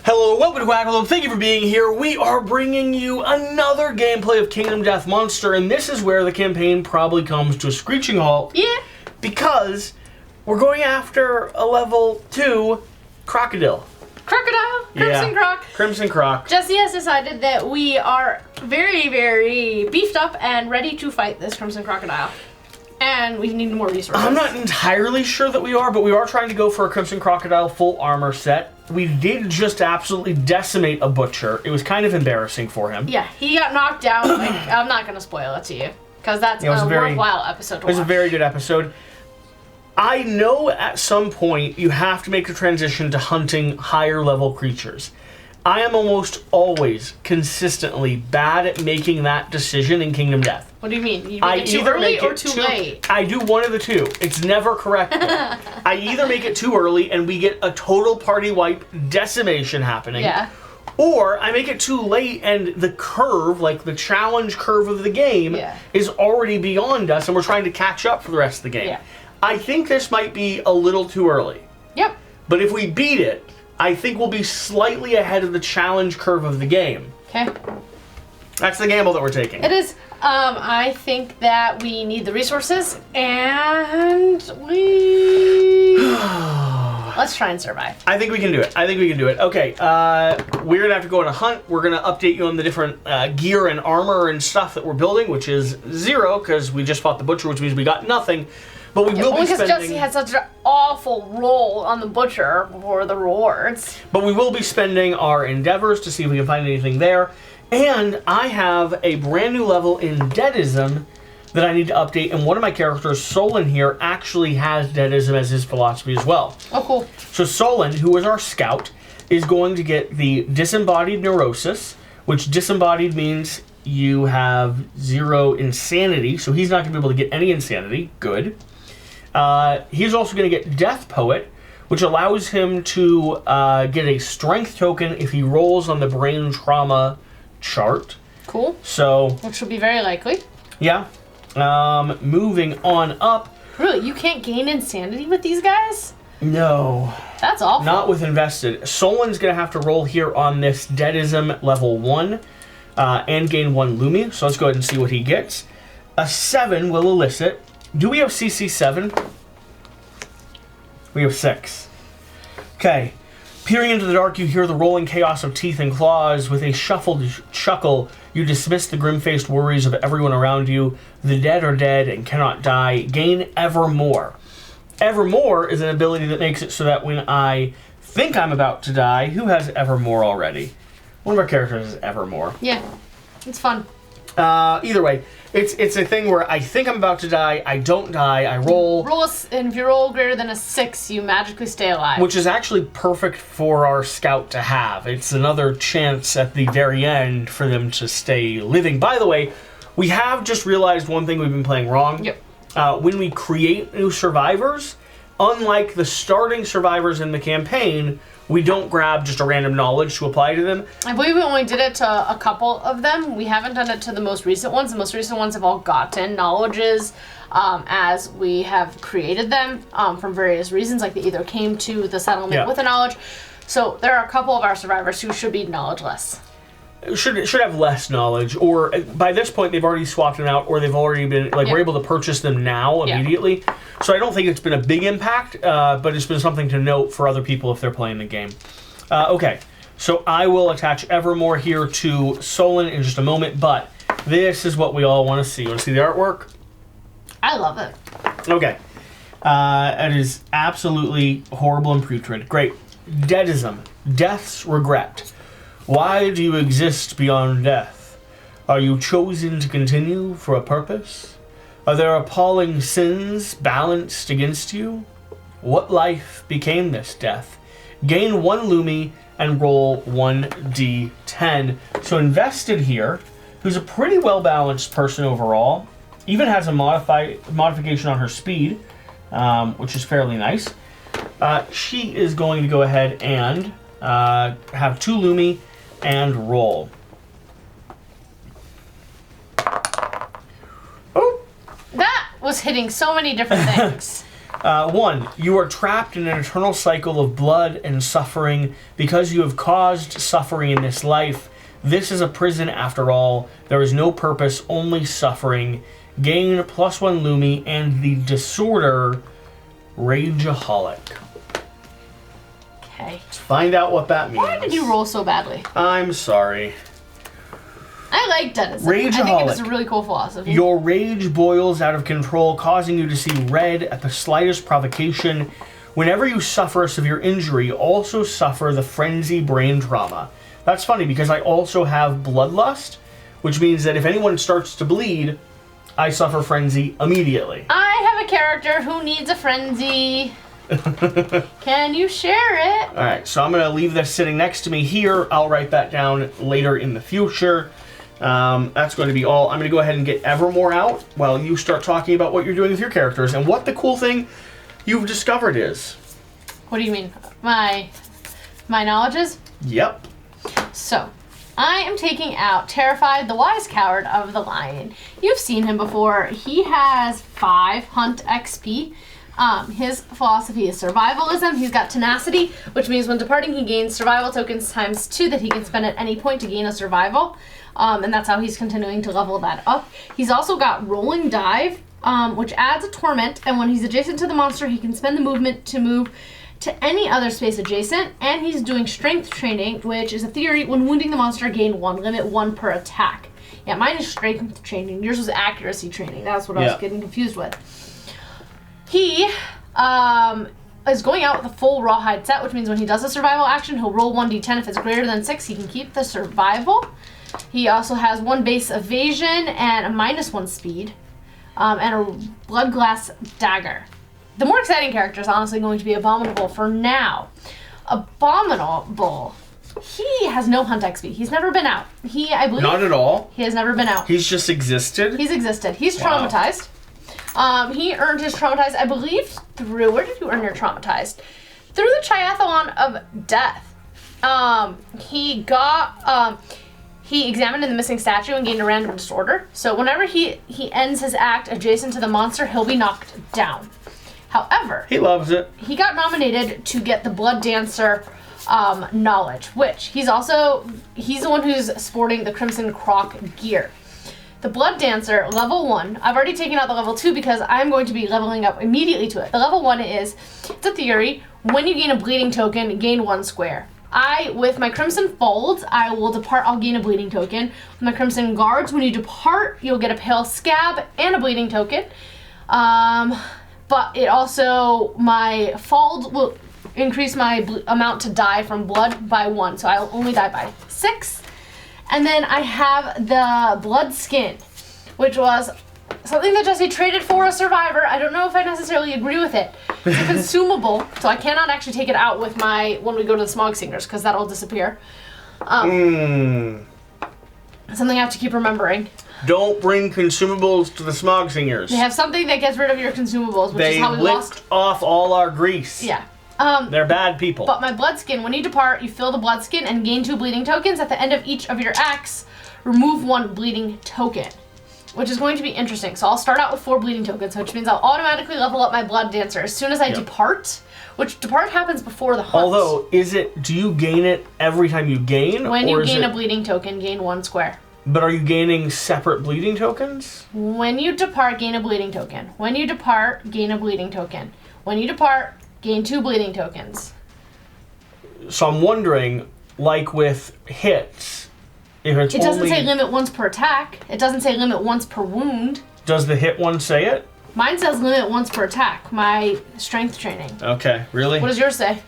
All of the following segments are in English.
Hello, welcome to Quackalope. Thank you for being here. We are bringing you another gameplay of Kingdom Death Monster, and this is where the campaign probably comes to a screeching halt. Yeah. Because we're going after a level 2 crocodile. Crocodile? Crimson Croc. Crimson Croc. Jesse has decided that we are very, very beefed up and ready to fight this Crimson Crocodile. And we need more resources. I'm not entirely sure that we are, but we are trying to go for a Crimson Crocodile full armor set. We did just absolutely decimate a butcher. It was kind of embarrassing for him. Yeah, he got knocked down. I'm not going to spoil it to you, because that's a worthwhile episode to watch. It was a very good episode. I know at some point you have to make the transition to hunting higher level creatures. I am almost always consistently bad at making that decision in Kingdom Death. What do you mean? You make it too early or too late? I do one of the two. It's never correct. I either make it too early and we get a total party wipe decimation happening. Yeah. Or I make it too late and the curve, like the challenge curve of the game, is already beyond us and we're trying to catch up for the rest of the game. Yeah. I think this might be a little too early. Yep. But if we beat it, I think we'll be slightly ahead of the challenge curve of the game. Okay. That's the gamble that we're taking. It is. I think that we need the resources, and let's try and survive. I think we can do it. Okay, we're going to have to go on a hunt. We're going to update you on the different gear and armor and stuff that we're building, which is 0, because we just fought the butcher, which means we got nothing. But we will be spending... because Jesse had such an awful roll on the butcher for the rewards. But we will be spending our endeavors to see if we can find anything there. And I have a brand new level in Deadism that I need to update. And one of my characters, Solon here, actually has Deadism as his philosophy as well. Oh, cool. So Solon, who is our scout, is going to get the Disembodied Neurosis, which disembodied means you have 0 insanity. So he's not going to be able to get any insanity. Good. He's also going to get Death Poet, which allows him to get a strength token if he rolls on the brain trauma chart. Cool. So, which will be very likely. Yeah. Moving on up. Really? You can't gain insanity with these guys? No. That's awful. Not with invested. Solon's going to have to roll here on this Deadism level 1 and gain 1 Lumi. So let's go ahead and see what he gets. A 7 will elicit. Do we have CC 7? We have 6. Okay. Peering into the dark, you hear the rolling chaos of teeth and claws. With a shuffled chuckle, you dismiss the grim-faced worries of everyone around you. The dead are dead and cannot die. Gain Evermore. Evermore is an ability that makes it so that when I think I'm about to die... Who has Evermore already? One of our characters has Evermore. Yeah. It's fun. Either way, it's a thing where I think I'm about to die, I don't die, I roll. And if you roll greater than a 6, you magically stay alive. Which is actually perfect for our scout to have. It's another chance at the very end for them to stay living. By the way, we have just realized one thing we've been playing wrong. Yep. When we create new survivors, unlike the starting survivors in the campaign, we don't grab just a random knowledge to apply to them. I believe we only did it to a couple of them. We haven't done it to the most recent ones. The most recent ones have all gotten knowledges as we have created them from various reasons. Like they either came to the settlement with a knowledge. So there are a couple of our survivors who should be knowledgeless. Should have less knowledge, or by this point they've already swapped them out, or they've already been, like, we're able to purchase them now immediately. So I don't think it's been a big impact, but it's been something to note for other people if they're playing the game. Okay, so I will attach Evermore here to Solon in just a moment, but this is what we all want to see. You want to see the artwork? I love it. Okay. It is absolutely horrible and putrid. Great. Deadism. Death's regret. Why do you exist beyond death? Are you chosen to continue for a purpose? Are there appalling sins balanced against you? What life became this death? Gain 1 Lumi and roll 1d10. So invested here, who's a pretty well-balanced person overall, even has a modification on her speed, which is fairly nice. She is going to go ahead and have 2 Lumi and roll. Oh! That was hitting so many different things. 1. You are trapped in an eternal cycle of blood and suffering because you have caused suffering in this life. This is a prison after all. There is no purpose, only suffering. Gain +1 Lumi and the disorder Rageaholic. Okay. Let's find out what that means. Why did you roll so badly? I'm sorry. I like Deadism. Rageaholic. I think it's a really cool philosophy. Your rage boils out of control, causing you to see red at the slightest provocation. Whenever you suffer a severe injury, also suffer the frenzy brain trauma. That's funny because I also have bloodlust, which means that if anyone starts to bleed, I suffer frenzy immediately. I have a character who needs a frenzy. Can you share it? All right, so I'm going to leave this sitting next to me here. I'll write that down later in the future. That's going to be all. I'm going to go ahead and get Evermore out while you start talking about what you're doing with your characters and what the cool thing you've discovered is. What do you mean? My knowledges? Yep. So, I am taking out Terrified, the Wise Coward of the Lion. You've seen him before. He has 5 Hunt XP. His philosophy is survivalism. He's got tenacity, which means when departing he gains survival tokens ×2 that he can spend at any point to gain a survival. And that's how he's continuing to level that up. He's also got Rolling Dive, which adds a torment, and when he's adjacent to the monster, he can spend the movement to move to any other space adjacent, and he's doing Strength Training, which is a theory. When wounding the monster, gain 1, limit 1 per attack. Yeah, mine is Strength Training. Yours was Accuracy Training. That's what I was getting confused with. He is going out with a full Rawhide set, which means when he does a survival action, he'll roll 1d10. If it's greater than 6, he can keep the survival. He also has 1 base evasion and a -1 speed, and a blood glass dagger. The more exciting character is honestly going to be Abominable for now. Abominable, he has no Hunt XP. He's never been out. I believe. Not at all. He has never been out. He's just existed? He's existed. He's traumatized. He earned his traumatized, I believe, through, where did you earn your traumatized? Through the Triathlon of Death. He examined in the missing statue and gained a random disorder. So whenever he ends his act adjacent to the monster, he'll be knocked down. However, he loves it. He got nominated to get the Blood Dancer knowledge, which he's the one who's sporting the Crimson Crock gear. The Blood Dancer, level 1, I've already taken out the level 2 because I'm going to be leveling up immediately to it. The level 1 is, it's a theory, when you gain a bleeding token, gain 1 square. With my Crimson Folds, I will depart, I'll gain a bleeding token. With my Crimson Guards, when you depart, you'll get a Pale Scab and a bleeding token. But it also, my Fold will increase my amount to die from blood by 1, so I'll only die by 6. And then I have the Blood Skin, which was something that Jesse traded for a survivor. I don't know if I necessarily agree with it. It's a consumable, so I cannot actually take it out with when we go to the Smog Singers, because that'll disappear. Something I have to keep remembering. Don't bring consumables to the Smog Singers. They have something that gets rid of your consumables, which is how we lost. They licked off all our grease. Yeah. They're bad people. But my Blood Skin, when you depart, you fill the Blood Skin and gain 2 bleeding tokens. At the end of each of your acts, remove 1 bleeding token, which is going to be interesting. So I'll start out with 4 bleeding tokens, which means I'll automatically level up my Blood Dancer as soon as I depart, which depart happens before the hunt. Although, do you gain it every time you gain? When you gain a bleeding token, gain 1 square. But are you gaining separate bleeding tokens? When you depart, gain a bleeding token. When you depart, gain a bleeding token. When you depart, gain 2 bleeding tokens. So I'm wondering, like with hits, if it's It doesn't say limit once per attack. It doesn't say limit once per wound. Does the hit one say it? Mine says limit once per attack. My strength training. Okay, really? What does yours say?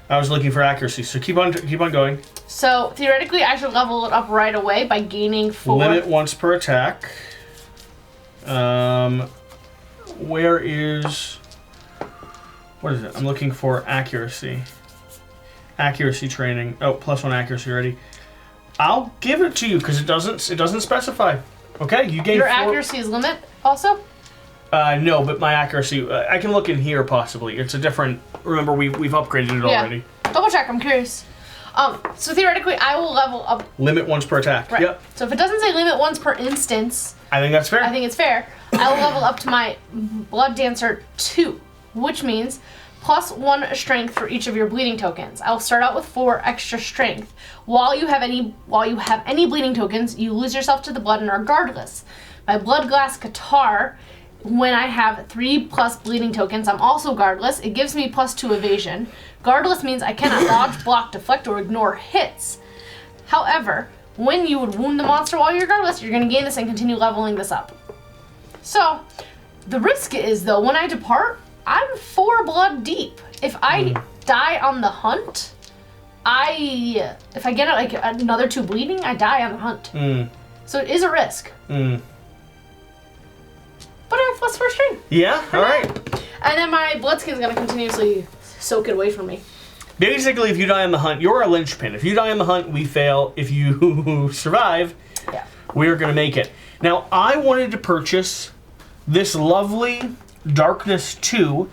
I was looking for accuracy, so keep on going. So theoretically, I should level it up right away by gaining 4. Limit once per attack. Where is? What is it? I'm looking for accuracy. Accuracy training. Oh, +1 accuracy already. I'll give it to you because it doesn't specify. Okay, you gain your 4. accuracy is limit also. No, but my accuracy. I can look in here possibly. It's a different. Remember, we've upgraded it already. Double check. I'm curious. So theoretically, I will level up. Limit once per attack. Right. Yep. So if it doesn't say limit once per instance, I think that's fair. I think it's fair. I will level up to my Blood Dancer 2. which means +1 strength for each of your bleeding tokens. I'll start out with 4 extra strength. While you have any bleeding tokens, you lose yourself to the blood and are guardless. My blood glass guitar, when I have 3+ bleeding tokens, I'm also guardless. It gives me +2 evasion. Guardless means I cannot dodge, block, deflect, or ignore hits. However, when you would wound the monster while you're guardless, you're going to gain this and continue leveling this up. So, the risk is, though, when I depart, I'm 4 blood deep. If I die on the hunt, if I get like another 2 bleeding, I die on the hunt. So it is a risk. But I have +4 strength. Yeah, alright. And then my blood skin's gonna continuously soak it away from me. Basically, if you die on the hunt, you're a linchpin. If you die on the hunt, we fail. If you survive, we're gonna make it. Now, I wanted to purchase this lovely Darkness 2,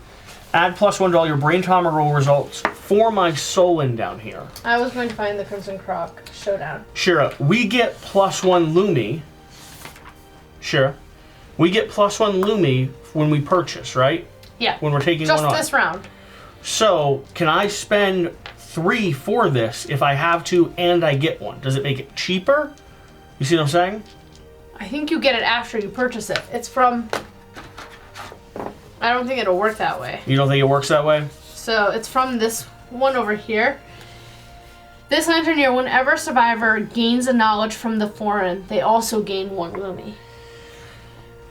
add +1 to all your brain trauma roll results for my Solon down here. I was going to find the Crimson Crock Showdown. Shira, we get +1 Lumi. Shira, we get +1 Lumi when we purchase, right? Yeah. When we're taking one off. Just this round. So, can I spend 3 for this if I have to and I get one? Does it make it cheaper? You see what I'm saying? I think you get it after you purchase it. It's from... I don't think it'll work that way. You don't think it works that way? So it's from this one over here. This lantern here, whenever a survivor gains a knowledge from the foreign, they also gain 1 Lumi.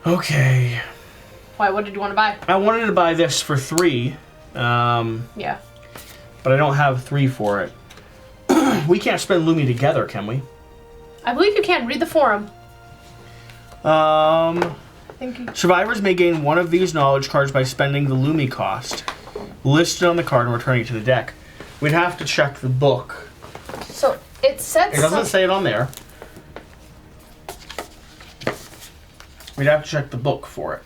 Okay. Why? What did you want to buy? I wanted to buy this for 3. Yeah. But I don't have 3 for it. We can't spend Lumi together, can we? I believe you can. Read the forum. Survivors may gain 1 of these knowledge cards by spending the Lumi cost listed on the card and returning it to the deck. We'd have to check the book. So it said it doesn't say it on there. We'd have to check the book for it.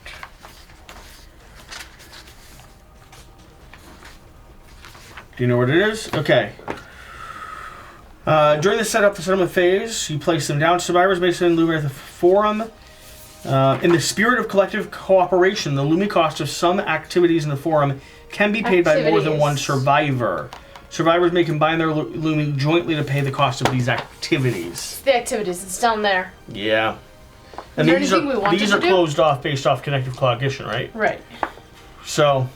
Do you know what it is? Okay. During the settlement phase, you place them down. Survivors may send Lumi at the forum. In the spirit of collective cooperation, the Lumi cost of some activities in the forum can be paid by more than one survivor. Survivors may combine their Lumi jointly to pay the cost of these activities. The activities, it's down there. Yeah. And Is there anything we wanted these are to do? closed off based off connective cognition, right? Right. So,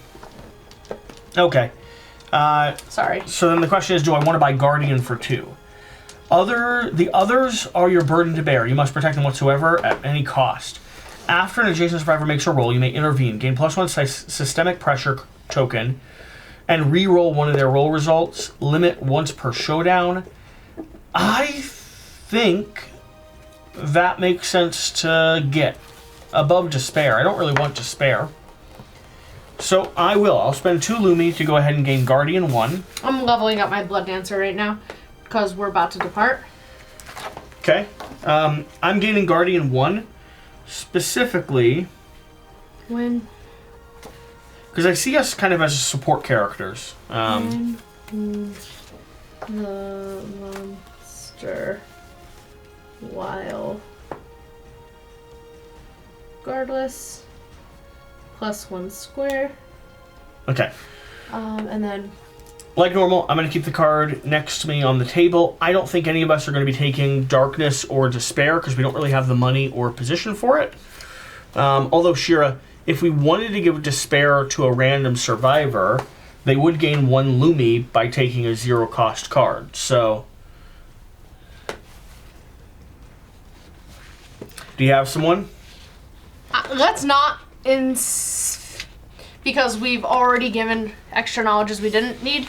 okay. Sorry. So then the question is, do I want to buy Guardian for 2? The others are your burden to bear. You must protect them whatsoever at any cost. After an adjacent survivor makes a roll, you may intervene, gain +1 systemic pressure token, and re-roll one of their roll results. Limit once per showdown. I think that makes sense to get above despair. I don't really want despair. So I will. I'll spend 2 Lumi to go ahead and gain Guardian 1. I'm leveling up my Blood Dancer right now because we're about to depart. Okay. I'm gaining Guardian 1 specifically When? because I see us kind of as support characters. When the monster while guardless +1 square. Okay. And then Like normal, I'm going to keep the card next to me on the table. I don't think any of us are going to be taking Darkness or Despair because we don't really have the money or position for it. Although, Shira, if we wanted to give Despair to a random survivor, they would gain 1 Lumi by taking a 0-cost card. So, do you have someone? let's not because we've already given extra knowledges we didn't need.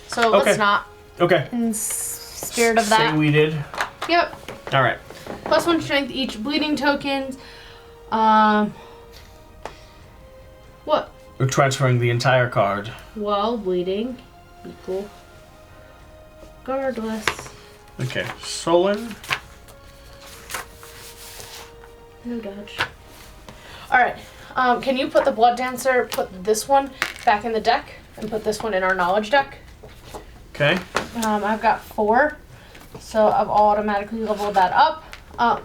So Okay. let's not. Okay. In spirit of that. Say we did. Yep. All right. +1 strength each bleeding tokens. What? We're transferring the entire card. While bleeding equal guardless. Okay. Solon. No dodge. Alright. Can you put the Blood Dancer, put this one back in the deck, and put this one in our knowledge deck? Okay. I've got 4, so I've automatically leveled that up.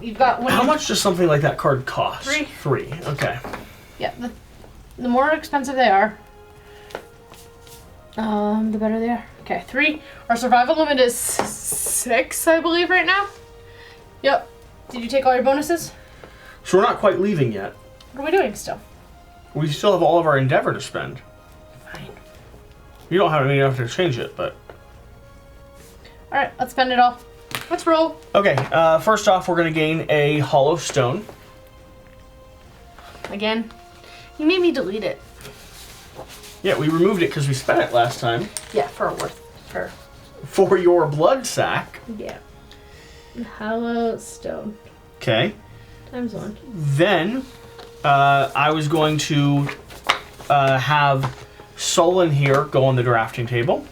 You've got one. How much does something like that card cost? 3. 3. Okay. Yeah, the more expensive they are, The better they are. Okay, 3. Our survival limit is 6, I believe, right now. Yep. Did you take all your bonuses? So we're not quite leaving yet. What are we doing still? We still have all of our endeavor to spend. Fine. You don't have enough to change it, but... Alright, let's spend it all. Let's roll. Okay, first off, we're going to gain a hollow stone. Again. You made me delete it. Yeah, we removed it because we spent it last time. Yeah, for your blood sack. Yeah. Hollow stone. Okay. Times 1. Then, I was going to have Solon here go on the drafting table.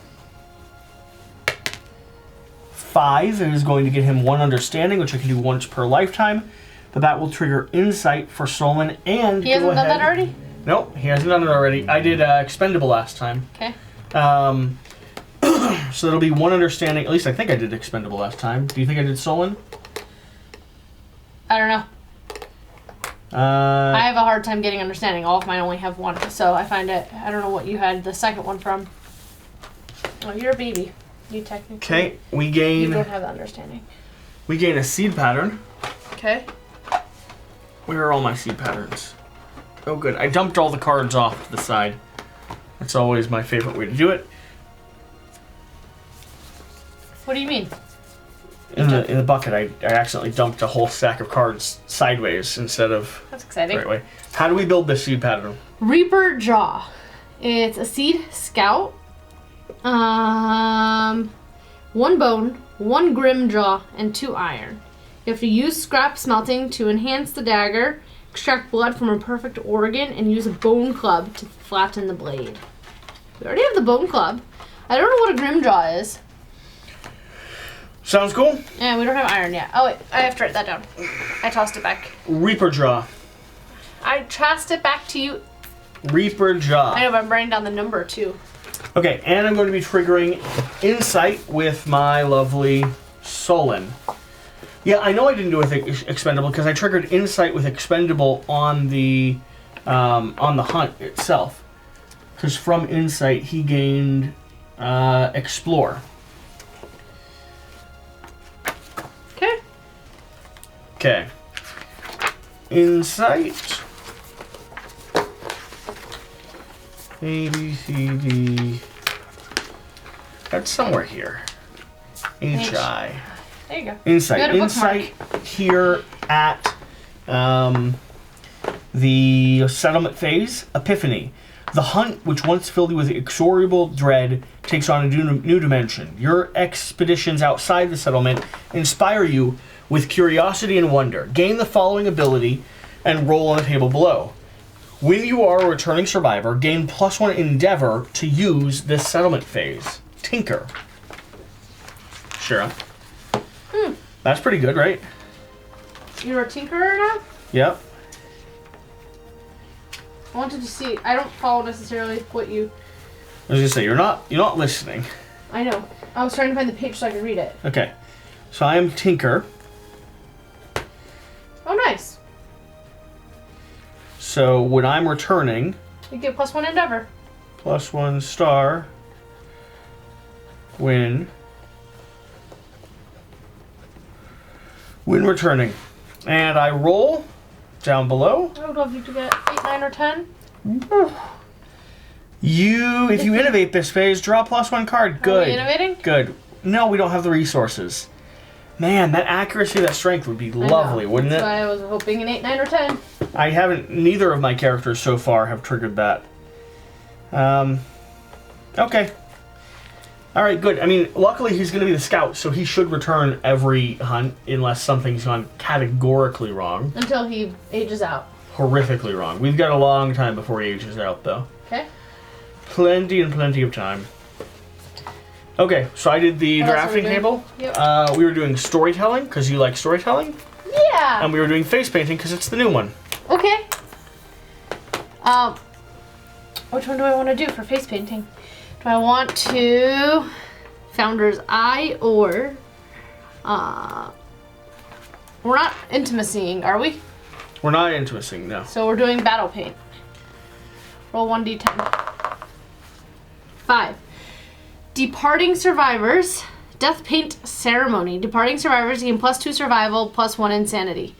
5 is going to get him 1 understanding, which I can do once per lifetime. But that will trigger insight for Solon and He hasn't done that already? Nope, he hasn't done it already. I did expendable last time. Okay. So that'll be 1 understanding. At least I think I did expendable last time. Do you think I did Solon? I don't know. I have a hard time getting understanding. All of mine only have 1, so I find it. I don't know what you had the second one from. Oh, you're a baby. You technically. Okay, we gain. You don't have the understanding. We gain a seed pattern. Okay. Where are all my seed patterns? Oh, good. I dumped all the cards off to the side. That's always my favorite way to do it. What do you mean? In the bucket, I accidentally dumped a whole stack of cards sideways instead of That's exciting. the right way. How do we build this seed pattern? Reaper Jaw. It's a seed scout. 1 bone, 1 grim jaw, and 2 iron. You have to use scrap smelting to enhance the dagger, extract blood from a perfect organ, and use a bone club to flatten the blade. We already have the bone club. I don't know what a grim jaw is. Sounds cool. Yeah, we don't have iron yet. Oh wait, I have to write that down. I tossed it back. Reaper Jaw. I tossed it back to you. Reaper Jaw. I know, but I'm writing down the number too. Okay, and I'm going to be triggering Insight with my lovely Solon. Yeah, I know I didn't do it with Expendable because I triggered Insight with Expendable on the hunt itself. Because from Insight he gained Explore. Okay. Okay. Insight. A, B, C, D. That's somewhere here. H, I. There you go. Insight. You got a Insight here at the settlement phase. Epiphany. The hunt, which once filled you with inexorable dread, takes on a new dimension. Your expeditions outside the settlement inspire you with curiosity and wonder. Gain the following ability and roll on the table below. When you are a returning survivor, gain +1 endeavor to use this settlement phase. Tinker. Sure. That's pretty good, right? You're a tinkerer now? Yep. I wanted to see. I don't follow necessarily what you. I was gonna say you're not listening. I know. I was trying to find the page so I could read it. Okay. So I am Tinker. Oh, nice. So when I'm returning, You get +1 endeavor. +1 star. When returning, and I roll down below. I would love you to get 8, 9, or 10. If you innovate this phase, draw +1 card. Good. Are we innovating? Good. No, we don't have the resources. Man, that accuracy, that strength would be lovely, wouldn't That's it? why I was hoping an 8, 9, or 10. I haven't. Neither of my characters so far have triggered that. Okay. All right, good. I mean, luckily he's going to be the scout, so he should return every hunt unless something's gone categorically wrong. Until he ages out. Horrifically wrong. We've got a long time before he ages out, though. Okay. Plenty and plenty of time. Okay, so I did the What else are we drafting doing? table. Yep. We were doing storytelling, because you like storytelling. Yeah. And we were doing face painting, because it's the new one. Okay. Which one do I want to do for face painting? Do I want to Founder's Eye or we're not intimacying, are we? We're not intimacying, no. So we're doing battle paint. Roll 1d10. 5. Departing survivors. Death paint ceremony. Departing survivors gain +2 survival, +1 insanity.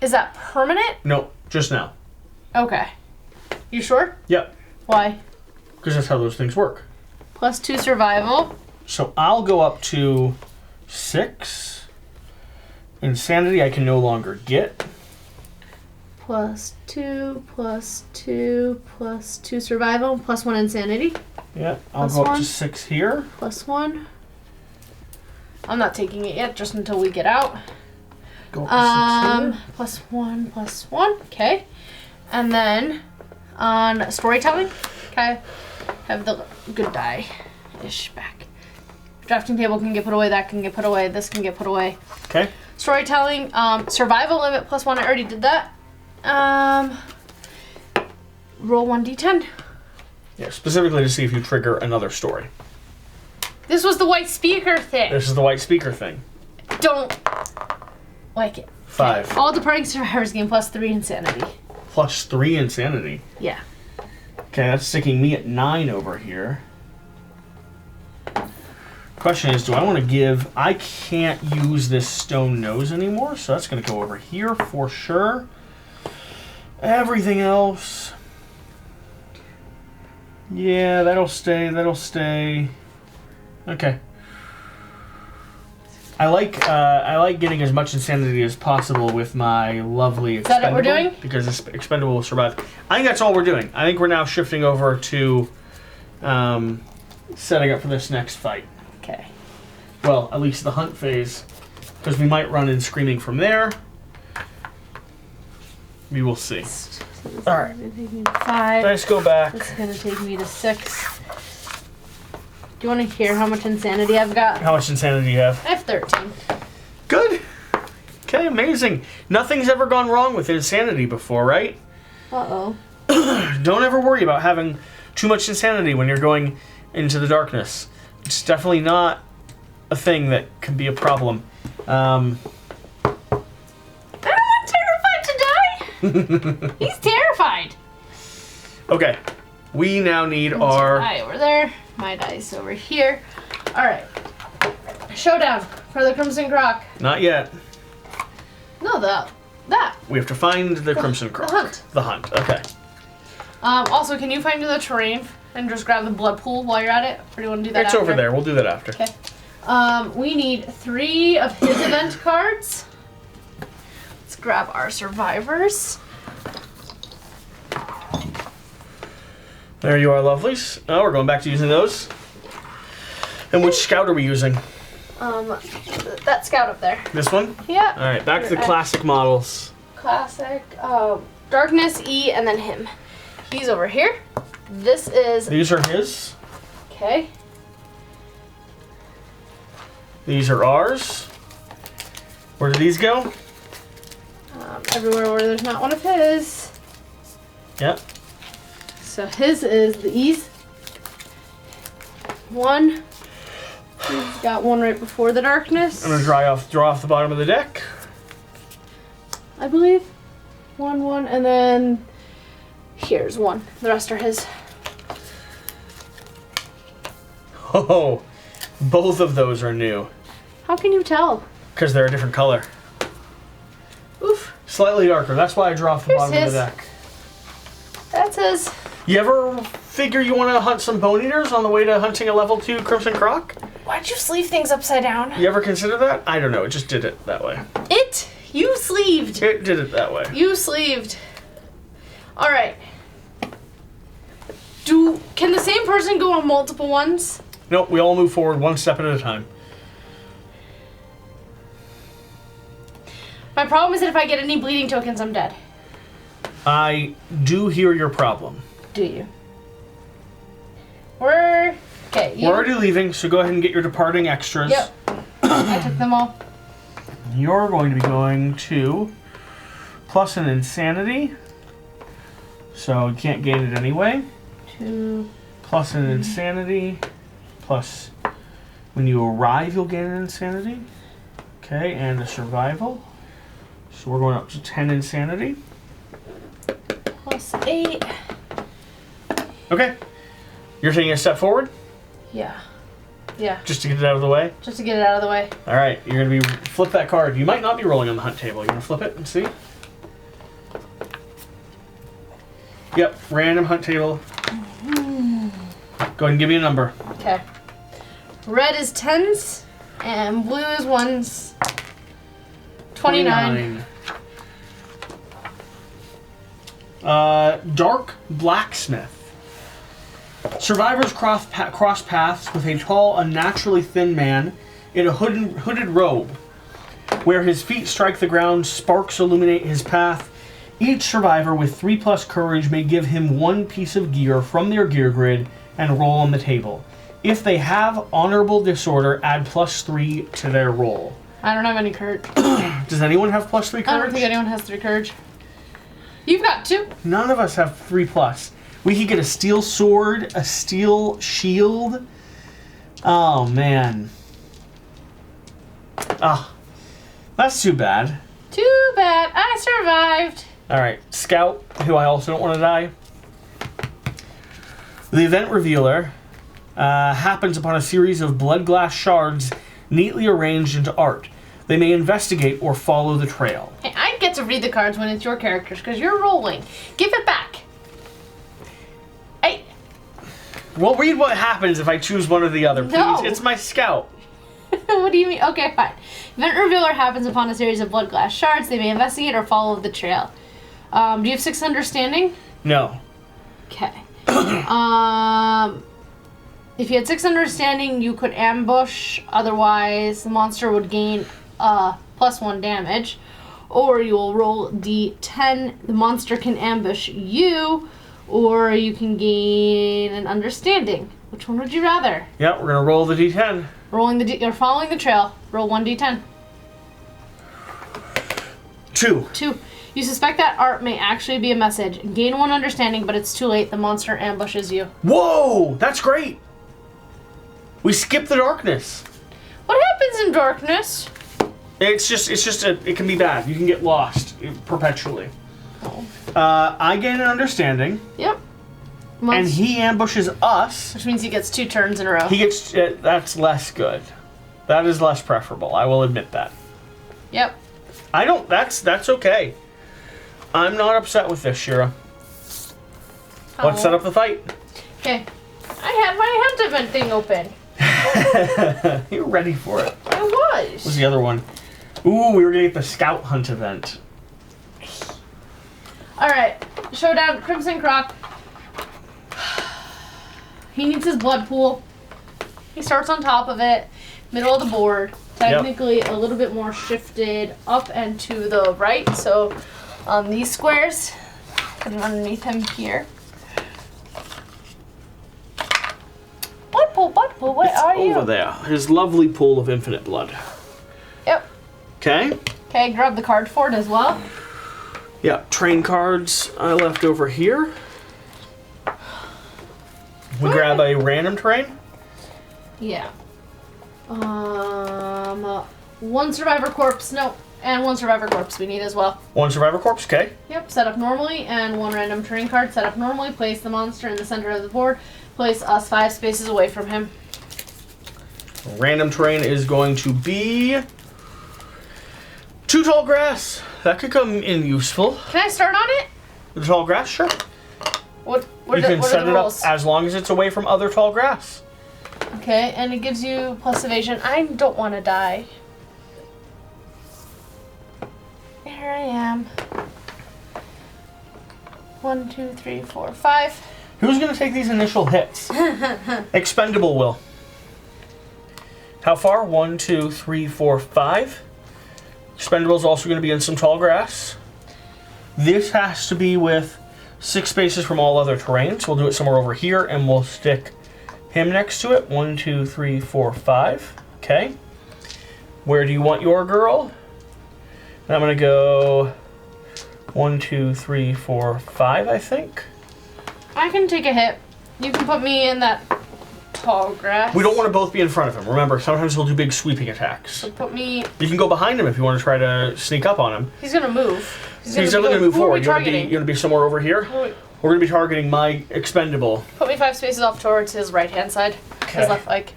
Is that permanent? No, just now. Okay. You sure? Yep. Why? Because that's how those things work. +2 survival. So I'll go up to 6. Insanity I can no longer get. +2, +2, +2 survival, +1 insanity. Yeah, I'll go up to 6 here. +1. I'm not taking it yet, just until we get out. Go up to 6 here. +1, +1. Okay. And then on storytelling, okay, have the good die-ish back. Drafting table can get put away, that can get put away, this can get put away. Okay. Storytelling, survival limit +1, I already did that. Roll 1d10. Yeah, specifically to see if you trigger another story. This was the white speaker thing. This is the white speaker thing. Don't like it. 5. Okay. All departing survivors gain +3 insanity. +3 insanity. Yeah. Okay, that's sticking me at 9 over here. Question is, do I want to give... I can't use this stone nose anymore, so that's going to go over here for sure. Everything else... Yeah, that'll stay, that'll stay. Okay. I like getting as much insanity as possible with my lovely expendable. Is that what we're doing? Because this expendable will survive. I think that's all we're doing. I think we're now shifting over to setting up for this next fight. Okay. Well, at least the hunt phase. Because we might run in screaming from there. We will see. So Alright. It's gonna take me to 5. Let's go back. It's gonna take me to 6. Do you want to hear how much insanity I've got? How much insanity do you have? I have 13. Good. Okay, amazing. Nothing's ever gone wrong with insanity before, right? Uh-oh. Don't ever worry about having too much insanity when you're going into the darkness. It's definitely not a thing that can be a problem. I don't want Terrified to die! He's terrified! Okay, we now need our... Die over there. My dice over here. Alright. Showdown for the Crimson Croc. Not yet. No, that. We have to find the Crimson Croc. The hunt. The hunt, okay. Also, can you find the terrain and just grab the blood pool while you're at it? Or do you want to do that It's after? over there. We'll do that after. Okay. We need 3 of his event cards. Let's grab our survivors. There you are, lovelies. Oh, we're going back to using those. And which scout are we using? That scout up there. This one? Yeah. All right, back to the classic models. Classic. Darkness, E, and then him. He's over here. This is... These are his. Okay. These are ours. Where do these go? Everywhere where there's not one of his. Yep. So his is the E's. 1. He's got one right before the darkness. I'm gonna draw off the bottom of the deck. I believe. 1, and then here's 1. The rest are his. Oh, both of those are new. How can you tell? Because they're a different color. Oof. Slightly darker. That's why I draw off the Here's bottom of his. the deck. That's his. You ever figure you want to hunt some bone eaters on the way to hunting a level 2 Crimson Croc? Why'd you sleeve things upside down? You ever consider that? I don't know. It just did it that way. You sleeved. It did it that way. You sleeved. Alright. Can the same person go on multiple ones? Nope, we all move forward one step at a time. My problem is that if I get any bleeding tokens, I'm dead. I do hear your problem. Do you? Okay. We're already leaving, so go ahead and get your departing extras. Yep. I took them all. You're going to be going to plus an insanity, so you can't gain it anyway. 2. Plus an insanity, plus when you arrive you'll gain an insanity. Okay, and a survival. So we're going up to 10 insanity. Plus 8. Okay. You're taking a step forward? Yeah. Yeah. Just to get it out of the way? Just to get it out of the way. All right, you're going to flip that card. You might not be rolling on the hunt table. You want to flip it and see? Yep, random hunt table. Go ahead and give me a number. Okay. Red is 10s and blue is 1s. 29. Dark blacksmith. Survivors cross paths with a tall, unnaturally thin man in a hooded robe. Where his feet strike the ground, sparks illuminate his path. Each survivor with 3+ courage may give him one piece of gear from their gear grid and roll on the table. If they have honorable disorder, add +3 to their roll. I don't have any courage. Does anyone have +3 courage? I don't think anyone has 3 courage. You've got 2. None of us have 3+. We could get a steel sword, a steel shield. Oh, man. Ah, that's too bad. Too bad. I survived. All right, Scout, who I also don't want to die. The event revealer happens upon a series of blood glass shards neatly arranged into art. They may investigate or follow the trail. Hey, I get to read the cards when it's your characters because you're rolling. Give it back. Hey. We'll read what happens if I choose one or the other, please. No. It's my Scout. What do you mean? Okay, fine. Event revealer happens upon a series of blood glass shards. They may investigate or follow the trail. Do you have 6 understanding? No. Okay. If you had 6 understanding, you could ambush. Otherwise, the monster would gain +1 damage. Or you will roll D10. The monster can ambush you, or you can gain an understanding. Which one would you rather? Yeah, we're gonna roll the D10. You're following the trail. Roll 1d10. 2. 2. You suspect that art may actually be a message. Gain 1 understanding, but it's too late. The monster ambushes you. Whoa, that's great. We skip the darkness. What happens in darkness? It can be bad. You can get lost perpetually. Oh. I gain an understanding. Yep. And he ambushes us. Which means he gets 2 turns in a row. He gets, that's less good. That is less preferable. I will admit that. Yep. That's okay. I'm not upset with this, Shira. Let's set up the fight. Okay. I had my hunt event thing open. You're ready for it. I was. What's the other one? Ooh, we were gonna get the Scout Hunt event. Alright. Showdown, Crimson Croc. He needs his blood pool. He starts on top of it, middle of the board. Technically a little bit more shifted up and to the right. So on these squares, putting underneath him here. Blood pool, what are you? Over there. His lovely pool of infinite blood. Yep. Okay. Okay, grab the card for it as well. Yeah, train cards I left over here. We grab a random terrain. Yeah. 1 survivor corpse, no, and 1 survivor corpse we need as well. 1 survivor corpse, okay. Yep, set up normally, and 1 random terrain card, set up normally, place the monster in the center of the board, place us 5 spaces away from him. Random terrain is going to be 2 tall grass. That could come in useful. Can I start on it? The tall grass, sure. What You are can set the it up rules? as long as it's away from other tall grass. Okay, and it gives you plus evasion. I don't want to die. Here I am. 1, 2, 3, 4, 5. Who's going to take these initial hits? Expendable will. How far? 1, 2, 3, 4, 5. Expendable is also going to be in some tall grass. This has to be with 6 spaces from all other terrains. We'll do it somewhere over here, and we'll stick him next to it. 1, 2, 3, 4, 5. Okay. Where do you want your girl? And I'm going to go 1, 2, 3, 4, 5, I think. I can take a hit. You can put me in that tall grass. We don't want to both be in front of him. Remember, sometimes he'll do big sweeping attacks. So put me... You can go behind him if you want to try to sneak up on him. He's going to move. He's definitely going to move who are forward. we You want targeting? to be somewhere over here? We're going to be targeting my expendable. Put me 5 spaces off towards his right-hand side. Okay. His left leg.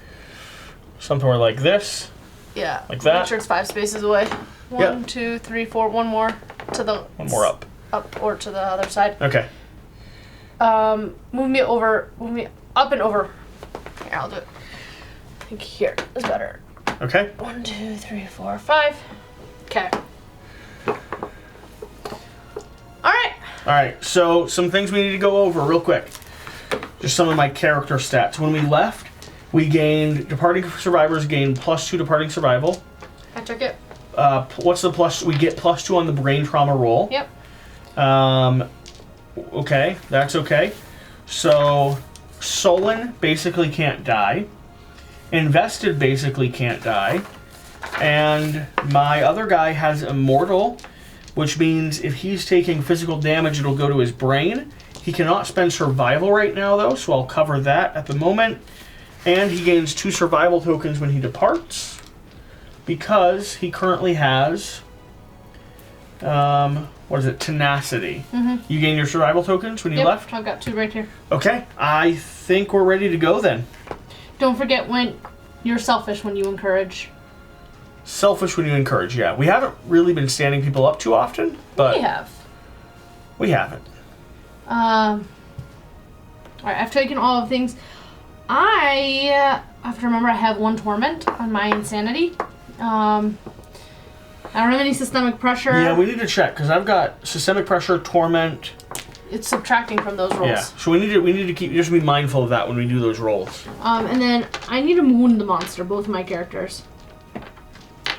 somewhere like this. Yeah. Like that? Make sure it's 5 spaces away. One, Yep. 2, 3, 4. One more to the. One more up. Up or to the other side. Okay. Move me over. Move me up and over. Here, I'll do it. I think here is better. Okay. 1, 2, 3, 4, 5. Okay. All right, so some things we need to go over real quick. Just some of my character stats. When we left, we gained, departing survivors gained +2 departing survival. I took it. What's the plus? We get +2 on the brain trauma roll. Yep. Okay, that's okay. So, Solon basically can't die. Invested basically can't die. And my other guy has Immortal, which means if he's taking physical damage, it'll go to his brain. He cannot spend survival right now, though, so I'll cover that at the moment. And he gains 2 survival tokens when he departs, because he currently has, what is it, tenacity. Mm-hmm. You gain your survival tokens when you left? I've got 2 right here. Okay, I think we're ready to go then. Don't forget when you're selfish when you encourage. Selfish when you encourage, yeah. We haven't really been standing people up too often, but... We have. We haven't. Alright, I've taken all of things. I have to remember I have 1 torment on my insanity. I don't have any systemic pressure. Yeah, we need to check, because I've got systemic pressure, torment... It's subtracting from those rolls. Yeah, so we need to keep, just be mindful of that when we do those rolls. And then I need to wound the monster, both of my characters.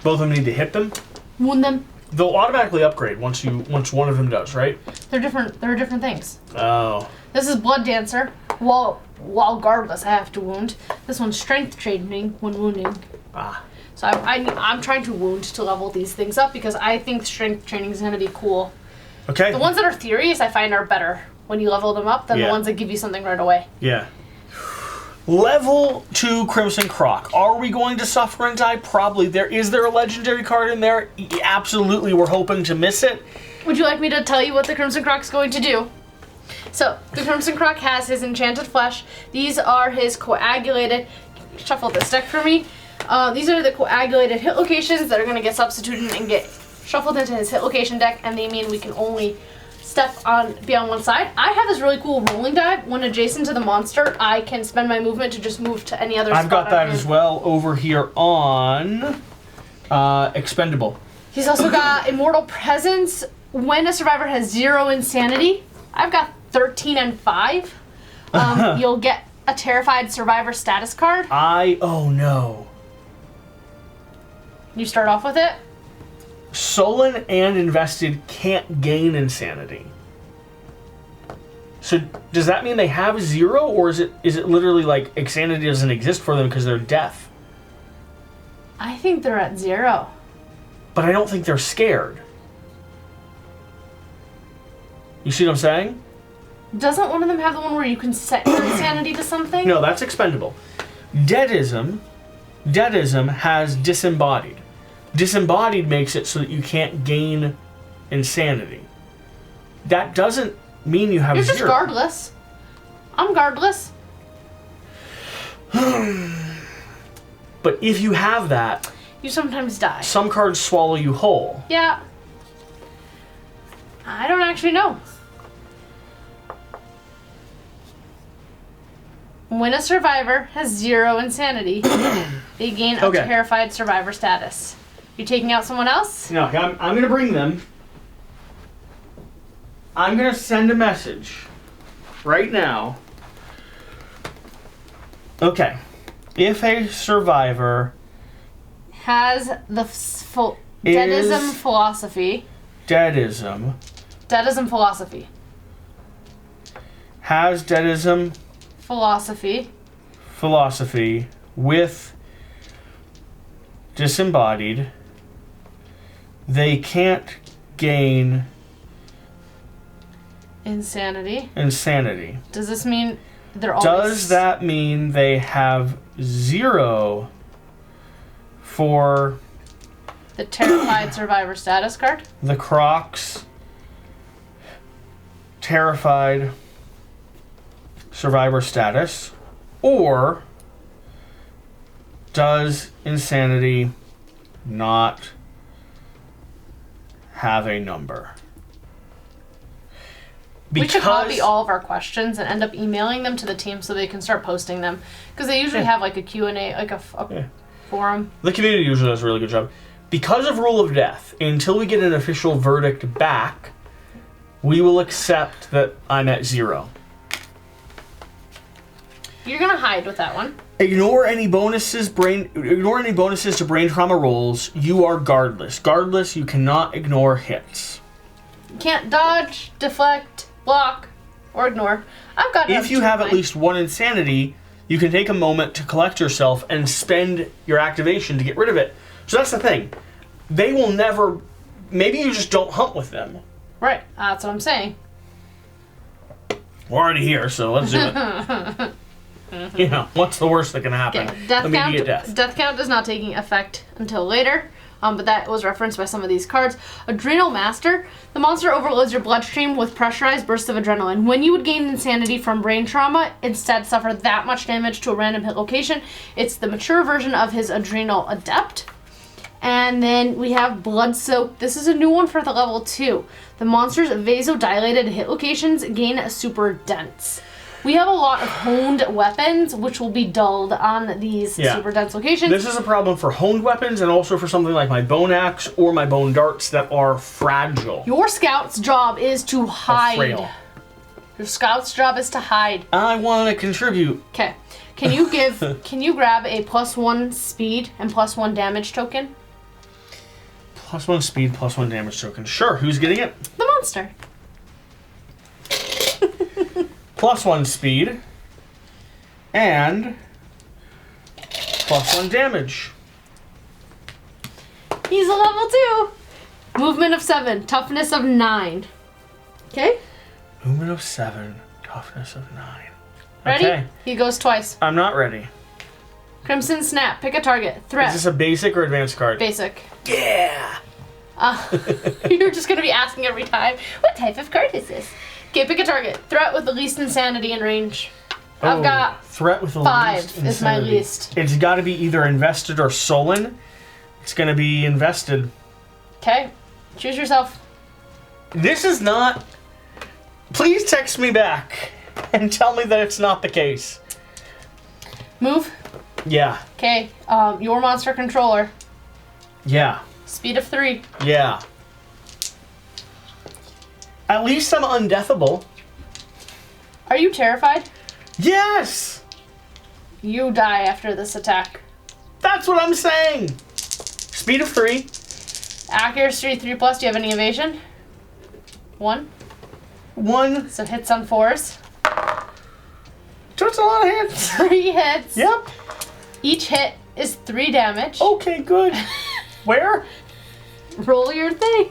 Both of them need to hit them? Wound them. They'll automatically upgrade once one of them does, right? They're different things. Oh. This is Blood Dancer. While guardless, I have to wound. This one's Strength Training when wounding. Ah. So I'm trying to wound to level these things up because I think Strength Training is going to be cool. Okay. The ones that are theories I find are better when you level them up than the ones that give you something right away. Yeah. Level 2 Crimson Croc. Are we going to suffer and die? Probably. Is there a legendary card in there? Absolutely. We're hoping to miss it. Would you like me to tell you what the Crimson Croc's going to do? So, the Crimson Croc has his Enchanted Flesh. These are his coagulated... Shuffle this deck for me. These are the coagulated hit locations that are going to get substituted and get shuffled into his hit location deck, and they mean we can only be on one side. I have this really cool rolling die. When adjacent to the monster, I can spend my movement to just move to any other spot. I've got that as well over here on Expendable. He's also got Immortal Presence. When a survivor has 0 insanity, I've got 13 and 5. You'll get a Terrified Survivor status card. Oh no. You start off with it. Solon and Invested can't gain insanity. So does that mean they have 0, or is it literally like insanity doesn't exist for them because they're deaf? I think they're at 0. But I don't think they're scared. You see what I'm saying? Doesn't one of them have the one where you can set your insanity to something? No, that's Expendable. Deadism has Disembodied. Disembodied makes it so that you can't gain insanity. That doesn't mean you have 0. You're just guardless. I'm guardless. But if you have that, you sometimes die. Some cards swallow you whole. Yeah. I don't actually know. When a survivor has 0 insanity, they gain a Terrified Survivor status. You taking out someone else? No, I'm going to bring them. I'm going to send a message right now. Okay. If a survivor has the Deadism philosophy. Deadism philosophy. Has Deadism philosophy with Disembodied, they can't gain insanity. Does this mean they're always... Does that mean they have 0 for the Terrified Survivor status card? The Croc's Terrified Survivor status, or Does insanity not have a number? We should copy all of our questions and end up emailing them to the team so they can start posting them. Because they usually have like a Q&A, like a forum. The community usually does a really good job. Because of rule of death, until we get an official verdict back, we will accept that I'm at 0. You're gonna hide with that one. Ignore any bonuses to brain trauma rolls. You are guardless. Guardless, you cannot ignore hits. You can't dodge, deflect, block, or ignore. I've got. If you have at least 1 insanity, you can take a moment to collect yourself and spend your activation to get rid of it. So that's the thing. They will never. Maybe you just don't hunt with them. Right. That's what I'm saying. We're already here, so let's do it. You know, what's the worst that can happen? Okay. Death count is not taking effect until later. But that was referenced by some of these cards. Adrenal Master. The monster overloads your bloodstream with pressurized bursts of adrenaline. When you would gain insanity from brain trauma, instead suffer that much damage to a random hit location. It's the mature version of his Adrenal Adept. And then we have Blood Soak. This is a new one for the level 2. The monster's vasodilated hit locations gain super dense. We have a lot of honed weapons, which will be dulled on these super dense locations. This is a problem for honed weapons and also for something like my bone axe or my bone darts that are fragile. Your scout's job is to hide. Frail. Your scout's job is to hide. I want to contribute. Okay. Can you grab a +1 speed and +1 damage token? +1 speed, +1 damage token. Sure, who's getting it? The monster. +1 speed and +1 damage. He's a level 2. Movement of 7, toughness of 9. Okay? Movement of 7, toughness of 9. Ready? Okay. He goes twice. I'm not ready. Crimson Snap. Pick a target. Threat. Is this a basic or advanced card? Basic. Yeah! You're just going to be asking every time, what type of card is this? Okay, pick a target. Threat with the least insanity in range. I've got threat with the 5 least is insanity. my least. It's got to be either invested or sullen. It's going to be invested. Okay, choose yourself. This is not... Please text me back and tell me that it's not the case. Move. Yeah. Okay, your monster controller. Yeah. Speed of 3. Yeah. At least I'm undeathable. Are you terrified? Yes! You die after this attack. That's what I'm saying! Speed of 3. Accuracy 3+. Do you have any evasion? 1. 1. So hits on 4s. That's a lot of hits. 3 hits. Yep. Each hit is 3 damage. Okay, good. Where? Roll your thing.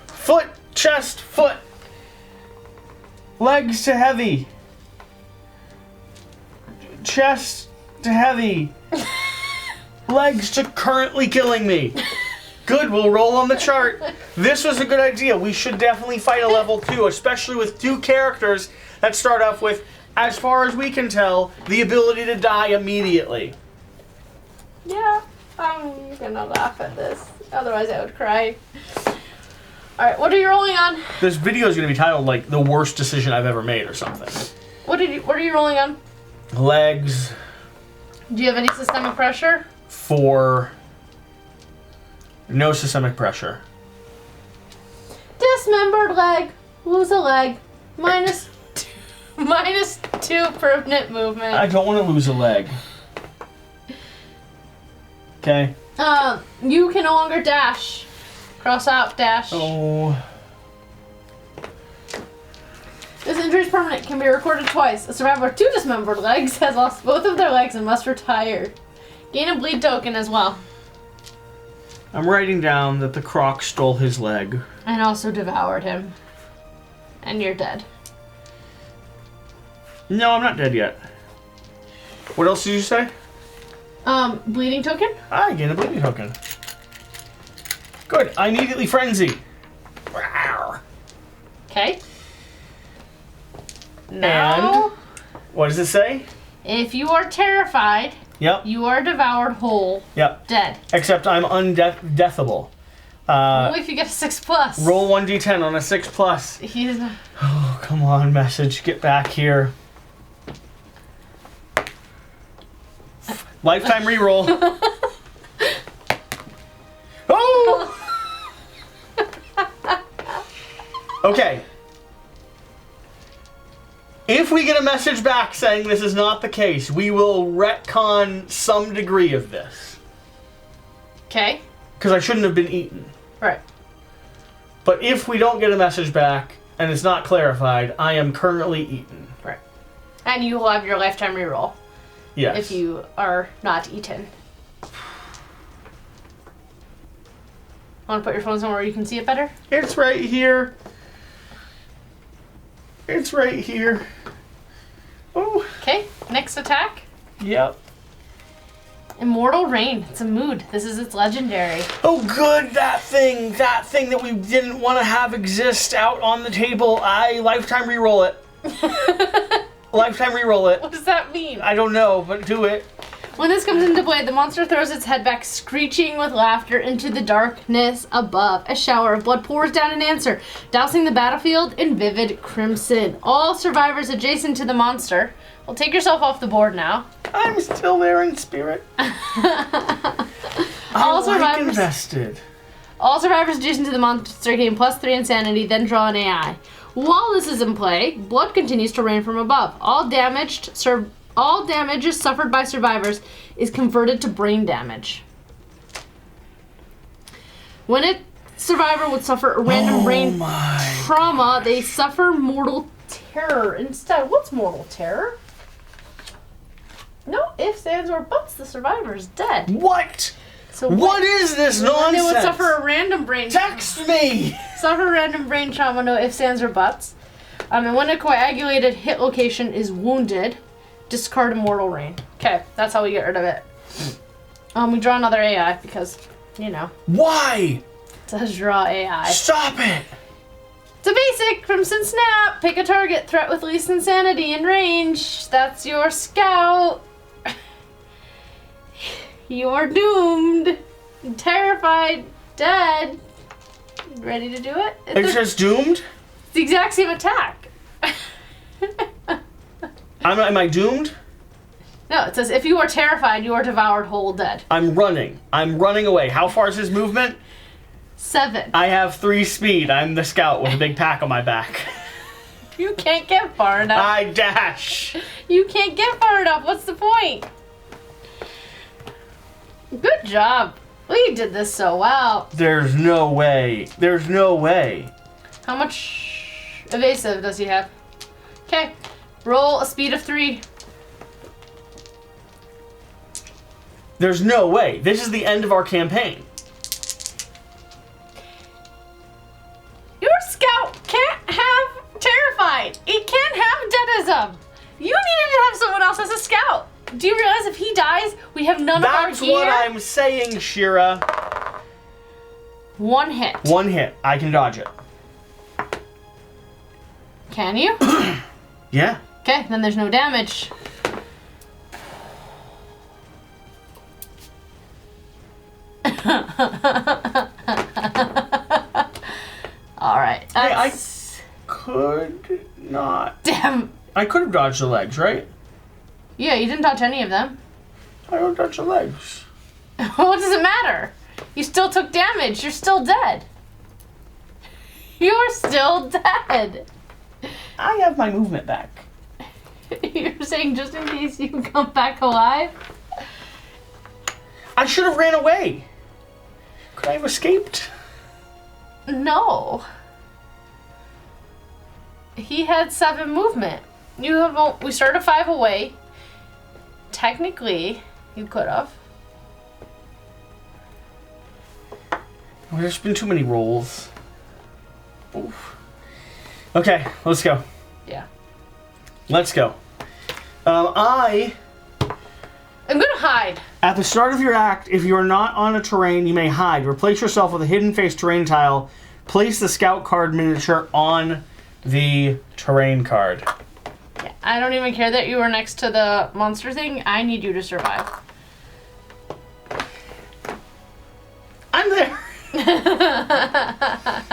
Foot, chest, foot. Legs to heavy. Chest to heavy. Legs to currently killing me. Good, we'll roll on the chart. This was a good idea. We should definitely fight a level 2, especially with 2 characters that start off with, as far as we can tell, the ability to die immediately. Yeah, I'm gonna laugh at this. Otherwise I would cry. Alright, what are you rolling on? This video is going to be titled, like, the worst decision I've ever made or something. What are you rolling on? Legs. Do you have any systemic pressure? 4. No systemic pressure. Dismembered leg. Lose a leg. -2 permanent movement. I don't want to lose a leg. Okay. You can no longer dash. Cross out, dash. Oh. This injury is permanent, can be recorded twice. A survivor with 2 dismembered legs has lost both of their legs and must retire. Gain a bleed token as well. I'm writing down that the croc stole his leg. And also devoured him. And you're dead. No, I'm not dead yet. What else did you say? Bleeding token? I get a bleeding token. Good. I immediately frenzy. Rawr. Okay. Now, And what does it say? If you are terrified, Yep. you are devoured whole, Yep. dead. Except I'm undeathable. Only if you get a 6+. Roll 1d10 on a 6+. He's Oh, come on, message. Get back here. Lifetime reroll. Oh! Okay. If we get a message back saying this is not the case, we will retcon some degree of this. okay. Because I shouldn't have been eaten. Right. But if we don't get a message back and it's not clarified, I am currently eaten. Right. And you will have your lifetime reroll Yes. if you are not eaten. Want to put your phone somewhere where you can see it better? It's right here. It's right here. Oh. Okay. Next attack. Yep. Immortal Rain. It's a mood. This is its legendary. Oh, good. That thing that we didn't want to have exist out on the table. I lifetime reroll it. Lifetime reroll it. What does that mean? I don't know, but do it. When this comes into play, the monster throws its head back, screeching with laughter into the darkness above. A shower of blood pours down in answer, dousing the battlefield in vivid crimson. All survivors adjacent to the monster. Well, take yourself off the board now. I'm still there in spirit. Invested. All survivors adjacent to the monster gain +3 insanity, then draw an AI. While this is in play, blood continues to rain from above. All damage suffered by survivors is converted to brain damage. When a survivor would suffer a random brain trauma, they suffer mortal terror instead. What's mortal terror? No ifs, ands, or buts. The survivor is dead. What? So what is this nonsense? They would suffer a random brain Text me! Suffer random brain trauma, no ifs, ands, or buts. And when a coagulated hit location is wounded, discard Immortal Rain. Okay, that's how we get rid of it. We draw another AI because, you know. Why? It says draw AI. Stop it! It's a basic Crimson Snap. Pick a target, threat with least insanity in range. That's your scout. You're doomed. Terrified. Dead. Ready to do it? It's just doomed? It's the exact same attack. Am I doomed? No, it says if you are terrified, you are devoured whole dead. I'm running. I'm running away. How far is his movement? 7. I have 3 speed. I'm the scout with a big pack on my back. You can't get far enough. I dash. You can't get far enough. What's the point? Good job. We did this so well. There's no way. There's no way. How much evasive does he have? Okay. Roll a speed of 3. There's no way. This is the end of our campaign. Your scout can't have terrified. It can't have deadism. You needed to have someone else as a scout. Do you realize if he dies, we have none of our gear? That's what I'm saying, Shira. 1 hit. 1 hit. I can dodge it. Can you? Yeah. Okay, then there's no damage. Alright. Hey, I could not. Damn. I could have dodged the legs, right? Yeah, you didn't touch any of them. I don't touch the legs. What does it matter? You still took damage. You're still dead. You're still dead. I have my movement back. You're saying just in case you can come back alive? I should have ran away. Could I have escaped? No. He had 7 movement. You have. We started 5 away. Technically, you could have. Well, there's been too many rolls. Oof. Okay, let's go. Yeah. Let's go. I'm gonna hide. At the start of your act, if you are not on a terrain, you may hide. Replace yourself with a hidden face terrain tile. Place the scout card miniature on the terrain card. Yeah, I don't even care that you were next to the monster thing. I need you to survive. I'm there.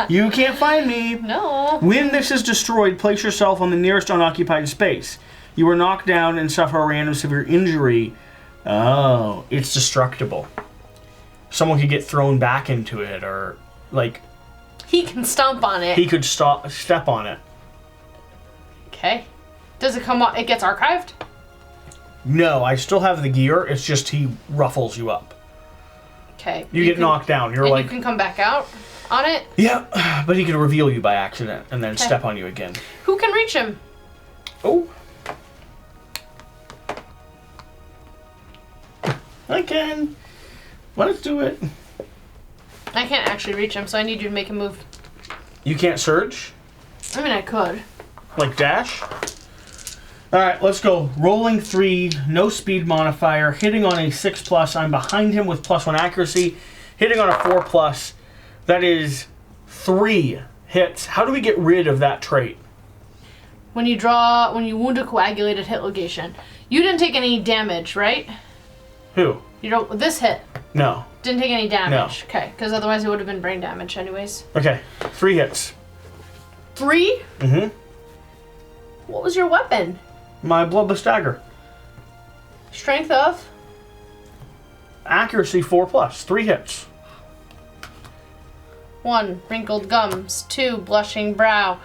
You can't find me. No. When this is destroyed, place yourself on the nearest unoccupied space. You are knocked down and suffer a random severe injury. Oh, it's destructible. Someone could get thrown back into it, or like He can stomp on it. he could step on it. Okay. Does it come up? It gets archived? No, I still have the gear. It's just he ruffles you up. Okay. You get knocked down. You're and like, you can come back out on it? yeah, but he could reveal you by accident and then step on you again. Who can reach him? Oh. I can. Let's do it. I can't actually reach him, so I need you to make a move. You can't surge? I mean, I could. Like dash? Alright, let's go. Rolling 3, no speed modifier, hitting on a 6+. I'm behind him with +1 accuracy. Hitting on a 4+. That is 3 hits. How do we get rid of that trait? When you wound a coagulated hit location. You didn't take any damage, right? Who? You don't. This hit No. didn't take any damage. No. Okay, because otherwise it would have been brain damage, anyways. Okay, 3 hits. 3? Mm-hmm. What was your weapon? My bloodless dagger. Strength of? Accuracy 4+. 3 hits. 1. Wrinkled gums. 2. Blushing brow.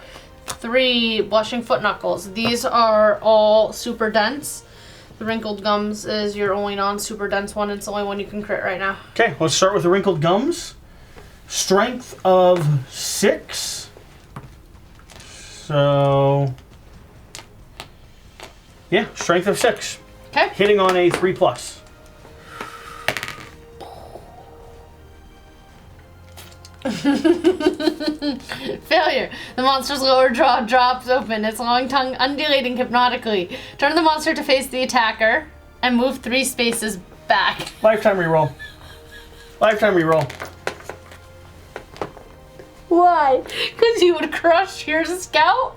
3. Blushing foot knuckles. These are all super dense. The wrinkled gums is your only non-super dense one. It's the only one you can crit right now. Okay, let's start with the wrinkled gums. Strength of 6. So, yeah, strength of 6. Okay. Hitting on a 3+. Failure. The monster's lower jaw drops open, its long tongue undulating hypnotically. Turn the monster to face the attacker and move 3 spaces back. Lifetime reroll. Lifetime reroll. Why? Because you would crush your scout?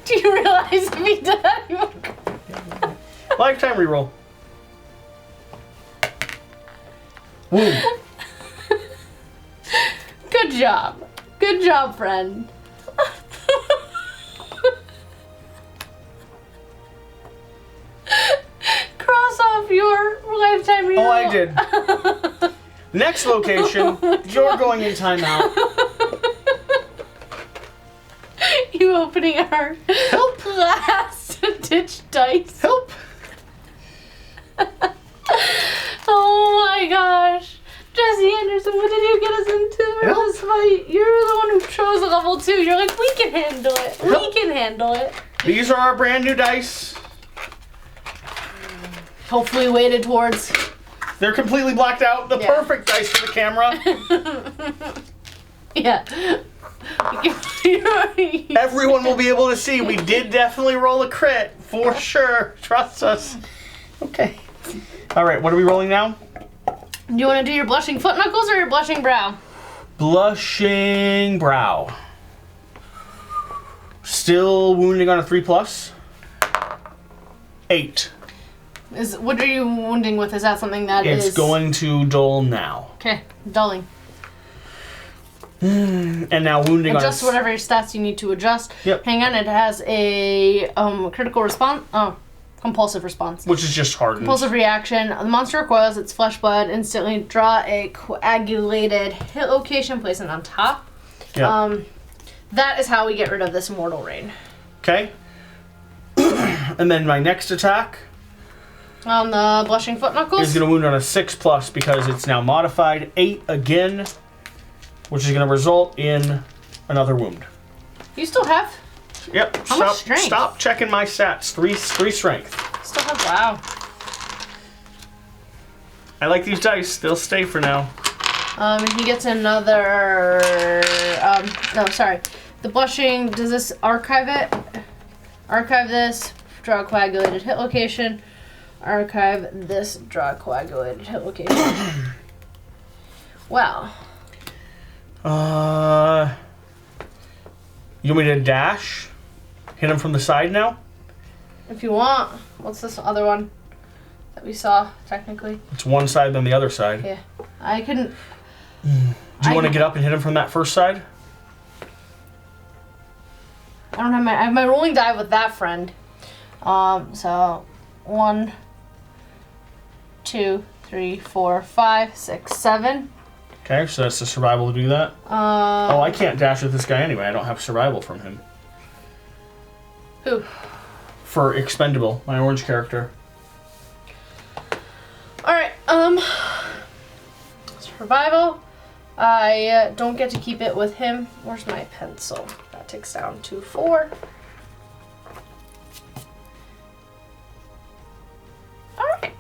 Do you realize if he did that, he would... Lifetime reroll. Wound. Good job. Good job, friend. Cross off your lifetime reroll. Oh, I did. Next location, you're going in timeout. You opening our last ditch dice. Help! Oh my gosh. Jesse Anderson, what did you get us into for Help. this fight? You're the one who chose a level 2. You're like, we can handle it. Help. We can handle it. These are our brand new dice. Hopefully weighted towards... They're completely blacked out. The Yeah. perfect dice for the camera. Yeah. Everyone will be able to see. We did definitely roll a crit. For sure. Trust us. Okay. Alright, what are we rolling now? Do you want to do your blushing foot knuckles or your blushing brow? Blushing brow. Still wounding on a 3+. 8. What are you wounding with? Is that something that is... It's going to dull now. Okay, dulling. And now wounding Adjust on a... whatever stats you need to adjust. Yep. Hang on, it has a critical response. Oh, compulsive response. Which is just hardened. Compulsive reaction. The monster recoils its flesh blood. Instantly draw a coagulated hit location. Place it on top. Yep. That is how we get rid of this mortal rain. Okay. And then my next attack On the blushing foot knuckles. is going to wound on a 6+ because it's now modified. 8 again, which is going to result in another wound. You still have... Yep. How much strength? Stop checking my stats. 3 strength. Still have... Wow. I like these dice. They'll stay for now. He gets another... no, sorry. The blushing... Does this archive it? Archive this. Draw a coagulated hit location. Archive this. Draw a coagulated hit location. Well. You want me to dash? Hit him from the side now? If you want. What's this other one that we saw, technically? It's one side, then the other side. Yeah. I couldn't... Do you want to get up and hit him from that first side? I don't have I have my rolling die with that friend. So 1, 2, 3, 4, 5, 6, 7. Okay, so that's the survival to do that. Oh, I can't dash with this guy anyway. I don't have survival from him. Who? For expendable, my orange character. Alright, survival. I don't get to keep it with him. Where's my pencil? That takes down to 4. Alright.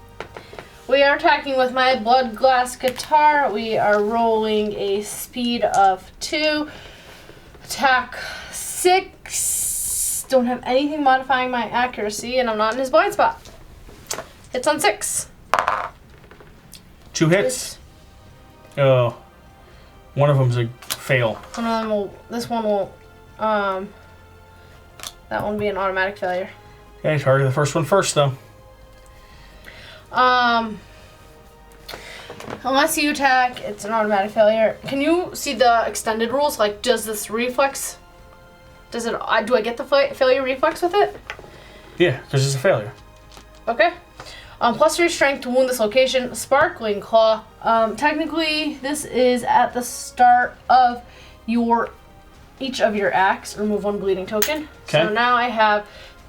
We are attacking with my blood glass guitar. We are rolling a speed of 2. Attack 6. Don't have anything modifying my accuracy, and I'm not in his blind spot. Hits on 6. 2 hits. Oh. One of them's a fail. One of them will. This one will. That one will be an automatic failure. Okay, target the first one first, though. Unless you attack, it's an automatic failure. Can you see the extended rules? Like, does this reflex? Does it? Do I get the failure reflex with it? Yeah, because it's a failure. Okay. +3 strength to wound this location. Sparkling Claw. Technically, this is at the start of each of your acts. Remove 1 bleeding token. Okay. So now I have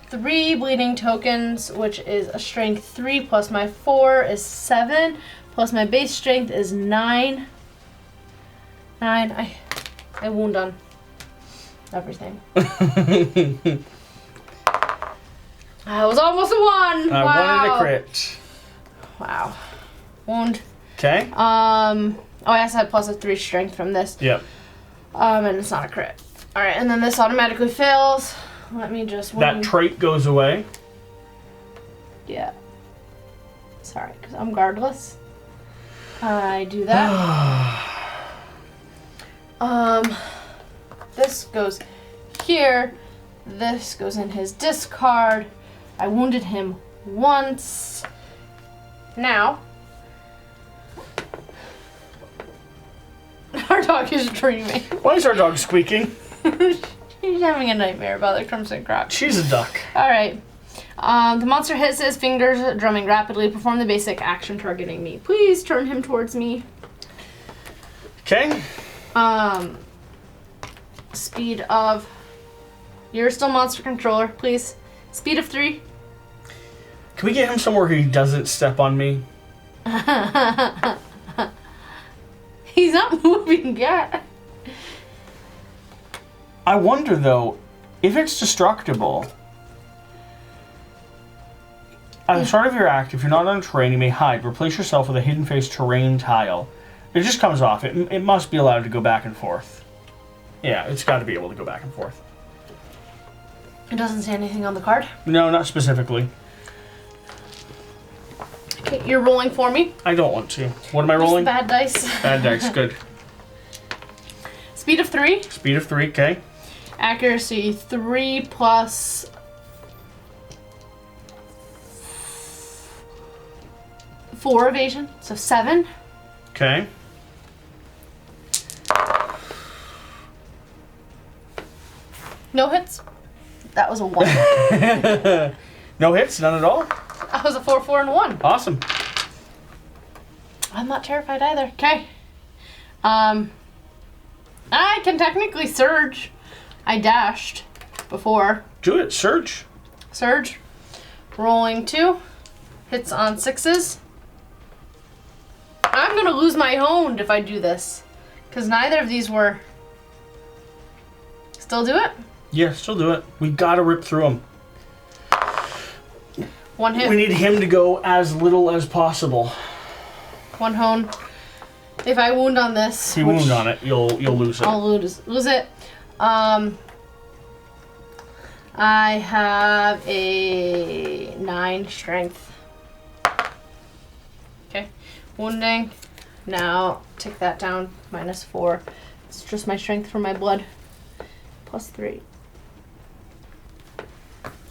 3 bleeding tokens, which is a strength 3 plus my 4 is 7, plus my base strength is 9. 9. I wound on everything. I was almost a 1. I wow. wanted a crit. Wow. Wound. Okay. Oh, I also had +3 strength from this. Yep. And it's not a crit. Alright, and then this automatically fails. Let me just... That trait goes away. Yeah. Sorry, because I'm guardless. I do that. This goes here. This goes in his discard. I wounded him once. Now, our dog is dreaming. Why is our dog squeaking? She's having a nightmare about the Crimson Croc. She's a duck. Alright. The monster hits his fingers, drumming rapidly. Perform the basic action targeting me. Please turn him towards me. Okay. Speed of... You're still monster controller, please. Speed of 3. Can we get him somewhere he doesn't step on me? He's not moving yet. I wonder, though, if it's destructible. At the start of your act, if you're not on terrain, you may hide. Replace yourself with a hidden face terrain tile. It just comes off. It must be allowed to go back and forth. Yeah, it's got to be able to go back and forth. It doesn't say anything on the card. No, not specifically. Okay, you're rolling for me. I don't want to. What am I rolling? Bad dice. Bad dice, good. Speed of 3. Speed of 3, okay. Accuracy 3 plus... 4 evasion, so 7. Okay. No hits. That was a 1. No hits? None at all? That was a 4, 4, and 1. Awesome. I'm not terrified either. Okay. I can technically surge. I dashed before. Do it. Surge. Surge. Rolling 2. Hits on 6s. I'm gonna lose my honed if I do this. Because neither of these were... Still do it? Yeah, still do it. We gotta rip through them. 1 hit. We need him to go as little as possible. 1 hone. If I wound on this... If you wound on it, you'll lose it. I'll lose it. I have a 9 strength. Okay. Wounding. Now take that down. -4. It's just my strength from my blood. +3.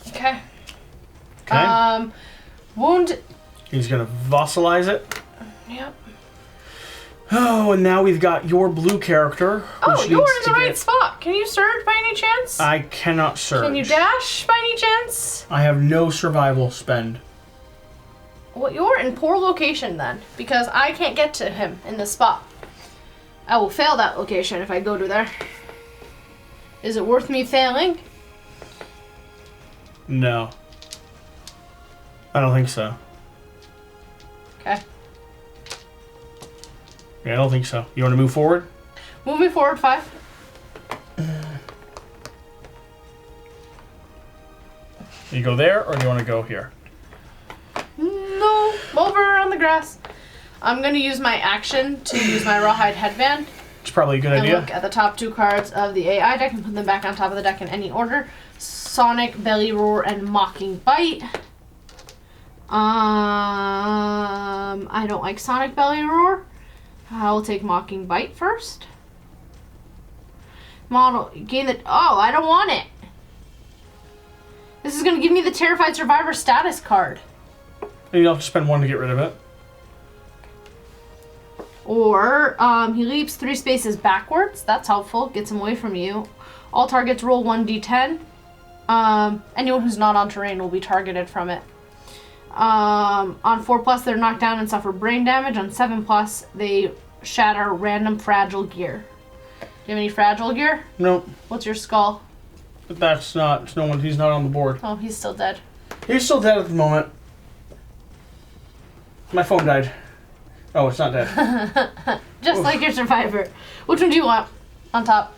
Okay. Okay. Wound. He's gonna fossilize it. Yep. Oh, and now we've got your blue character. Oh, you're in the right spot. Can you surge by any chance? I cannot surge. Can you dash by any chance? I have no survival spend. Well, you're in poor location then, because I can't get to him in this spot. I will fail that location if I go to there. Is it worth me failing? No. I don't think so. Okay. Yeah, I don't think so. You want to move forward? Moving forward 5. You go there, or do you want to go here? No, over on the grass. I'm going to use my action to use my rawhide headband. It's probably a good And idea. look at the top 2 cards of the AI deck and put them back on top of the deck in any order. Sonic, Belly Roar, and Mocking Bite. I don't like Sonic Belly Roar. I will take Mocking Bite first. Model, gain the, oh, I don't want it. This is going to give me the Terrified Survivor status card. You have to spend 1 to get rid of it. Or, he leaps 3 spaces backwards. That's helpful. Gets him away from you. All targets roll 1d10. Anyone who's not on terrain will be targeted from it. On 4+, they're knocked down and suffer brain damage. On 7+, they shatter random fragile gear. Do you have any fragile gear? Nope. What's your skull? But that's not, it's no one, he's not on the board. Oh, he's still dead. He's still dead at the moment. My phone died. Oh, it's not dead. Just Oof. like your survivor. Which one do you want on top?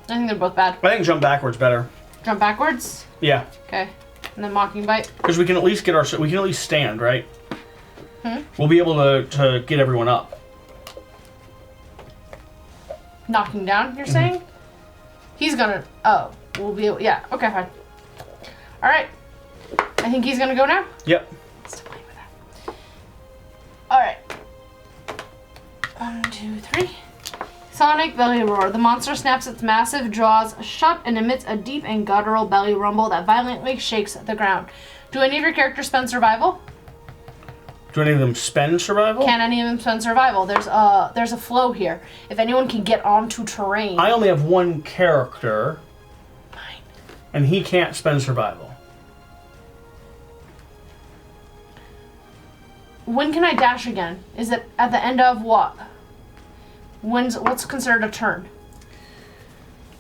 I think they're both bad. I think jump backwards better. Jump backwards? Yeah. Okay. And then Mocking Bite. Because we can at least get we can at least stand, right? We'll be able to get everyone up. Knocking down, you're saying? He's gonna, oh, we'll be able, yeah, okay, fine. Alright. I think he's gonna go now? Yep. Still playing with that. Alright. 1, 2, 3. Sonic Belly Roar. The monster snaps its massive jaws shut and emits a deep and guttural belly rumble that violently shakes the ground. Do any of your characters spend survival? Do any of them spend survival? Can any of them spend survival? There's a flow here. If anyone can get onto terrain. I only have 1 character, Fine. and he can't spend survival. When can I dash again? Is it at the end of what? What's considered a turn?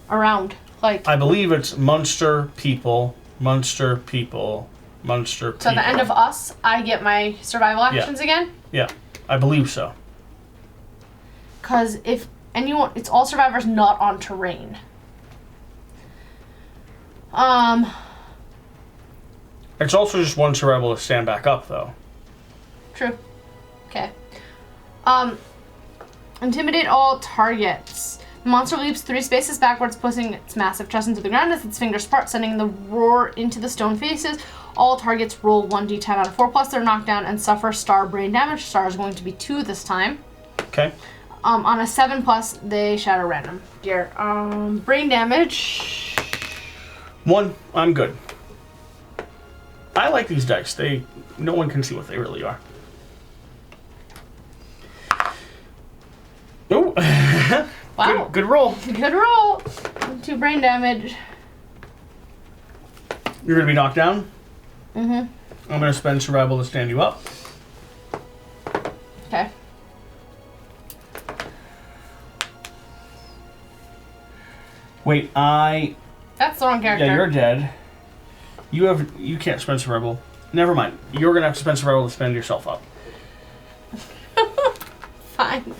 Around, like. I believe it's Munster people, Munster people, Munster people. So at the end of us, I get my survival actions again? Yeah, I believe so. Because if anyone, it's all survivors not on terrain. It's also just 1 survival to stand back up, though. True. Okay. Intimidate all targets. The monster leaps 3 spaces backwards, pushing its massive chest into the ground as its fingers part, sending the roar into the stone faces. All targets roll 1d10 out of 4+, they're knocked down and suffer star brain damage. Star is going to be 2 this time. Okay. On a 7+, they shatter random gear. Brain damage. 1, I'm good. I like these dice. No one can see what they really are. Oh, Wow. good roll. Good roll. 2 brain damage. You're gonna be knocked down. Mm-hmm. I'm gonna spend survival to stand you up. Okay. Wait, That's the wrong character. yeah, you're dead. You can't spend survival. Never mind. You're gonna have to spend survival to spend yourself up. Fine.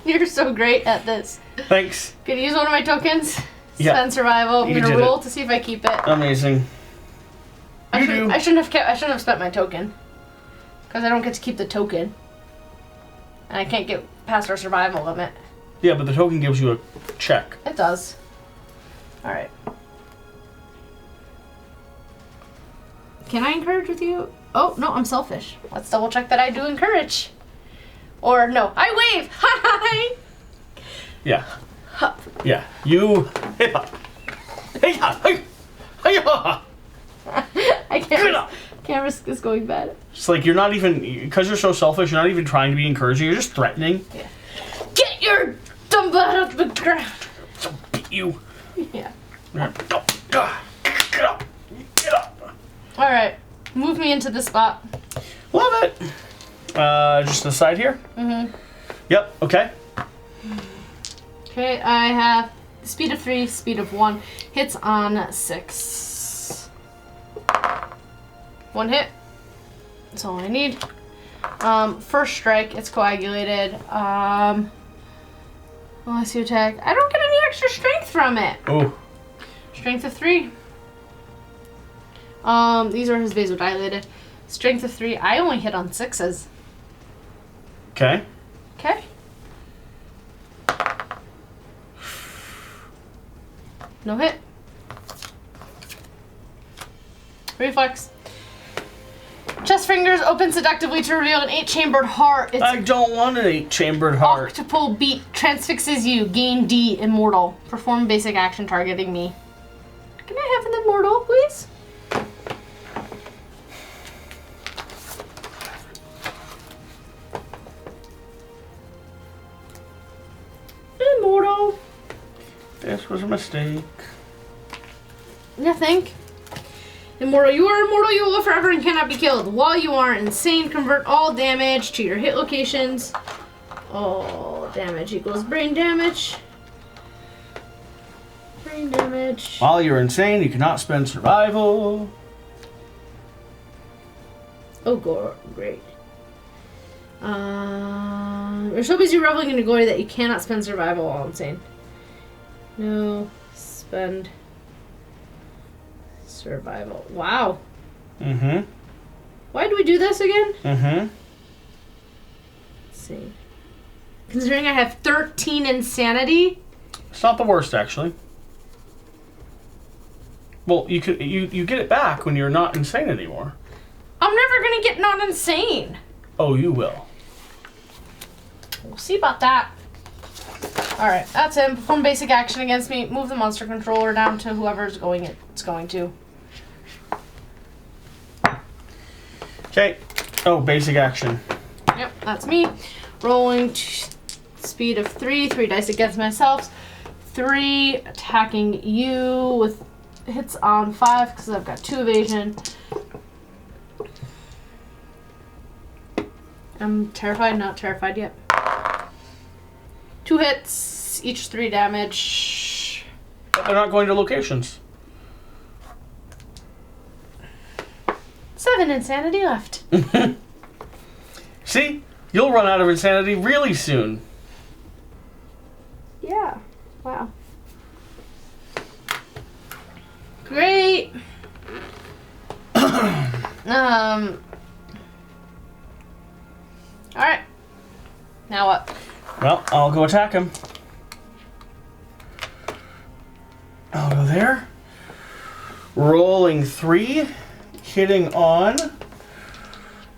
You're so great at this. Thanks. Could you use one of my tokens? Yeah. Spend survival. I'm You gonna did roll it. to see if I keep it. Amazing. I You shouldn't do. have spent my token. Because I don't get to keep the token. And I can't get past our survival limit. Yeah, but the token gives you a check. It does. Alright. Can I encourage with you? Oh, no, I'm selfish. Let's double check that I do encourage. Or no, I wave! Hi! Yeah. Hup. Yeah. You. Hey-ha. Hey-ha. Hey. Hey-ha. I Get up. Can't risk this going bad. It's like you're not even, because you're so selfish, you're not even trying to be encouraging, you're just threatening. Yeah. Get your dumb butt off the ground. I'll beat you. Yeah. Get up. Get up. Alright. Move me into the spot. Love it. Just the side here? Mm-hmm. Yep, okay. Okay, I have speed of 3, speed of 1. Hits on 6. 1 hit. That's all I need. First strike, it's coagulated. Unless you attack. I don't get any extra strength from it. Oh. Strength of 3. These are his vasodilated. Strength of 3. I only hit on 6s. Okay. Okay. No hit. Reflex. Chest fingers open seductively to reveal an 8-chambered heart. It's I don't want an 8-chambered heart. octuple beat transfixes you. Gain D, immortal. Perform basic action targeting me. Can I have an immortal, please? Immortal. This was a mistake. Nothing. Immortal. You are immortal. You will live forever and cannot be killed. While you are insane, convert all damage to your hit locations. All damage equals brain damage. Brain damage. While you're insane, you cannot spend survival. Oh, great. You're so busy reveling in the glory that you cannot spend survival while insane. No, spend survival. Wow. Mm-hmm. Why do we do this again? Mm-hmm. Let's see. Considering I have 13 insanity. It's not the worst, actually. Well, you get it back when you're not insane anymore. I'm never gonna get not insane. Oh, you will. We'll see about that. Alright, that's him. Perform basic action against me. Move the monster controller down to whoever's going it's going to. Okay. Oh, basic action. Yep, that's me. Rolling speed of 3. 3 dice against myself. 3 attacking you with hits on 5 because I've got 2 evasion. I'm terrified, not terrified yet. 2 hits, each 3 damage. But they're not going to locations. 7 insanity left. See? You'll run out of insanity really soon. Yeah. Wow. Great. Alright. Now what? Well, I'll go attack him. I'll go there. Rolling 3. Hitting on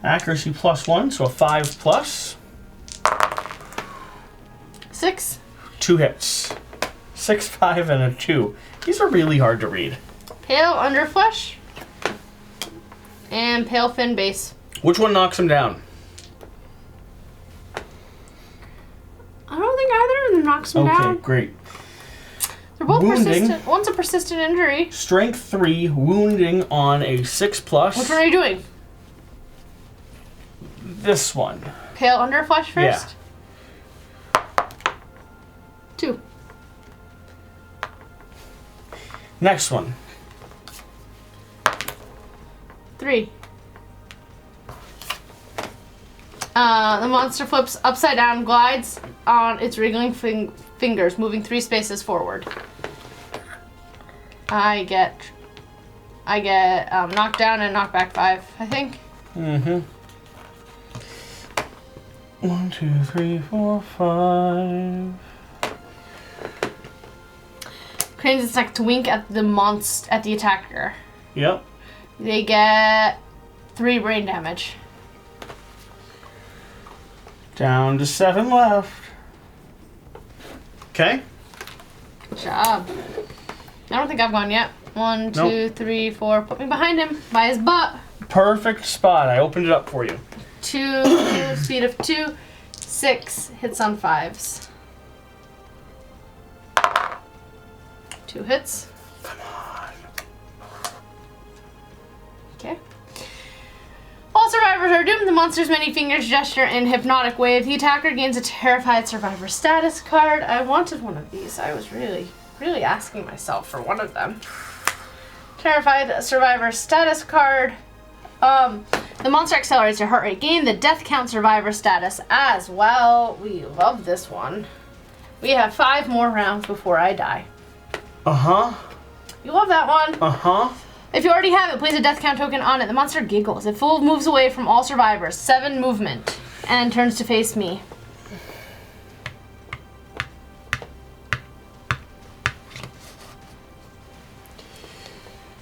accuracy +1, so a 5 plus. 6. 2 hits. 6, 5, and a 2. These are really hard to read. Pale underflesh. And pale fin base. Which one knocks him down? I don't think either of them knocks him down. Okay, great. They're both Wounding. persistent. One's a persistent injury. Strength 3, wounding on a 6 plus. Which one are you doing? This one. Pale underflesh first? Yeah. 2. Next one. 3. The monster flips upside down, glides on its wriggling fingers, moving 3 spaces forward. I get knocked down and knocked back 5, I think. Mm-hmm. 1, 2, 3, 4, 5. Cranes its neck to wink at the attacker. Yep. They get 3 brain damage. Down to 7 left. Okay. Good job. I don't think I've gone yet. 1, 2, Nope. 3, 4. Put me behind him by his butt. perfect spot. I opened it up for you. 2, speed of 2, 6 hits on 5s. 2 hits. Come on. Okay. All survivors are doomed. The monster's many fingers gesture in hypnotic wave. The attacker gains a terrified survivor status card. I wanted one of these. I was really asking myself for one of them. Terrified survivor status card. The monster accelerates your heart rate. Gain the death count survivor status as well. We love this one. We have 5 more rounds before I die. Uh-huh. You love that one. Uh-huh. If you already have it, place a death count token on it. The monster giggles. It full moves away from all survivors. 7 movement. And turns to face me.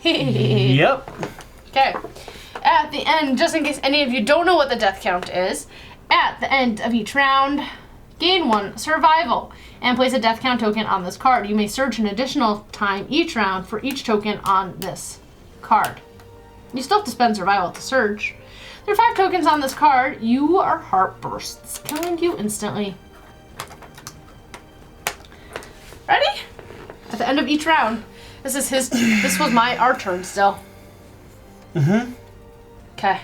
Yep. Okay. At the end, just in case any of you don't know what the death count is, at the end of each round, gain 1 survival and place a death count token on this card. You may search an additional time each round for each token on this card. You still have to spend survival to search. There are 5 tokens on this card. You are heart bursts, killing you instantly. Ready? At the end of each round. This was our turn still. Mm-hmm. Okay.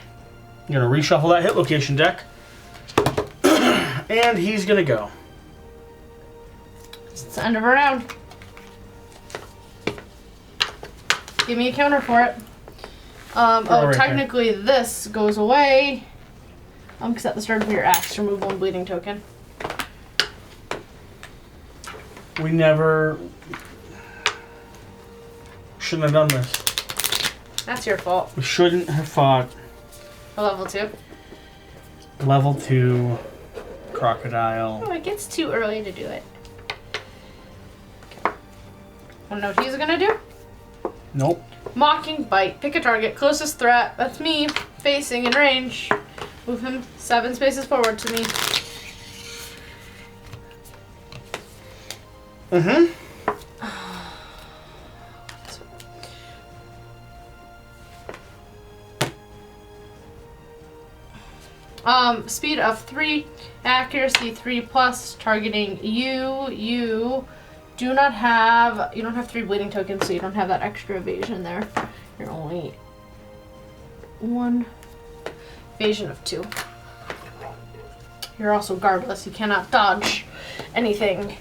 I'm gonna reshuffle that hit location deck. And he's gonna go. It's the end of our round. Give me a counter for it. Right Technically this goes away. Because at the start of your axe, remove 1 bleeding token. We never shouldn't have done this. That's your fault. We shouldn't have fought A level 2. level 2 crocodile. Oh, it gets too early to do it. Okay. Wanna know what he's gonna do? Nope. Mocking bite. Pick a target. Closest threat. That's me. Facing in range. Move him 7 spaces forward to me. Mm-hmm. Speed of 3, accuracy 3+, targeting you. You don't have 3 bleeding tokens, so you don't have that extra evasion there. You're only 1 evasion of 2. You're also guardless. You cannot dodge anything.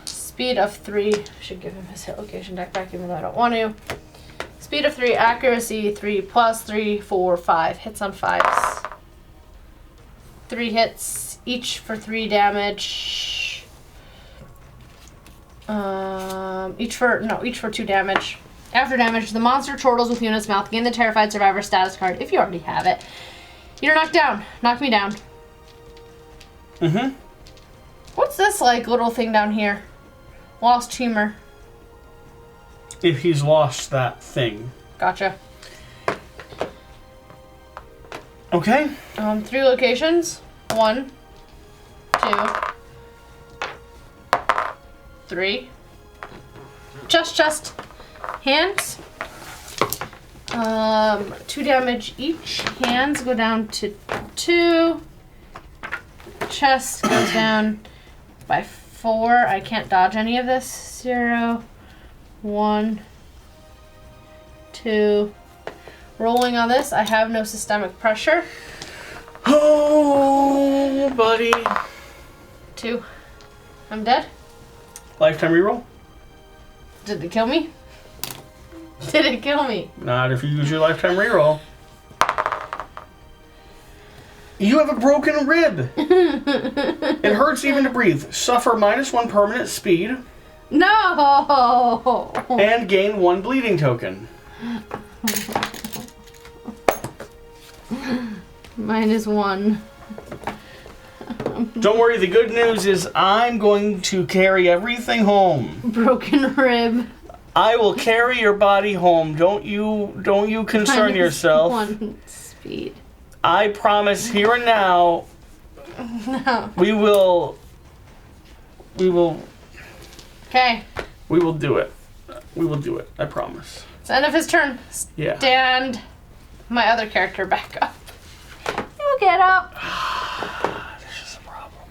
Speed of 3. Should give him his hit location deck back, even though I don't want to. Speed of 3, accuracy 3+, 3, 4, 5. Hits on 5s. 3 hits, each for 3 damage. Each for 2 damage. After damage, the monster chortles with you in its mouth. Gain the Terrified Survivor status card if you already have it. You're knocked down. Knock me down. Mm-hmm. What's this like little thing down here? Lost humor. If he's lost that thing. Gotcha. Okay. 3 locations. 1, 2, 3. Chest. Hands. 2 damage each. Hands go down to 2. Chest goes down by 4. I can't dodge any of this. 0, 1, 2. Rolling on this, I have no systemic pressure. Oh, buddy. 2. I'm dead. Lifetime reroll? Did it kill me? Did it kill me? Not if you use your lifetime reroll. You have a broken rib. It hurts even to breathe. Suffer -1 permanent speed. No! And gain 1 bleeding token. -1. Don't worry, the good news is I'm going to carry everything home. Broken rib. I will carry your body home. Don't you concern yourself. -1 speed. I promise here and now No. we will Okay. do it. We will do it. I promise. It's the end of his turn. Yeah. Stand my other character back up. You get up. This is a problem.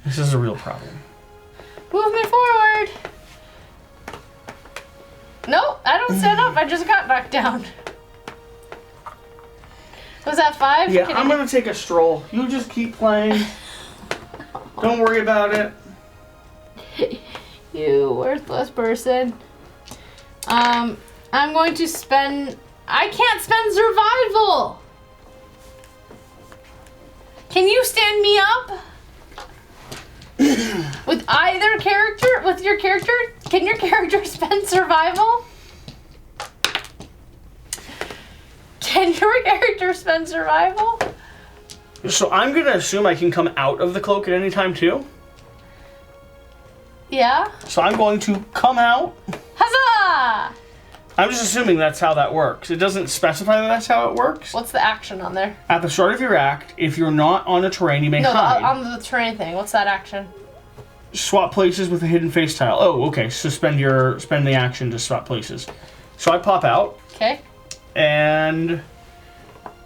This is a real problem. Move me forward. Nope, I don't stand up. I just got knocked down. Was that 5? Yeah, I'm gonna take a stroll. You just keep playing. Don't worry about it. You worthless person. I'm going to spend... I can't spend survival! Can you stand me up? With either character? With your character? Can your character spend survival? Can your character spend survival? So I'm gonna assume I can come out of the cloak at any time too. Yeah? So I'm going to come out. Huzzah! I'm just assuming that's how that works. It doesn't specify that that's how it works. What's the action on there? At the start of your act, if you're not on a terrain, you may No, hide. on the terrain thing. What's that action? Swap places with a hidden face tile. Oh, okay. So spend the action to swap places. So I pop out. Okay. And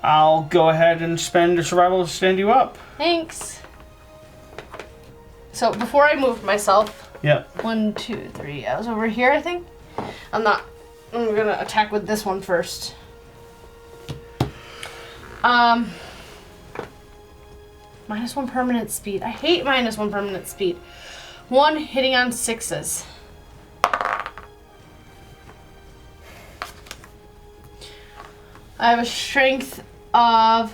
I'll go ahead and spend a survival to stand you up. Thanks. So before I moved myself, Yep. 1, 2, 3. I was over here, I think. I'm gonna attack with this one first. -1 permanent speed. I hate -1 permanent speed. 1 hitting on 6s. I have a strength of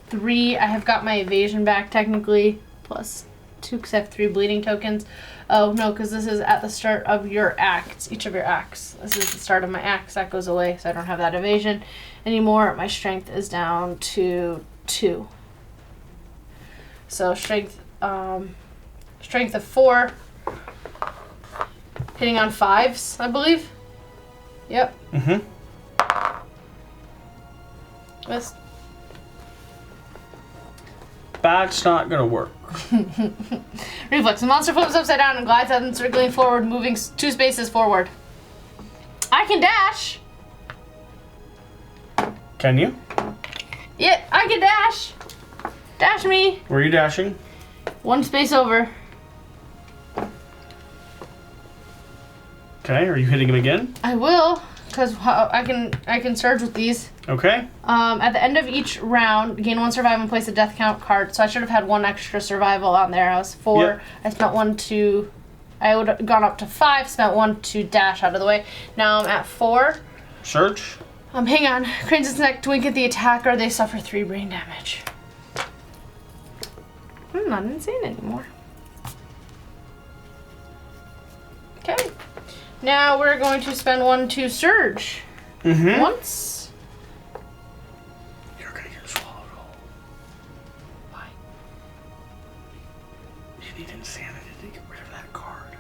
3. I have got my evasion back technically, plus 2 because I have 3 bleeding tokens. Oh no, because this is at the start of your acts, each of your acts. This is the start of my acts. That goes away, so I don't have that evasion anymore. My strength is down to 2. So strength of 4, hitting on 5s, I believe. Yep. Mm-hmm. Missed. That's not gonna work. Reflex. The monster flips upside down and glides out and circling forward, moving 2 spaces forward. I can dash. Can you? Yeah, I can dash. Dash me. Where are you dashing? 1 space over. Okay, are you hitting him again? I will, because I can surge with these. Okay. At the end of each round, gain 1 survival and place a death count card. So I should have had 1 extra survival on there. I was 4. Yep. I spent 1 to... I would have gone up to 5, spent 1 to dash out of the way. Now I'm at 4. Search. Hang on. Cranes its neck to wink at the attacker. They suffer 3 brain damage. I'm not insane anymore. Okay. Now we're going to spend 1 to surge. Mm-hmm. Once. You're gonna get swallowed whole. Why? You need insanity to get rid of that card.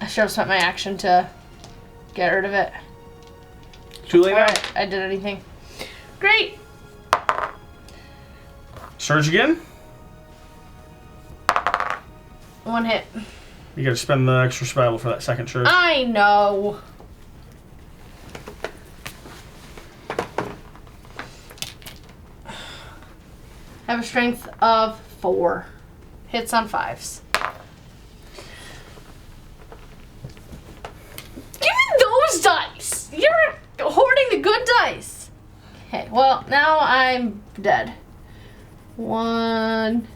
I should have spent my action to get rid of it. Too late now. Alright, I did anything. Great! Surge again. 1 hit. You gotta spend the extra survival for that second surge. I know. I have a strength of 4. Hits on 5s. Give me those dice! You're hoarding the good dice! Okay, well, now I'm dead. 1...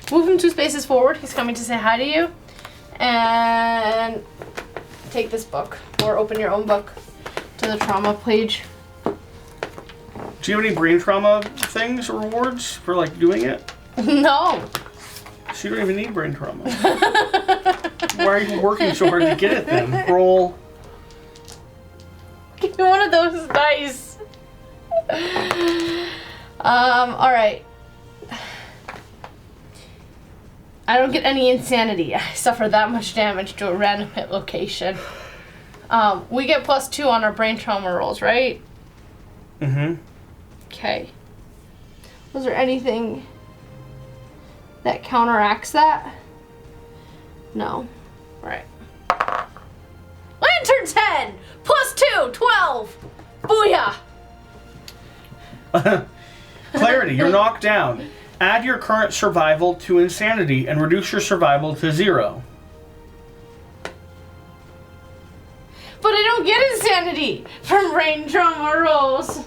Move him 2 spaces forward. He's coming to say hi to you. And take this book. Or open your own book to the trauma page. Do you have any brain trauma things or rewards for like doing it? No. So you don't even need brain trauma. Why are you working so hard to get it then? Roll. Give me one of those dice. Alright. I don't get any insanity. I suffer that much damage to a random hit location. We get +2 on our brain trauma rolls, right? Mm-hmm. Okay. Was there anything that counteracts that? No. Right. Lantern 10! Plus 2, 12! Booyah! Clarity, you're knocked down. Add your current survival to insanity and reduce your survival to 0. But I don't get insanity from brain trauma rolls.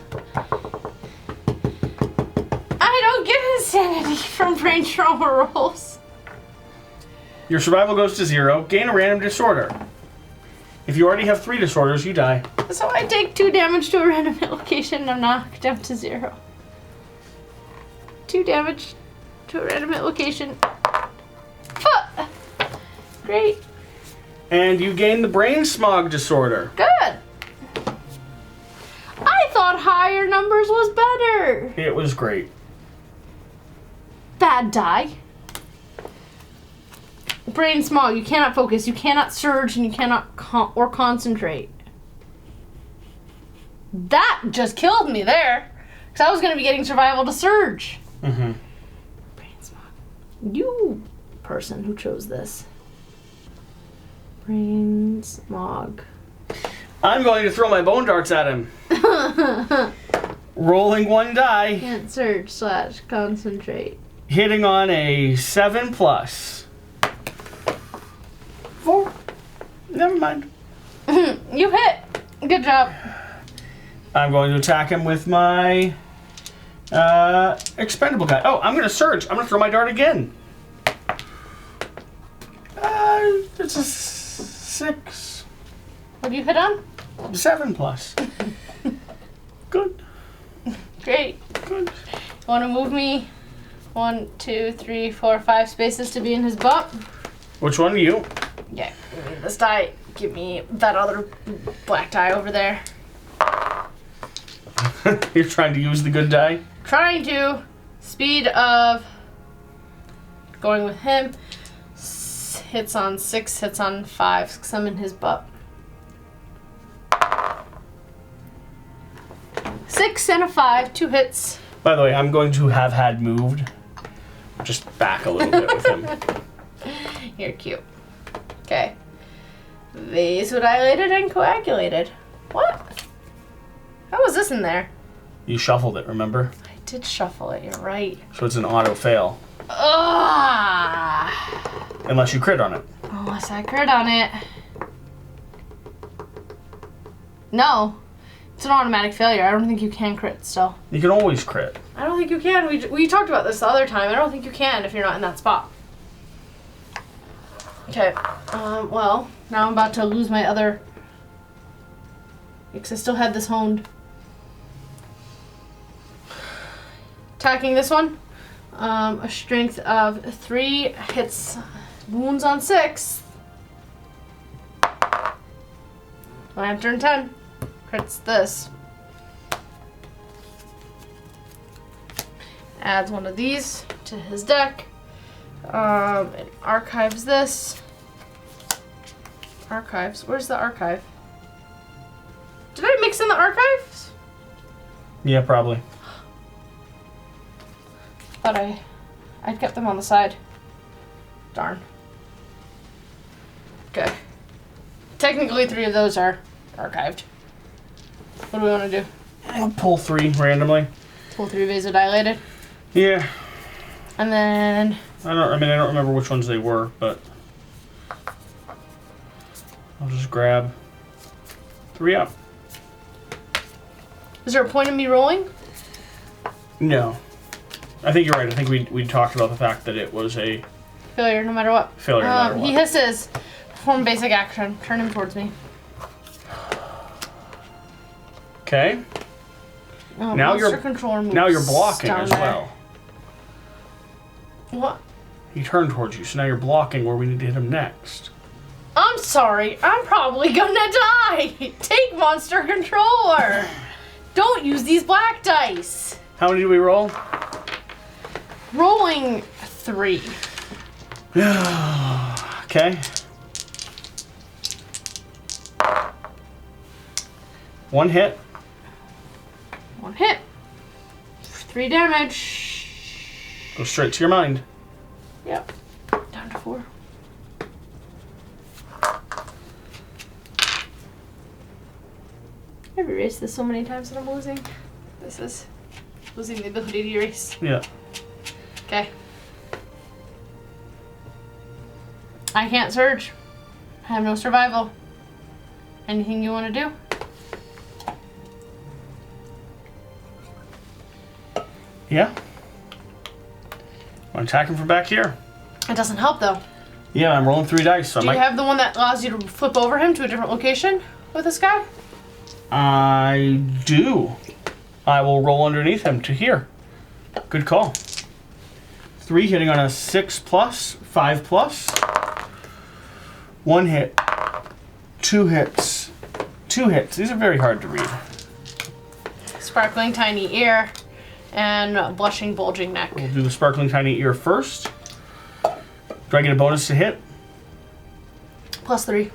I don't get insanity from brain trauma rolls. Your survival goes to 0. Gain a random disorder. If you already have 3 disorders, you die. So I take 2 damage to a random hit location and I'm knocked down to 0. 2 damage to a random hit location. Great. And you gain the brain smog disorder. Good. I thought higher numbers was better. It was great. Bad die. Brain smog. You cannot focus. You cannot surge, and you cannot concentrate. That just killed me there, because I was going to be getting survival to surge. Mm-hmm. Brain smog. You person who chose this. Brain smog. I'm going to throw my bone darts at him. Rolling 1 die. Can't surge / concentrate. Hitting on a 7 plus. 4. Never mind. You hit. Good job. I'm going to attack him with my expendable guy. Oh, I'm going to surge. I'm going to throw my dart again. It's a 6. What do you hit on? 7 plus. Good. Great. Good. You want to move me 1, 2, 3, 4, 5 spaces to be in his butt? Which one are you? Yeah, give me this die. Give me that other black die over there. You're trying to use the good die? Trying to. Speed of going with him. Hits on 6, hits on 5, because I'm in his butt. 6 and a 5, 2 hits. By the way, I'm going to have had moved. Just back a little bit with him. You're cute. Okay. Vasodilated and coagulated. What? How was this in there? You shuffled it, remember? I did shuffle it, you're right. So it's an auto fail. Ah! Unless you crit on it. Unless I crit on it. No. It's an automatic failure. I don't think you can crit still. You can always crit. I don't think you can. We talked about this the other time. I don't think you can if you're not in that spot. Okay. Well, now I'm about to lose my other... Because I still had this honed. Attacking this one. A strength of 3 hits wounds on 6. Lantern 10. Crits this. Adds one of these to his deck. It archives this. Archives. Where's the archive? Did I mix in the archives? Yeah, probably. Thought I'd kept them on the side. Darn. Okay. Technically 3 of those are archived. What do we want to do? I'll pull 3 randomly. Pull 3 vasodilated. Yeah. And then... I don't remember which ones they were, but... I'll just grab 3 up. Is there a point in me rolling? No. I think you're right. I think we talked about the fact that it was a... Failure no matter what. Failure no matter what. He hisses. Perform basic action. Turn him towards me. Okay. Now you're blocking down as there. well. What? He turned towards you, so now you're blocking where we need to hit him next. I'm sorry. I'm probably gonna die. Take monster controller. Don't use these black dice. How many do we roll? Rolling 3. Okay. 1 hit. 1 hit. 3 damage. Go straight to your mind. Yep. Down to 4. I've erased this so many times that I'm losing. This is losing the ability to erase. Yeah. Okay. I can't surge. I have no survival. Anything you want to do? Yeah. I'm attacking from back here. It doesn't help though. Yeah, I'm rolling 3 dice. So Do you have the one that allows you to flip over him to a different location with this guy? I do. I will roll underneath him to here. Good call. 3 hitting on a 6+, 5+. 1 hit. 2 hits. 2 hits. These are very hard to read. Sparkling tiny ear and blushing bulging neck. We'll do the sparkling tiny ear first. Do I get a bonus to hit? +3.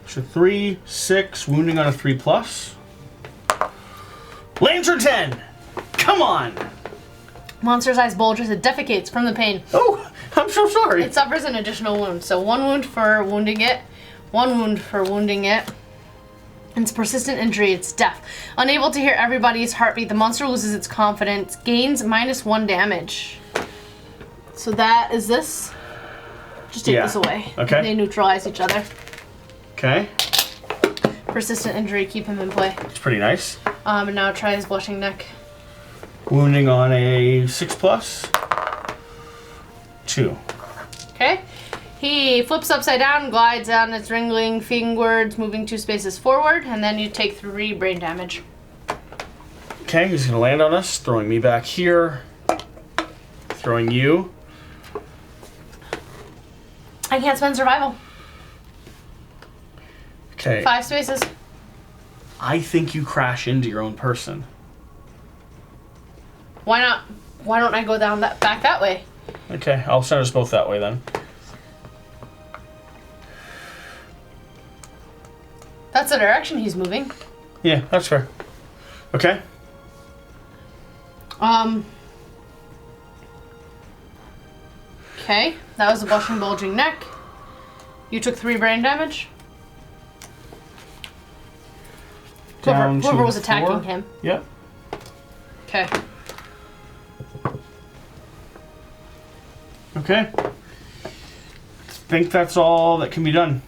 So 3, 6, wounding on a 3+. Lantern 10! Come on! Monster's eyes bulge as it defecates from the pain. Oh, I'm so sorry. It suffers an additional wound. So 1 wound for wounding it, 1 wound for wounding it. And it's persistent injury, it's death. Unable to hear everybody's heartbeat, the monster loses its confidence, gains -1 damage. So that is this. Just take this away. Okay. They neutralize each other. Okay. Persistent injury, keep him in play. It's pretty nice. And now try his blushing neck. Wounding on a 6+. 2. Okay. He flips upside down, glides down its wriggling fingers, moving 2 spaces forward, and then you take 3 brain damage. Okay, he's gonna land on us, throwing me back here. Throwing you. I can't spend survival. Okay. 5 spaces. I think you crash into your own person. Why not? Why don't I go down back that way? Okay, I'll send us both that way then. That's the direction he's moving. Yeah, that's fair. Okay. Okay, that was a blushing, bulging neck. You took 3 brain damage. Down Whoever to was attacking 4. him. Yep. Okay. Okay. Think that's all that can be done.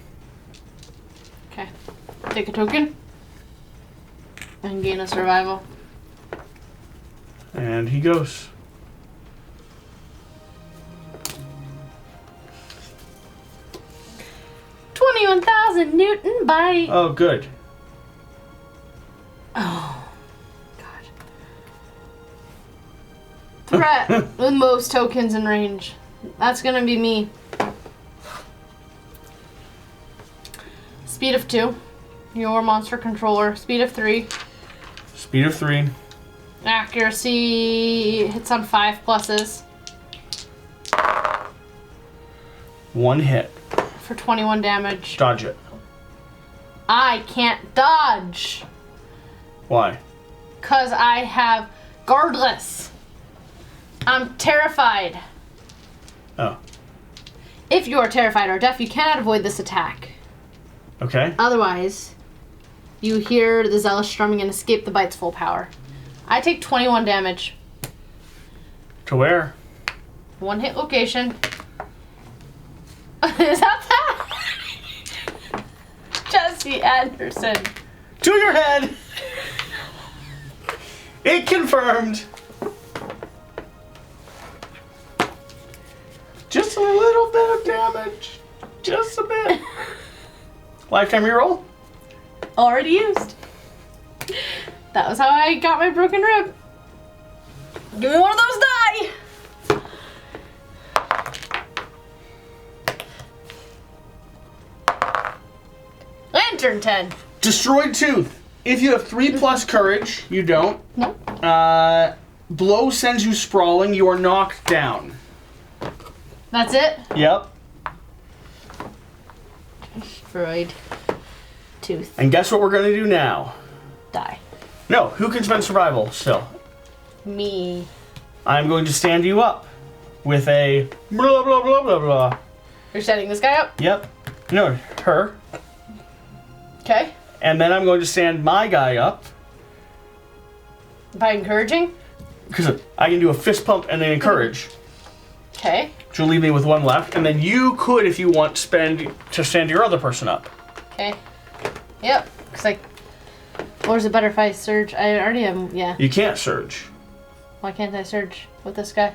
Okay. Take a token. And gain a survival. And he goes. $21,000 Newton bite. Oh, good. Oh, God. Threat with most tokens in range. That's gonna be me. Speed of 2. Your monster controller. Speed of 3. Speed of 3. Accuracy hits on 5 pluses 1 hit. for 21 damage. Dodge it. I can't dodge. Why? Because I have guardless. I'm terrified. Oh. If you are terrified or deaf, you cannot avoid this attack. Okay. Otherwise, you hear the zealous strumming and escape the bite's full power. I take 21 damage. To where? 1 hit location. Is that? Jesse Anderson. To your head! It confirmed! Just a little bit of damage. Just a bit. Lifetime reroll? Already used. That was how I got my broken rib. Give me one of those die! Lantern 10. Destroyed tooth. If you have 3+ courage, you don't. No. Blow sends you sprawling. You are knocked down. That's it? Yep. Destroyed tooth. And guess what we're going to do now? Die. No, who can spend survival still? Me. I'm going to stand you up. with a blah, blah, blah, blah, blah. You're setting this guy up? Yep. No, her. Okay. And then I'm going to stand my guy up. By encouraging? Because I can do a fist pump and then encourage. Okay. Which will leave me with one left. And then you could, if you want, stand your other person up. Okay. Yep. Because or is it better if I surge? I already am, yeah. You can't surge. Why can't I surge with this guy?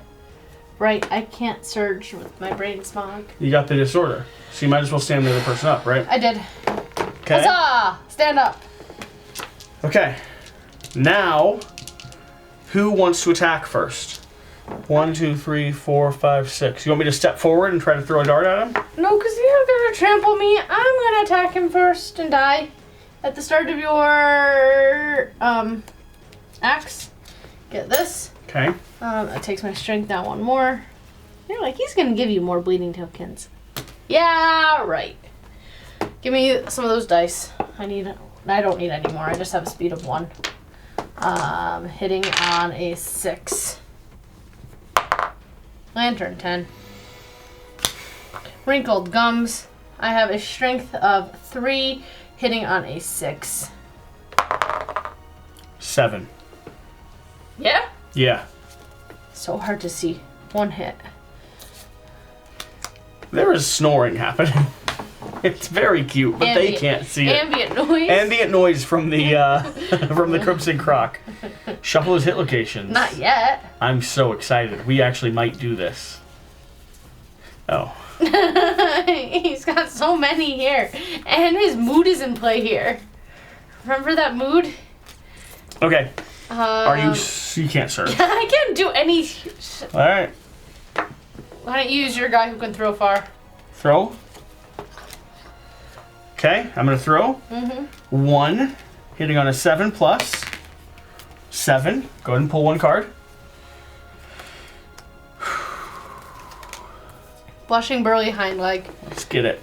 Right, I can't surge with my brain smog. You got the disorder. So you might as well stand the other person up, right? I did. Okay. Huzzah! Stand up. Okay. Now, who wants to attack first? 1, 2, 3, 4, 5, 6. You want me to step forward and try to throw a dart at him? No, because you're going to trample me. I'm going to attack him first and die. At the start of your axe, get this. Okay. That takes my strength down one more. You're like, he's going to give you more bleeding tokens. Yeah, right. Give me some of those dice. I don't need any more. I just have a speed of 1. Hitting on a 6. Lantern 10. Wrinkled gums. I have a strength of 3, hitting on a 6. 7. Yeah? Yeah. So hard to see. 1 hit. There is snoring happening. It's very cute, but they can't see it. Ambient noise. Ambient noise from the from the Crimson Croc. Shuffle his hit locations. Not yet. I'm so excited. We actually might do this. Oh. He's got so many here. And his mood is in play here. Remember that mood? Okay. Are you... You can't serve. I can't do any... Alright. Why don't you use your guy who can throw far? Throw. Okay, I'm going to throw. 1, hitting on a 7 plus. 7. Go ahead and pull 1 card. Blushing burly hind leg. Let's get it.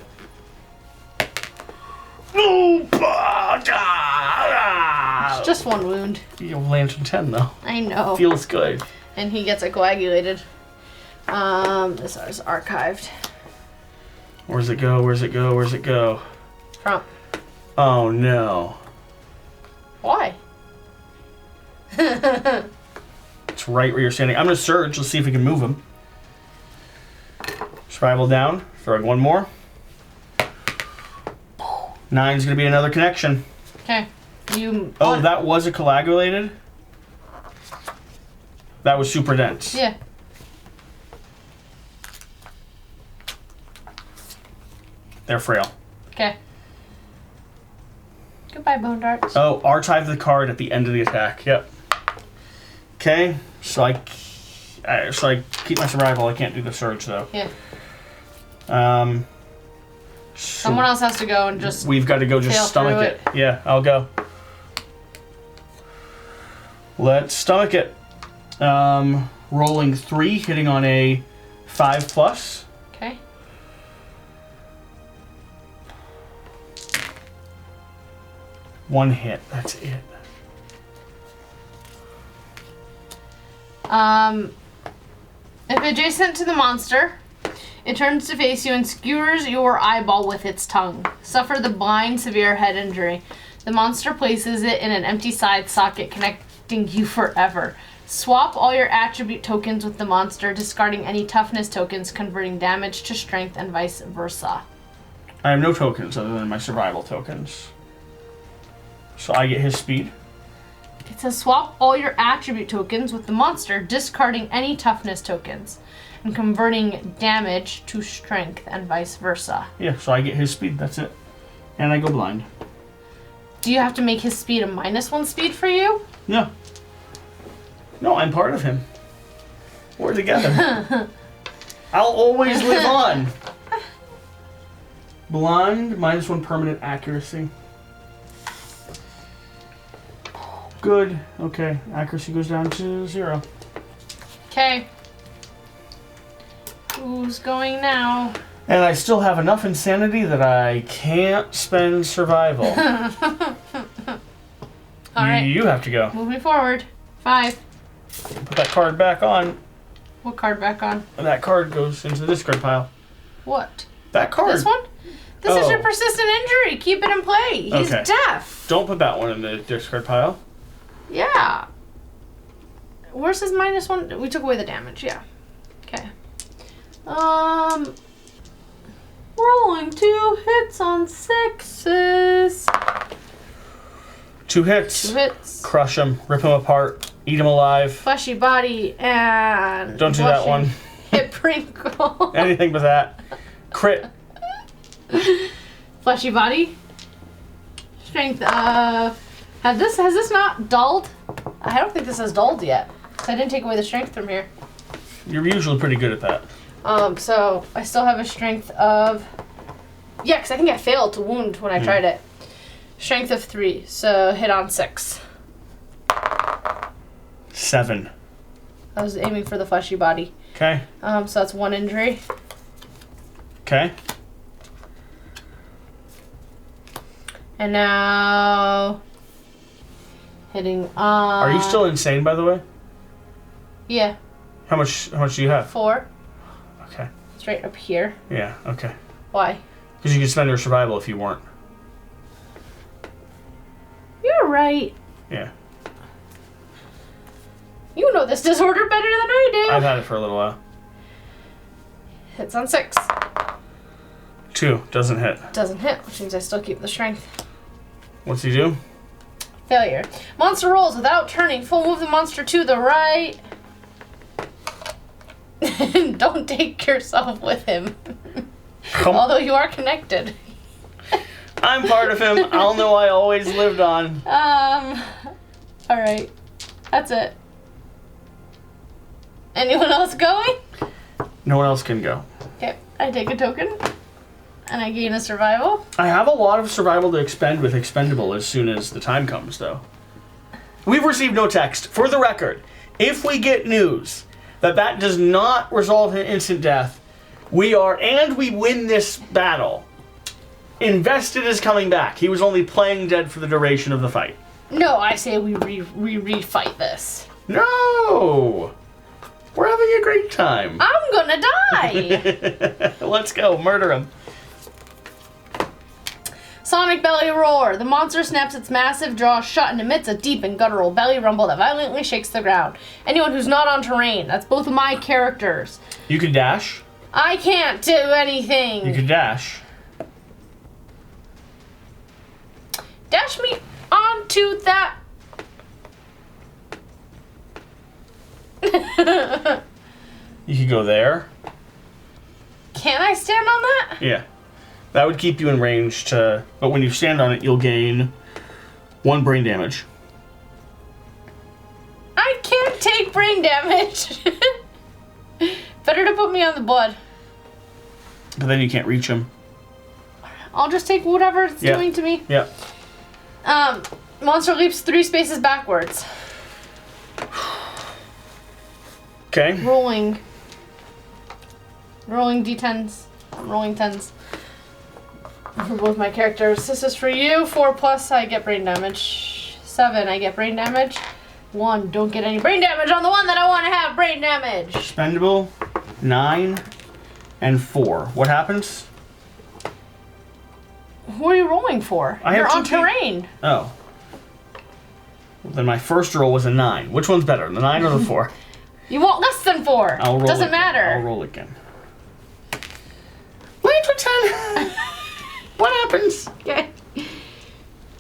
It's just 1 wound. You Lantern 10 though. I know. Feels good. And he gets it coagulated. This is archived. Where's it go? Where's it go? Where's it go? Front. Oh no. Why? It's right where you're standing. I'm gonna surge. Let's see if we can move him. Survival down. Throwing 1 more. 9's gonna be another connection. Okay. You. Oh, that was a coagulated? That was super dense. Yeah. They're frail. Okay. Goodbye, bone darts. Oh, archive the card at the end of the attack. Yep. Okay, so I keep my survival. I can't do the surge though. Yeah. So Someone else has to go and just. we've got to go just stomach it. Yeah, I'll go. Let's stomach it. Rolling 3, hitting on a 5 plus. Okay. One hit. That's it. If adjacent to the monster, it turns to face you and skewers your eyeball with its tongue. Suffer the blind, severe head injury. The monster places it in an empty side socket, connecting you forever. Swap all your attribute tokens with the monster, discarding any toughness tokens, converting damage to strength, and vice versa. I have no tokens other than my survival tokens. So I get his speed. It says swap all your attribute tokens with the monster, discarding any toughness tokens, and converting damage to strength, and vice versa. Yeah, so I get his speed. That's it. And I go blind. Do you have to make his speed a -1 speed for you? No. No, I'm part of him. We're together. I'll always live on. Blind, -1 permanent accuracy. Good. Okay, accuracy goes down to 0. Okay. Who's going now? And I still have enough insanity that I can't spend survival. All right. You have to go. Moving forward. 5. Put that card back on. What card back on? That card goes into the discard pile. What? That card. This one? This is your persistent injury. Keep it in play. He's deaf. Don't put that one in the discard pile. Yeah. Where's his -1? We took away the damage, yeah. Okay. Rolling 2 hits on 6s. 2 hits. 2 hits. Crush him, rip him apart, eat him alive. Fleshy body and... Don't do that one. Hit Prinkle. Anything but that. Crit. Fleshy body. Strength of... Has this not dulled? I don't think this has dulled yet. I didn't take away the strength from here. You're usually pretty good at that. So I still have a strength of... Yeah, because I think I failed to wound when I tried it. Strength of 3, so hit on 6. 7. I was aiming for the fleshy body. Okay. So that's 1 injury. Okay. And now... Hitting Are you still insane, by the way? Yeah. How much do you have? 4. Okay. It's right up here. Yeah, okay. Why? Because you could spend your survival if you weren't. You're right. Yeah. You know this disorder better than I do. I've had it for a little while. Hits on 6. 2. Doesn't hit. Doesn't hit, which means I still keep the strength. What's he do? Failure. Monster rolls without turning. Full move the monster to the right. Don't take yourself with him. Although you are connected. I'm part of him. I'll know I always lived on. Alright. That's it. Anyone else going? No one else can go. Okay, I take a token. And I gain a survival. I have a lot of survival to expend with expendable as soon as the time comes, though. We've received no text. For the record, if we get news that does not result in instant death, we win this battle. Invested is coming back. He was only playing dead for the duration of the fight. No, I say we refight this. No! We're having a great time. I'm gonna die! Let's go, murder him. Sonic belly roar. The monster snaps its massive jaw shut and emits a deep and guttural belly rumble that violently shakes the ground. Anyone who's not on terrain, that's both of my characters. You can dash. I can't do anything. You can dash. Dash me onto that. You could go there. Can I stand on that? Yeah. That would keep you in range to... But when you stand on it, you'll gain 1 brain damage. I can't take brain damage. Better to put me on the blood. But then you can't reach him. I'll just take whatever it's doing to me. Yeah. Monster leaps 3 spaces backwards. Okay. Rolling d10s. Rolling 10s. For both my characters. This is for you. 4+, I get brain damage. 7, I get brain damage. 1, don't get any brain damage on the one that I want to have brain damage. Expendable, 9, and 4. What happens? Who are you rolling for? You're on terrain. Oh. Well, then my first roll was a 9. Which one's better, the 9 or the 4? You want less than 4. I'll roll Doesn't again. matter. I'll roll again. Wait for 10. What happens? Okay. Do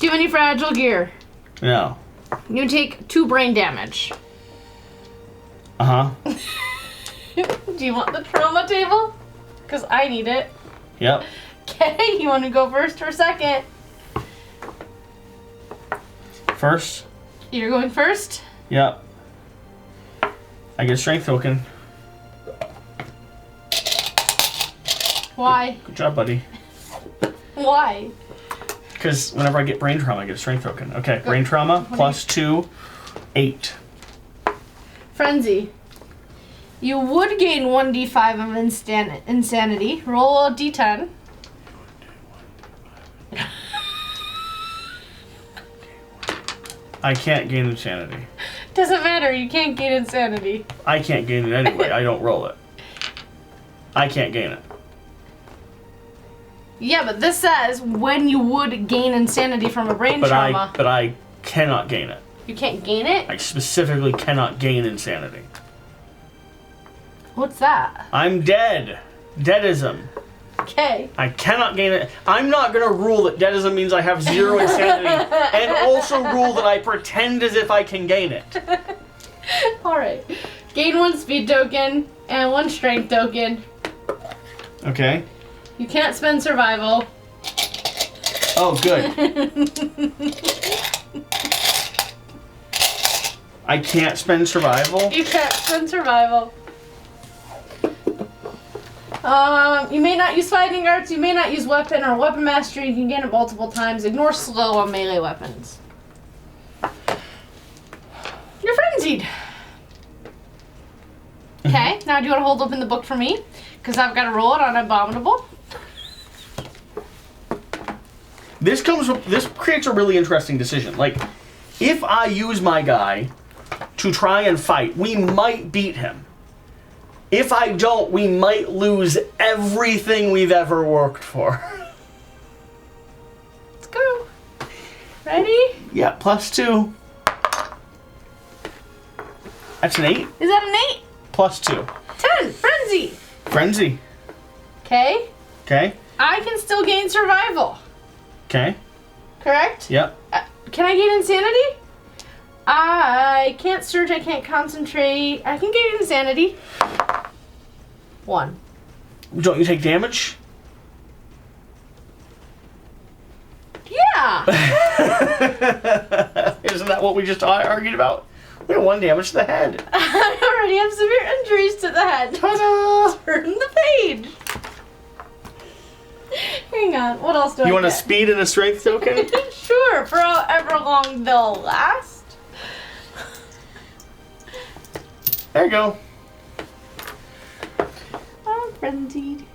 you have any fragile gear? No. You take 2 brain damage. Uh-huh. Do you want the trauma table? Because I need it. Yep. Okay, you want to go first or second? First. You're going first? Yep. I get a strength token. Why? Good job, buddy. Why? Because whenever I get brain trauma, I get a strength token. Okay, brain trauma, plus 2, 8. Frenzy. You would gain 1d5 of insanity. Roll a d10. I can't gain insanity. Doesn't matter. You can't gain insanity. I can't gain it anyway. I don't roll it. I can't gain it. Yeah, but this says when you would gain insanity from a brain trauma. But I cannot gain it. You can't gain it? I specifically cannot gain insanity. What's that? I'm dead. Deadism. Okay. I cannot gain it. I'm not going to rule that deadism means I have 0 insanity and also rule that I pretend as if I can gain it. Alright. Gain 1 speed token and 1 strength token. Okay. You can't spend survival. Oh, good. I can't spend survival? You can't spend survival. You may not use fighting arts, you may not use weapon or weapon mastery, you can gain it multiple times. Ignore slow on melee weapons. You're frenzied. Okay, now do you want to hold open the book for me? Because I've got to roll it on Abominable. This creates a really interesting decision. Like, if I use my guy to try and fight, we might beat him. If I don't, we might lose everything we've ever worked for. Let's go. Ready? Yeah, +2. That's an 8. Is that an 8? +2. 10. Frenzy. Frenzy. Okay. Okay. I can still gain survival. Okay. Correct? Yep. Can I gain insanity? I can't search, I can't concentrate. I can gain insanity. 1. Don't you take damage? Yeah! Isn't that what we just argued about? We have 1 damage to the head. I already have severe injuries to the head. Ta-da! Turn the page. Hang on, what else do I You want get? a speed and a strength token? Sure, for however long they'll last. There you go. I'm frenzied.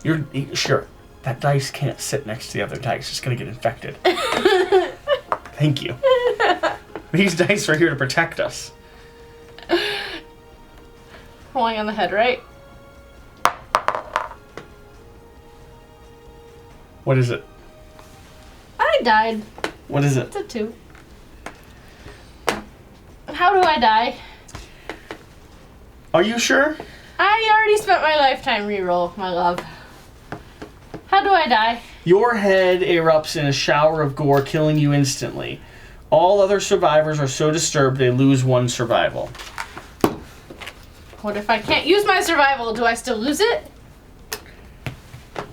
You're sure that dice can't sit next to the other dice. It's gonna get infected. Thank you. These dice are here to protect us. Rolling on the head, right? What is it? I died. What is it? It's a 2. How do I die? Are you sure? I already spent my lifetime reroll, my love. How do I die? Your head erupts in a shower of gore, killing you instantly. All other survivors are so disturbed they lose 1 survival. What if I can't use my survival? Do I still lose it?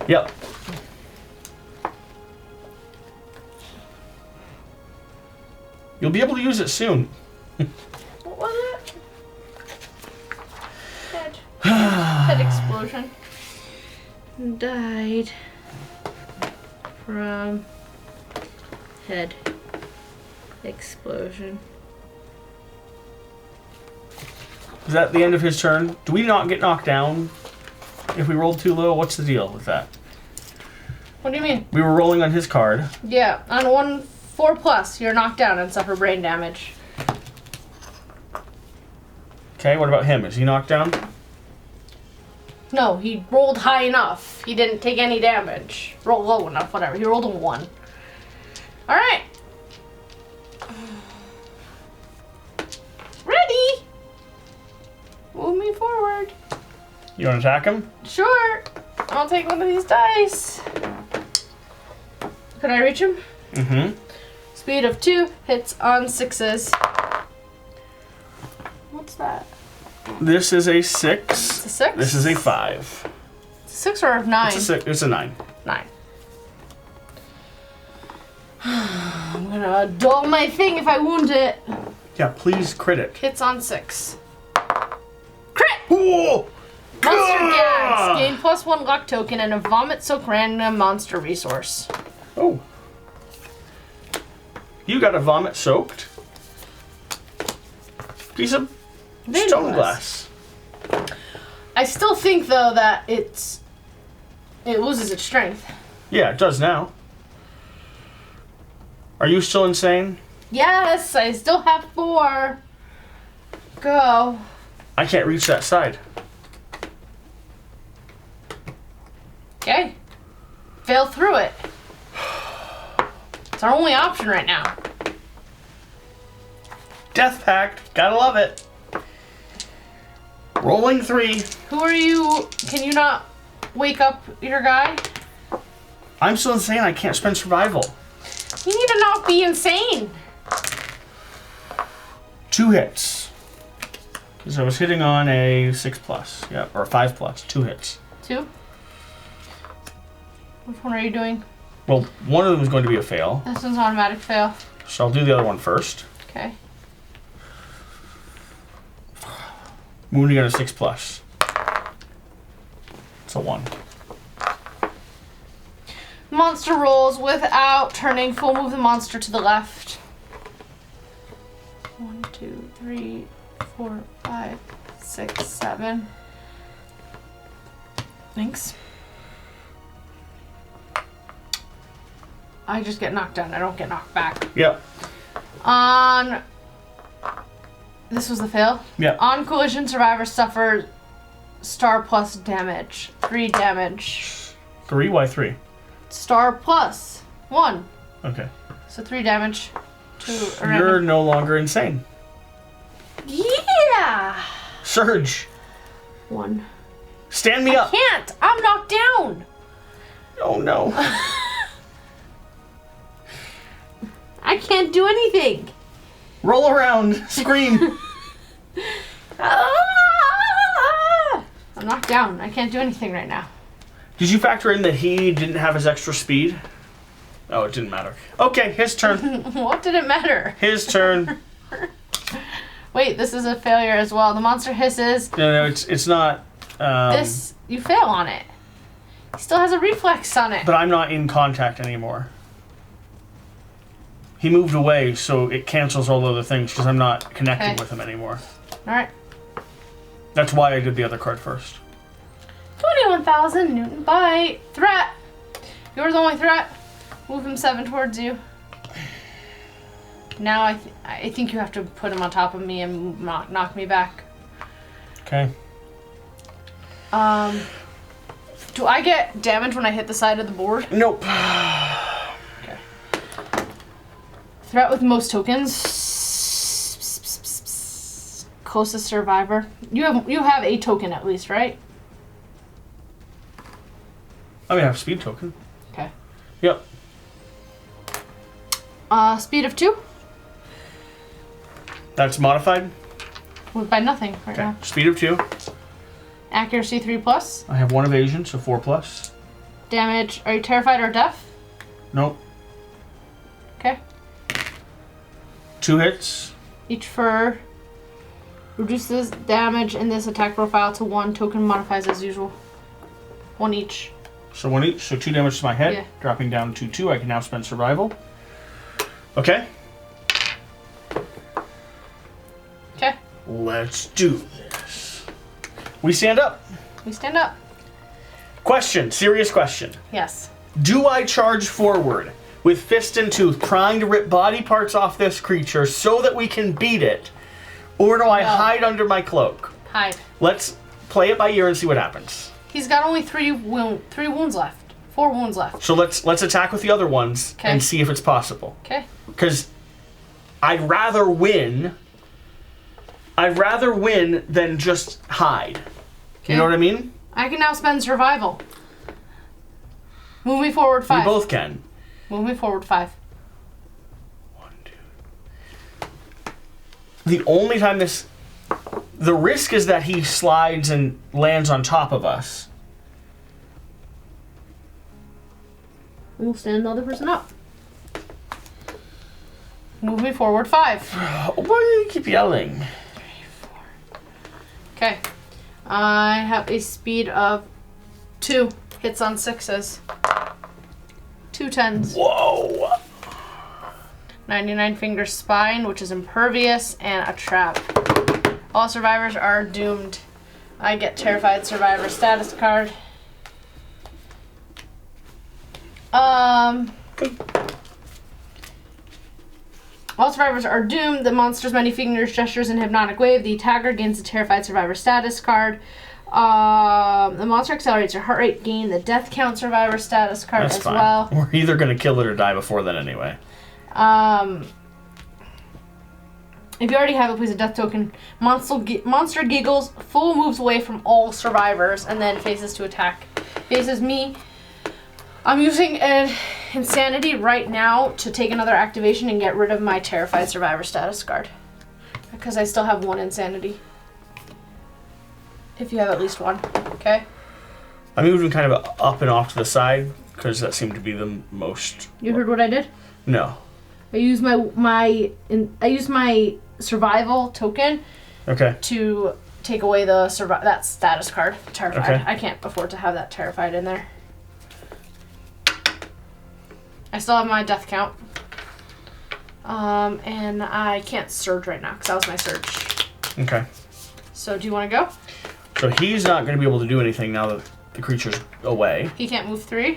Yep. You'll be able to use it soon. What was it? Head explosion. Died from head explosion. Is that the end of his turn? Do we not get knocked down if we rolled too low? What's the deal with that? What do you mean? We were rolling on his card. Yeah, on 4+, you're knocked down and suffer brain damage. Okay, what about him? Is he knocked down? No, he rolled high enough. He didn't take any damage. Roll low enough, whatever. He rolled a 1. Alright. Ready? Move me forward. You want to attack him? Sure. I'll take one of these dice. Could I reach him? Mm-hmm. Speed of 2, hits on 6s. What's that? This is a 6. It's a 6? This is a 5. It's a 6 or a 9? It's a 6. It's a 9. 9. I'm gonna dull my thing if I wound it. Yeah, please crit it. Hits on 6. Crit! Whoa! Monster Gags. Gain +1 luck token and a vomit soak random monster resource. Oh. You got a vomit soaked piece of stone glass. I still think though that it loses its strength. Yeah, it does now. Are you still insane? Yes, I still have 4. Go. I can't reach that side. Okay. Fail through it. It's our only option right now. Death Pact. Gotta love it. Rolling 3. Who are you? Can you not wake up your guy? I'm still insane. I can't spend survival. You need to not be insane. 2 hits. Because I was hitting on a 6+. Yeah, or 5+. 2 hits. 2? Which one are you doing? Well, one of them is going to be a fail. This one's automatic fail. So I'll do the other one first. Okay. Wounding at a 6+. It's a 1. Monster rolls without turning. Full move the monster to the left. 1, 2, 3, 4, 5, 6, 7. Thanks. I just get knocked down. I don't get knocked back. Yep. On... This was the fail? Yep. On collision, survivors suffer star plus damage. 3 damage. 3? Why 3? Star plus 1. Okay. So 3 damage to a You're random. no longer insane. Yeah! Surge. 1. Stand me up. Can't! I'm knocked down! Oh no. I can't do anything! Roll around. Scream. Ah! I'm knocked down. I can't do anything right now. Did you factor in that he didn't have his extra speed? Oh, it didn't matter. Okay, his turn. What did it matter? His turn. Wait, this is a failure as well. The monster hisses. No, it's not. This, you fail on it. He still has a reflex on it. But I'm not in contact anymore. He moved away, so it cancels all the other things because I'm not connecting with him anymore. Alright. That's why I did the other card first. 21,000 Newton bite. Threat. You're the only threat. Move him 7 towards you. Now I think you have to put him on top of me and knock me back. Okay. Do I get damage when I hit the side of the board? Nope. Okay. Threat with most tokens. Closest survivor. You have a token at least, right? I mean, I have a speed token. Okay. Yep. Speed of 2. That's modified. Moved by nothing right now. Speed of 2. Accuracy 3+. I have 1 evasion, so 4+. Damage. Are you terrified or deaf? Nope. Okay. 2 hits. Each fur reduces damage in this attack profile to 1. Token modifies as usual. 1 each. So 1 each, so 2 damage to my head. Yeah. Dropping down to 2. I can now spend survival. Okay. Okay. Let's do this. We stand up. We stand up. Question, serious question. Yes. Do I charge forward with fist and tooth, trying to rip body parts off this creature so that we can beat it? Or do I hide under my cloak? Hide. Let's play it by ear and see what happens. He's got only 3 wounds left. 4 wounds left. So let's attack with the other ones and see if it's possible. Okay. Because I'd rather win. I'd rather win than just hide. Okay. You know what I mean? I can now spend survival. Move me forward 5. We both can. Move me forward 5. 1, 2. The only time the risk is that he slides and lands on top of us. We'll stand the other person up. Move me forward 5. Why do you keep yelling? 3, 4. Okay. I have a speed of 2. Hits on 6s. 2 10s. Whoa! 99 finger spine, which is impervious, and a trap. All survivors are doomed. I get terrified survivor status card. All survivors are doomed. The monster's many fingers, gestures, and hypnotic wave. The attacker gains the terrified survivor status card. The monster accelerates your heart rate. Gain the death count survivor status card That's as fine. well. We're either going to kill it or die before then anyway. If you already have a place of death token, monster giggles, full moves away from all survivors, and then faces to attack. Faces me. I'm using an insanity right now to take another activation and get rid of my terrified survivor status card. Because I still have one insanity. If you have at least one, okay? I'm moving kind of up and off to the side because that seemed to be the most. You heard what I did? No. I used my survival token. Okay. To take away the that status card. Terrified. Okay. I can't afford to have that terrified in there. I still have my death count. And I can't surge right now because that was my surge. Okay. So do you want to go? So he's not going to be able to do anything now that the creature's away. He can't move 3.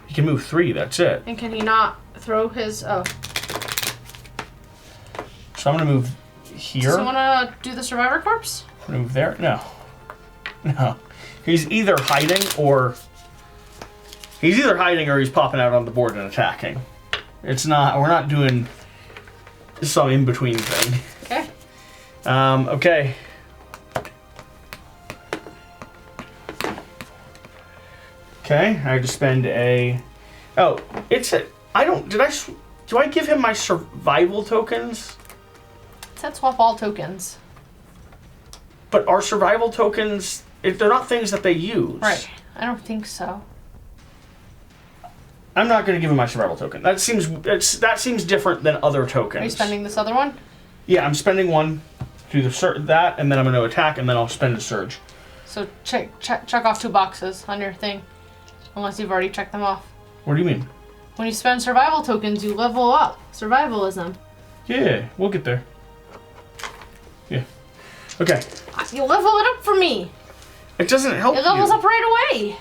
He can move 3, that's it. And can he not throw his... Oh. So I'm going to move here. Does he want to do the survivor corpse? Move there? No. No. He's either hiding or... He's either hiding or he's popping out on the board and attacking. It's not... We're not doing some in-between thing. Okay. Okay. Okay, I had to spend a... Oh, it's a... I don't... Do I give him my survival tokens? It said swap all tokens. But are survival tokens... They're not things that they use. Right. I don't think so. I'm not going to give him my survival token. That seems different than other tokens. Are you spending this other one? Yeah, I'm spending one to do that, and then I'm going to attack, and then I'll spend a surge. So check off 2 boxes on your thing. Unless you've already checked them off. What do you mean? When you spend survival tokens, you level up. Survivalism. Yeah, we'll get there. Yeah. Okay. You level it up for me. It doesn't help It levels you. up right away.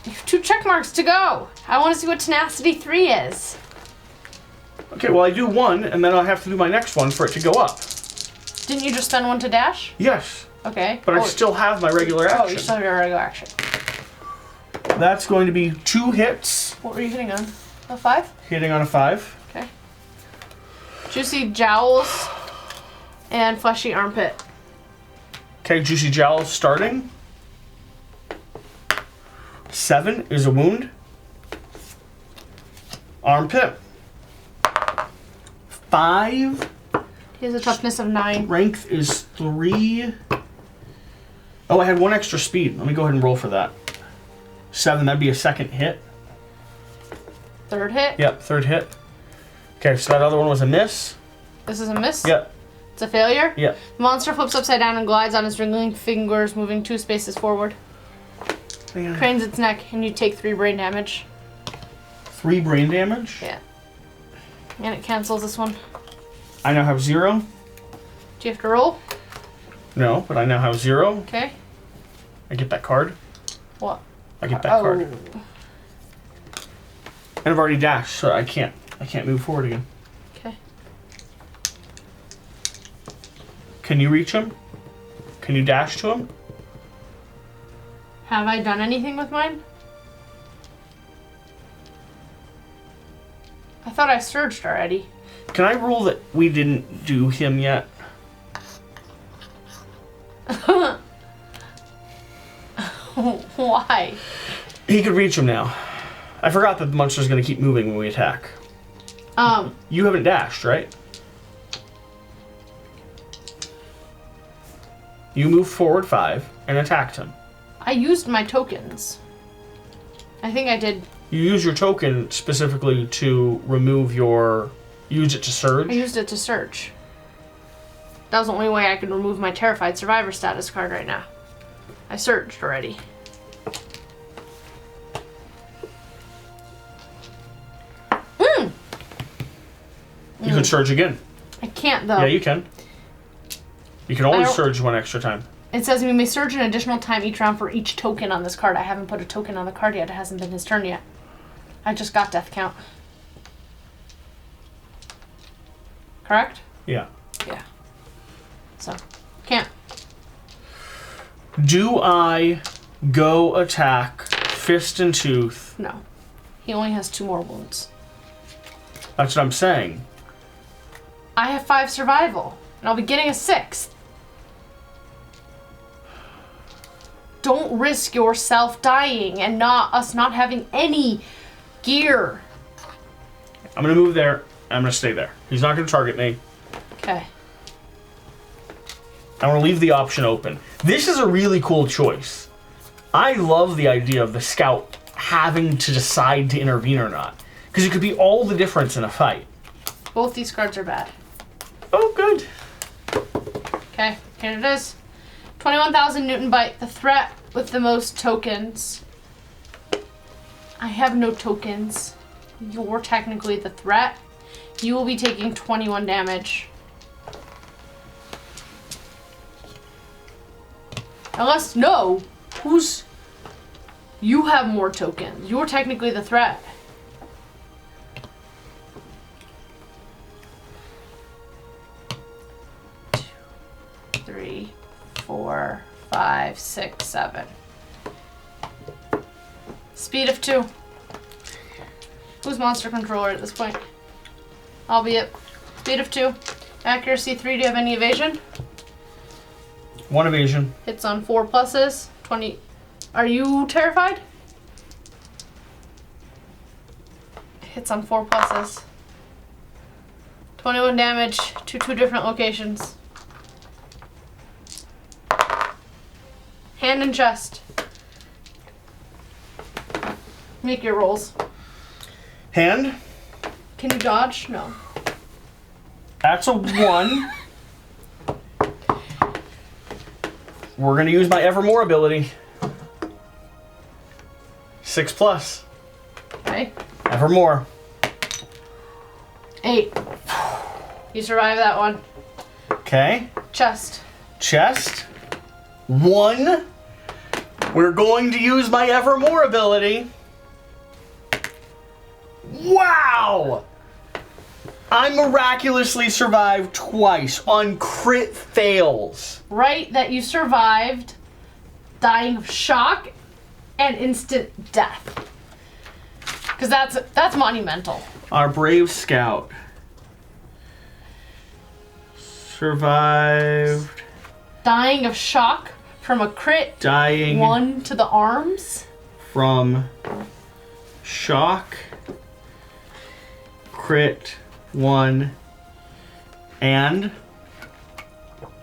You have 2 check marks to go. I want to see what tenacity 3 is. Okay, well I do 1, and then I'll have to do my next one for it to go up. Didn't you just spend 1 to dash? Yes. Okay. But I still have my regular action. Oh, you still have your regular action. That's going to be 2 hits. What were you hitting on? A 5? Hitting on a 5. Okay. Juicy jowls and fleshy armpit. Okay, Juicy Jowl starting. 7 is a wound. Armpit. 5. He has a toughness of 9. Strength is 3. Oh, I had 1 extra speed. Let me go ahead and roll for that. 7, that'd be a second hit. 3rd hit? Yep, 3rd hit. Okay, so that other one was a miss. This is a miss? Yep. It's a failure? Yep. The monster flips upside down and glides on its wriggling fingers, moving 2 spaces forward. Cranes its neck, and you take 3 brain damage. 3 brain damage? Yeah. And it cancels this one. I now have 0. Do you have to roll? No, but I now have 0. Okay. I get that card. What? I get that card. And I've already dashed, so I can't move forward again. Okay. Can you reach him? Can you dash to him? Have I done anything with mine? I thought I surged already. Can I rule that we didn't do him yet? Why? He could reach him now. I forgot that the monster's going to keep moving when we attack. You haven't dashed, right? You moved forward 5 and attacked him. I used my tokens. I think I did. You use your token specifically to remove your... Use it to surge? I used it to search. That was the only way I could remove my terrified survivor status card right now. I searched already. You could surge again. I can't though. Yeah, you can. You can always surge 1 extra time. It says we may surge an additional time each round for each token on this card. I haven't put a token on the card yet. It hasn't been his turn yet. I just got death count. Correct? Yeah. Yeah. So, can't. Do I go attack Fist and Tooth? No. He only has 2 more wounds. That's what I'm saying. I have 5 survival, and I'll be getting a 6th. Don't risk yourself dying and us not having any gear. I'm gonna move there. I'm gonna stay there. He's not gonna target me. Okay. I'm gonna leave the option open. This is a really cool choice. I love the idea of the scout having to decide to intervene or not. Because it could be all the difference in a fight. Both these cards are bad. Oh, good. Okay, here it is. 21,000 Newton bite, the threat with the most tokens. I have no tokens. You're technically the threat. You will be taking 21 damage. Unless, no. You have more tokens. You're technically the threat. Two, 3, 4, 5, 6, 7. Speed of 2. Who's monster controller at this point? I'll be it. Speed of 2. Accuracy 3. Do you have any evasion? 1 evasion. Hits on 4 pluses. 20. Are you terrified? Hits on 4 pluses. 21 damage to 2 different locations. Hand and chest. Make your rolls. Hand. Can you dodge? No. That's a 1. We're gonna use my Evermore ability. 6 plus. Okay. Evermore. 8. You survive that one. Okay. Chest. Chest. 1. We're going to use my Evermore ability. Wow! I miraculously survived twice on crit fails. Right, that you survived dying of shock and instant death. Because that's monumental. Our brave scout survived Dying of shock from a crit. dying 1 to the arms. from shock, crit 1, and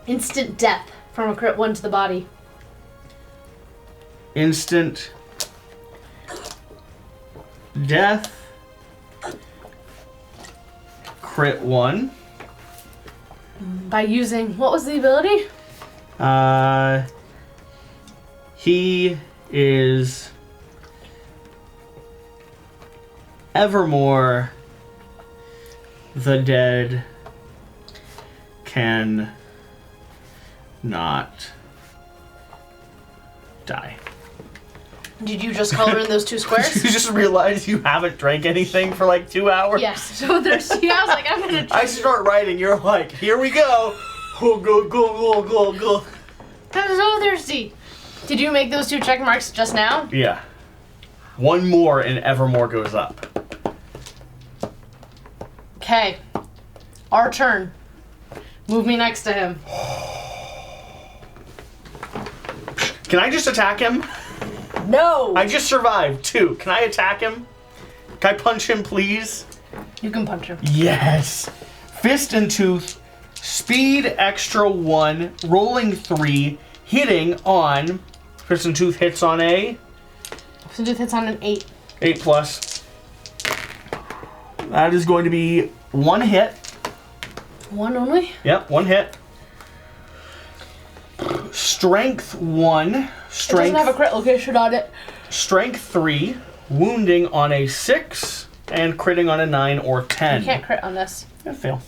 Instant death from a crit 1 to the body. instant death, crit 1. By using, what was the ability? He is evermore the dead can not die. Did you just color in those 2 squares? You just realize you haven't drank anything for like 2 hours? Yes. So there's, yeah, I was like, I'm gonna I start writing, you're like, here we go. Go, go, go, go, go, go. I'm so thirsty. Did you make those 2 check marks just now? Yeah. 1 more and Evermore goes up. Okay. Our turn. Move me next to him. Can I just attack him? No! I just survived 2. Can I attack him? Can I punch him, please? You can punch him. Yes. Fist and Tooth. Speed extra 1. Rolling 3. Hitting on. Fist and Tooth hits on a. So Dude hits on an 8. 8 plus. That is going to be 1 hit. 1 only? Yep, 1 hit. Strength 1. It Strength. doesn't have a crit location on it. Strength 3. Wounding on a 6. And critting on a 9 or 10. You can't crit on this. I fail.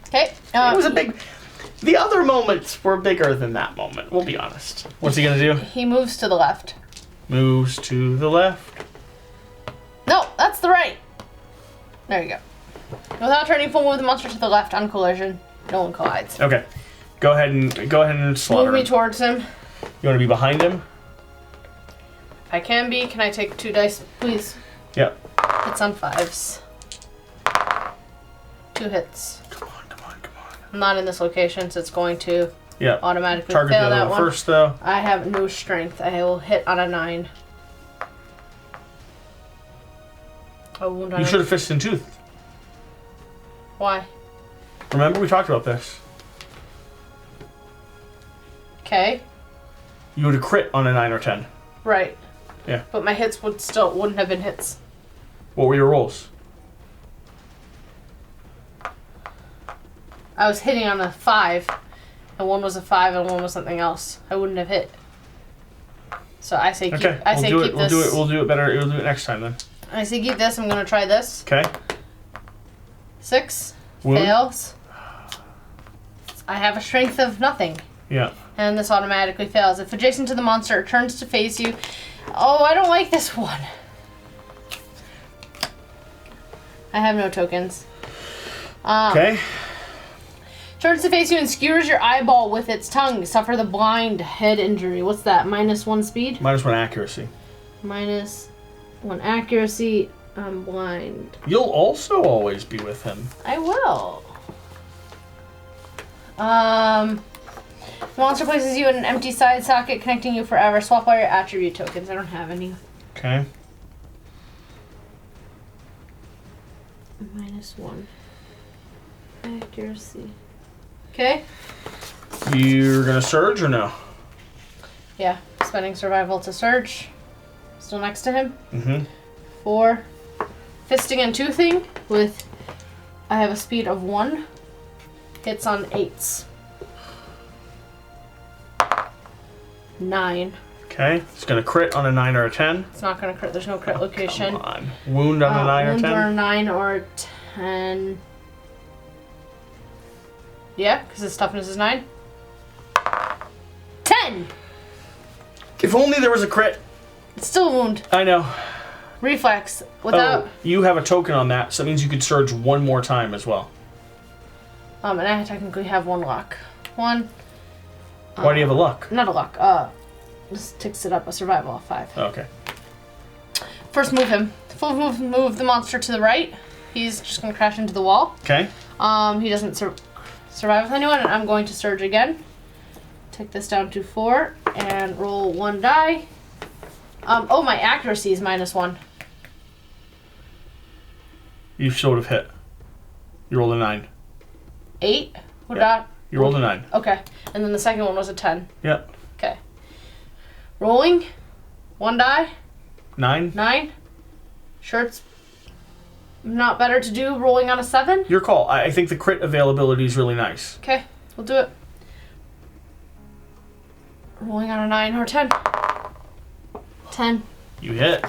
Okay. It was a big. The other moments were bigger than that moment. We'll be honest. What's he gonna do? He moves to the left. Moves to the left. No, that's There you go. Without turning full move the monster to the left on collision, no one collides. Okay. Go ahead and slaughter Move me him. towards him. You want to be behind him? I can be. Can I take 2 dice, please? Yep. Hits on 5s. 2 hits. Come on. I'm not in this location, so it's going to Yep. automatically Target fail the that other one. first, though. I have no strength. I will hit on a 9. A wound on You a- should have fisted and tooth. Why? Remember we talked about this. Okay. You would have crit on a 9 or 10. Right. Yeah. But my hits wouldn't have been hits. What were your rolls? I was hitting on a 5, and one was a 5 and one was something else. I wouldn't have hit. So I say keep. Okay. I say keep this. We'll do it better. We'll do it next time then. I say keep this. I'm gonna try this. Okay. 6 Wound? fails. I have a strength of nothing. Yeah. And this automatically fails. If adjacent to the monster, it turns to face you. Oh, I don't like this one. I have no tokens. Okay. Turns to face you and skewers your eyeball with its tongue. Suffer the blind head injury. What's that? -1 speed? -1 accuracy. -1 accuracy. I'm blind. You'll also always be with him. I will. The monster places you in an empty side socket, connecting you forever. Swap all your attribute tokens. I don't have any. Okay. -1 accuracy. Okay. You're gonna surge or no? Yeah. Spending survival to surge. Still next to him. Mm-hmm. 4. Fisting and toothing with. I have a speed of 1. Hits on 8s. 9. Okay. It's gonna crit on a 9 or a 10. It's not gonna crit. There's no crit location. Come on. Wound on a 9 or wound 10. on a 9 or 10. Yeah, because his toughness is 9. 10! If only there was a crit. It's still a wound. I know. Reflex. Without. Oh, you have a token on that, so that means you could surge 1 more time as well. And I technically have 1 luck. 1. Why do you have a luck? Not a luck. This ticks it up a survival of 5. Oh, okay. First move him. Full move the monster to the right. He's just gonna crash into the wall. Okay. He doesn't survive with anyone, and I'm going to surge again. Take this down to 4 and roll 1 die. Oh, my accuracy is -1. You should have hit. You rolled a 9. 8? What Yeah. dot? You rolled a 9. Okay. And then the second one was a 10. Yep. Okay. Rolling. 1 die. 9. 9. Sure it's not better to do rolling on a 7? Your call. I think the crit availability is really nice. Okay. We'll do it. Rolling on a 9 or 10. 10. You hit.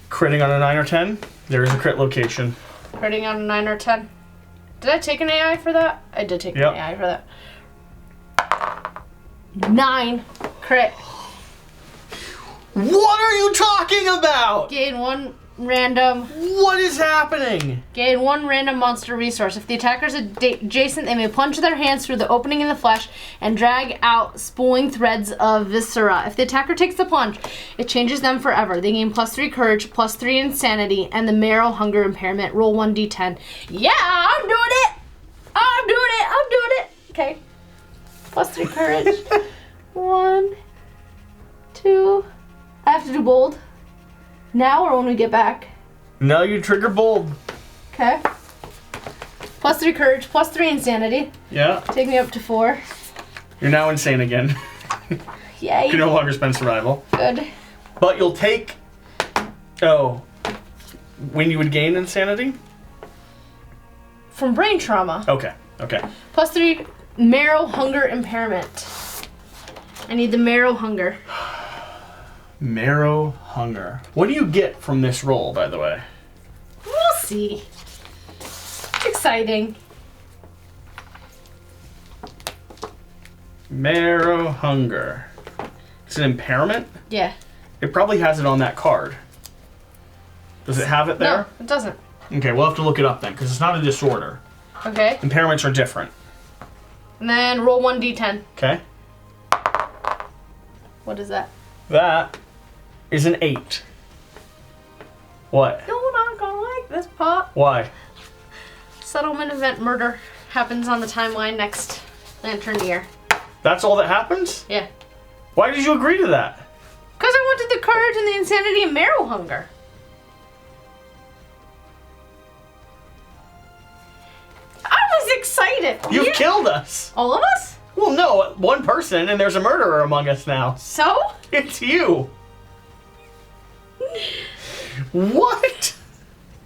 Critting on a 9 or 10. There is a crit location. Critting on a 9 or 10. Did I take an AI for that? I did take Yep. an AI for that. 9. Crit. What are you talking about? Gain 1 random. What is happening? Gain 1 random monster resource. If the attacker is adjacent, they may plunge their hands through the opening in the flesh and drag out spooling threads of viscera. If the attacker takes the plunge, it changes them forever. They gain +3 courage, +3 insanity, and the marrow hunger impairment. Roll 1d10. Yeah, I'm doing it! I'm doing it! I'm doing it! Okay. +3 courage. 1, 2. I have to do bold. Now or when we get back? No, you trigger bold. Okay. +3 courage, +3 insanity. Yeah. Take me up to 4. You're now insane again. Yay. You can no longer spend survival. Good. But you'll take... Oh. When you would gain insanity? From brain trauma. Okay. Okay. +3 marrow hunger impairment. I need the marrow hunger. Marrow hunger. What do you get from this roll, by the way? We'll see. It's exciting. Marrow hunger. It's an impairment? Yeah. It probably has it on that card. Does it have it there? No, it doesn't. Okay, we'll have to look it up then, because it's not a disorder. Okay. Impairments are different. And then roll 1d10. Okay. What is that? That is an 8. What? You're not gonna like this part. Why? Settlement event murder happens on the timeline next lantern year. That's all that happens? Yeah. Why did you agree to that? Because I wanted the courage and the insanity and marrow hunger. I was excited. You've killed us. All of us? Well, no, one person, and there's a murderer among us now. So? It's you. What?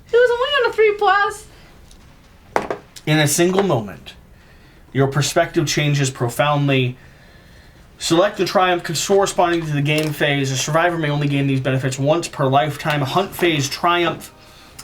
It was only on a 3+. In a single moment, your perspective changes profoundly. Select the triumph corresponding to the game phase. A survivor may only gain these benefits once per lifetime. Hunt phase triumph.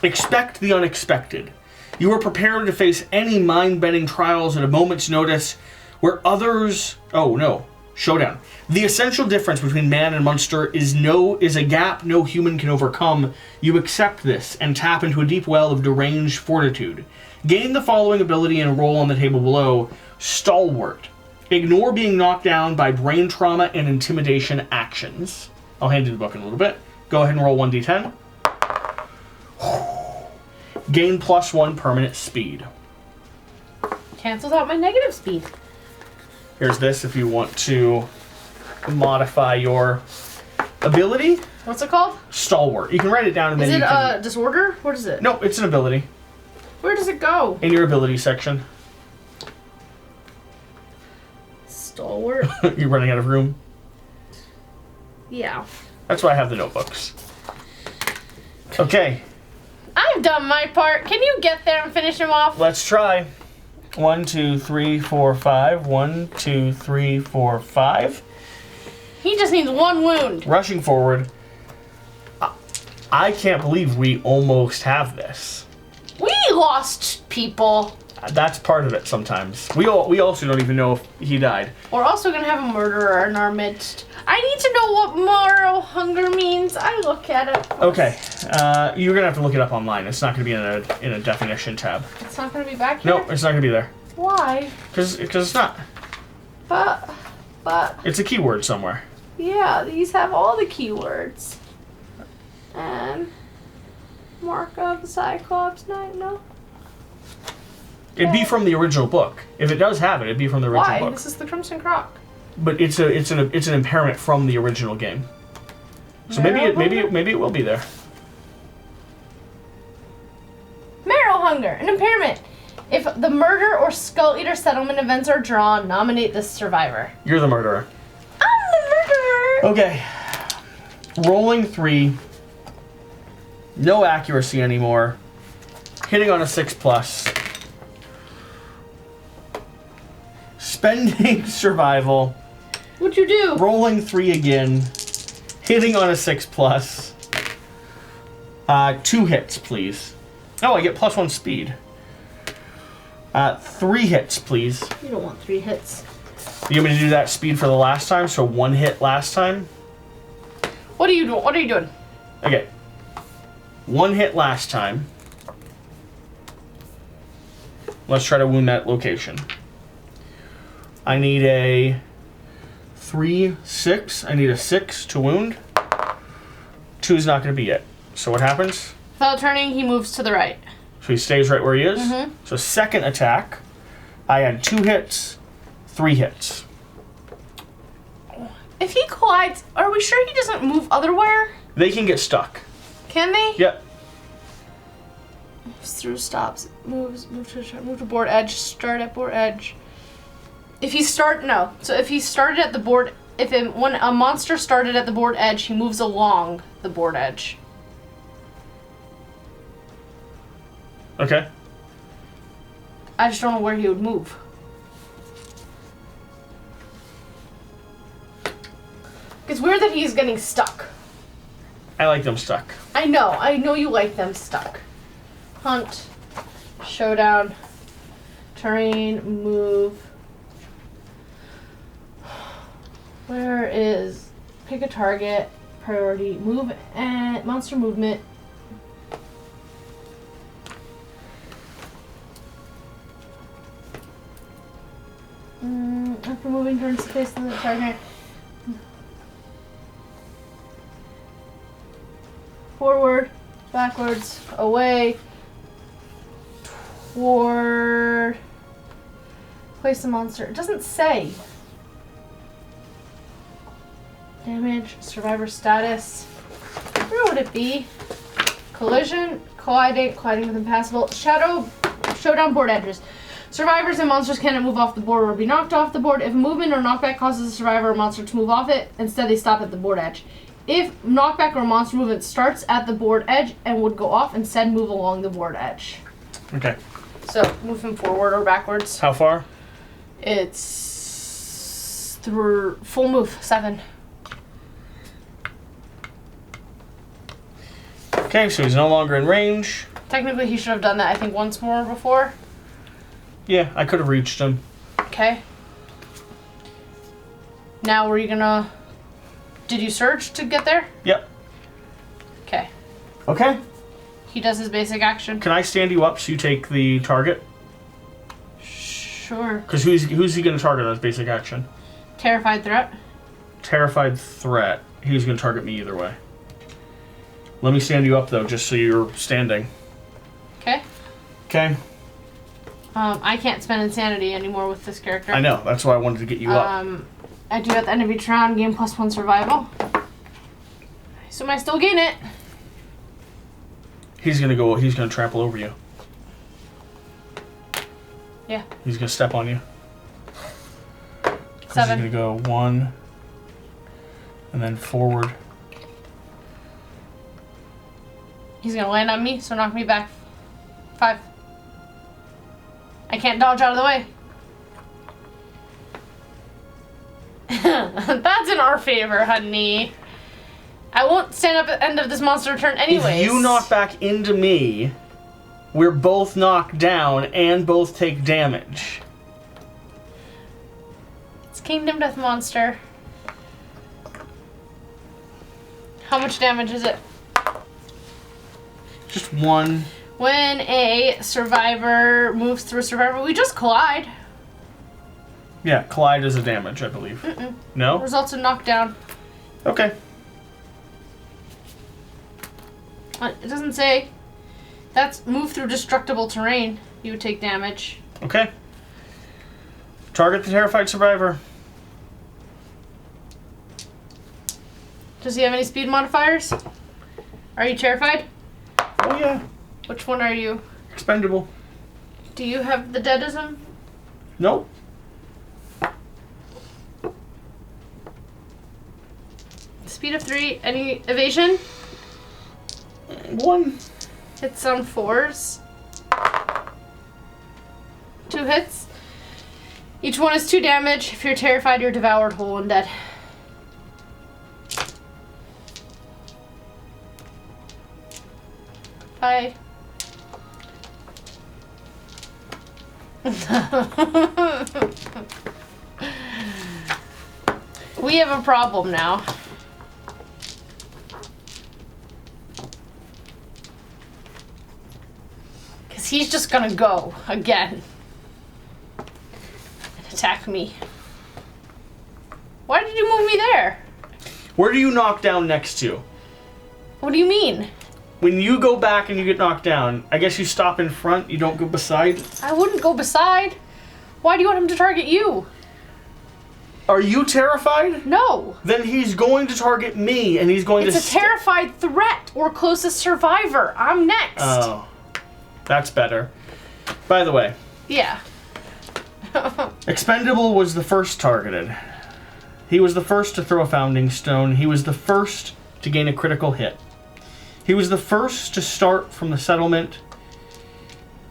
Expect the unexpected. You are prepared to face any mind-bending trials at a moment's notice where others... Oh, no. Showdown. The essential difference between man and monster is a gap no human can overcome. You accept this and tap into a deep well of deranged fortitude. Gain the following ability and roll on the table below. Stalwart. Ignore being knocked down by brain trauma and intimidation actions. I'll hand you the book in a little bit. Go ahead and roll 1d10. Gain +1 permanent speed. Cancels out my negative speed. Here's this if you want to modify your ability. What's it called? Stalwart. You can write it down and Is then it you can... a disorder? What is it? No, it's an ability. Where does it go? In your ability section. Stalwart? You're running out of room. Yeah. That's why I have the notebooks. Okay, I've done my part. Can you get there and finish him off? let's try. 1, 2, 3, 4, 5. 1, 2, 3, 4, 5. He just needs one wound. Rushing forward. I can't believe we almost have this. We lost people. That's part of it sometimes. We also don't even know if he died. We're also going to have a murderer in our midst. I need to know what moral hunger means. I look at it. Okay, you're gonna have to look it up online. It's not gonna be in a definition tab. It's not going to be back here? No, it's not gonna be there. Why? Because it's not. But, It's a keyword somewhere. yeah, these have all the keywords. And Mark of the Cyclops Knight, no? It'd be from the original book. If it does have it, it'd be from the original Why? book. This is the Crimson Croc. But it's an impairment from the original game. So maybe it will be there. Marrow hunger, an impairment. If the murder or skull eater settlement events are drawn, nominate the survivor. You're the murderer. I'm the murderer. Okay. Rolling 3. No accuracy anymore. Hitting on a 6+. Spending survival. What'd you do? Rolling 3 again. Hitting on a 6+. 2 hits, please. Oh, I get +1 speed. 3 hits, please. You don't want 3 hits. You want me to do that speed for the last time? So 1 hit last time? What are you doing? What are you doing? Okay. 1 hit last time. Let's try to wound that location. I need a 3, 6. I need a 6 to wound. 2 is not going to be it. So what happens? Without turning, he moves to the right. So he stays right where he is. Mm-hmm. So second attack, I had 2 hits, 3 hits. If he collides, are we sure he doesn't move otherwhere? They can get stuck. Can they? Yep. Moves through, stops, move to board edge, start at board edge. If he started at the board, when a monster started at the board edge, he moves along the board edge. Okay. I just don't know where he would move. It's weird that he's getting stuck. I like them stuck. I know you like them stuck. Hunt, showdown, terrain, move. Where is, pick a target, priority, move and monster movement, After moving, turns to face the target. Forward, backwards, away, toward. Place the monster. It doesn't say. Damage, survivor status. Where would it be? Collision, colliding with impassable. Showdown board edges. Survivors and monsters cannot move off the board or be knocked off the board. If movement or knockback causes a survivor or monster to move off it, instead they stop at the board edge. If knockback or monster movement starts at the board edge and would go off, instead move along the board edge. Okay. So, move him forward or backwards. How far? It's through full move, 7. Okay, so he's no longer in range. Technically, he should have done that, I think, once more before. Yeah, I could have reached him. Okay. Now, were you gonna... Did you surge to get there? Yep. Okay. Okay. He does his basic action. Can I stand you up so you take the target? Sure. Because who's he going to target as basic action? Terrified threat. Terrified threat. He's going to target me either way. Let me stand you up, though, just so you're standing. Okay. Okay. I can't spend insanity anymore with this character. I know. That's why I wanted to get you up. I do at the end of each round gain +1 survival. So I still gain it. He's going to trample over you. Yeah. He's going to step on you. 7. He's going to go 1. And then forward. He's gonna land on me, so knock me back 5. I can't dodge out of the way. That's in our favor, honey. I won't stand up at the end of this monster turn anyways. If you knock back into me, we're both knocked down and both take damage. It's Kingdom Death Monster. How much damage is it? Just 1. When a survivor moves through a survivor, we just collide. Yeah, collide is a damage, I believe. No? Results in knockdown. Okay. It doesn't say. That's move through destructible terrain. You would take damage. Okay. Target the terrified survivor. Does he have any speed modifiers? Are you terrified? Oh, yeah. Which one are you? Expendable. Do you have the Deadism? Nope. Speed of 3. Any evasion? 1. Hits on 4s. 2 hits. Each one is 2 damage. If you're terrified, you're devoured, whole, and dead. Bye. We have a problem now. Because he's just gonna go again and attack me. Why did you move me there? Where do you knock down next to? What do you mean? When you go back and you get knocked down, I guess you stop in front, you don't go beside? I wouldn't go beside. Why do you want him to target you? Are you terrified? No. Then he's going to target me, and he's going to... It's a terrified threat or closest survivor. I'm next. Oh. That's better. By the way. Yeah. Expendable was the first targeted. He was the first to throw a founding stone. He was the first to gain a critical hit. He was the first to start from the settlement.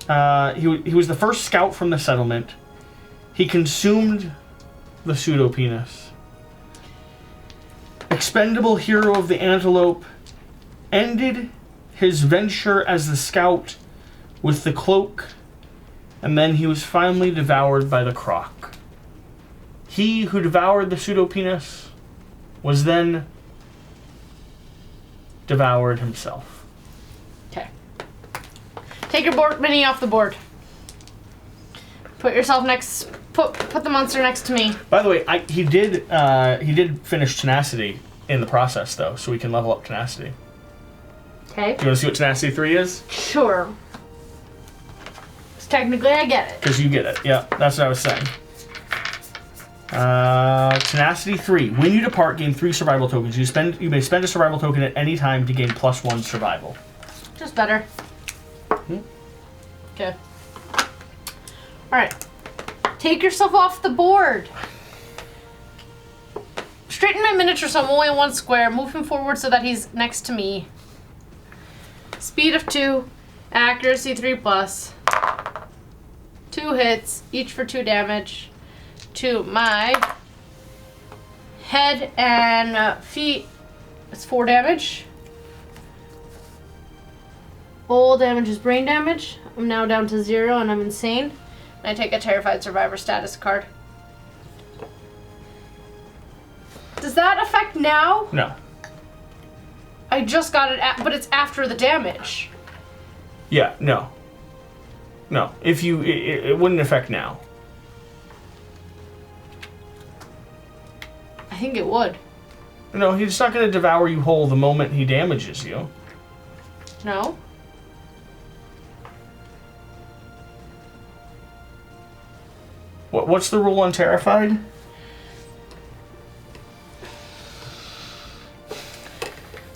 He was the first scout from the settlement. He consumed the pseudo-penis. Expendable hero of the antelope ended his venture as the scout with the cloak, and then he was finally devoured by the croc. He who devoured the pseudo-penis was then devoured himself. Okay. Take your board mini off the board. Put yourself next. Put the monster next to me. By the way, he did finish tenacity in the process though, so we can level up tenacity. Okay. Do you want to see what tenacity 3 is? Sure. Technically, I get it. Because you get it. Yeah, that's what I was saying. Tenacity 3. When you depart, gain 3 survival tokens. You may spend a survival token at any time to gain +1 survival. Just better. Okay. Alright. Take yourself off the board. Straighten my miniature so I'm only in 1 square. Move him forward so that he's next to me. Speed of 2. Accuracy 3+. 2 hits, each for 2 damage. To my head and feet. It's 4 damage. All damage is brain damage. I'm now down to 0 and I'm insane. And I take a Terrified Survivor status card. Does that affect now? No. I just got it, but it's after the damage. Yeah, no. No. If you... It wouldn't affect now. I think it would. No, he's not going to devour you whole the moment he damages you. No? What's the rule on Terrified?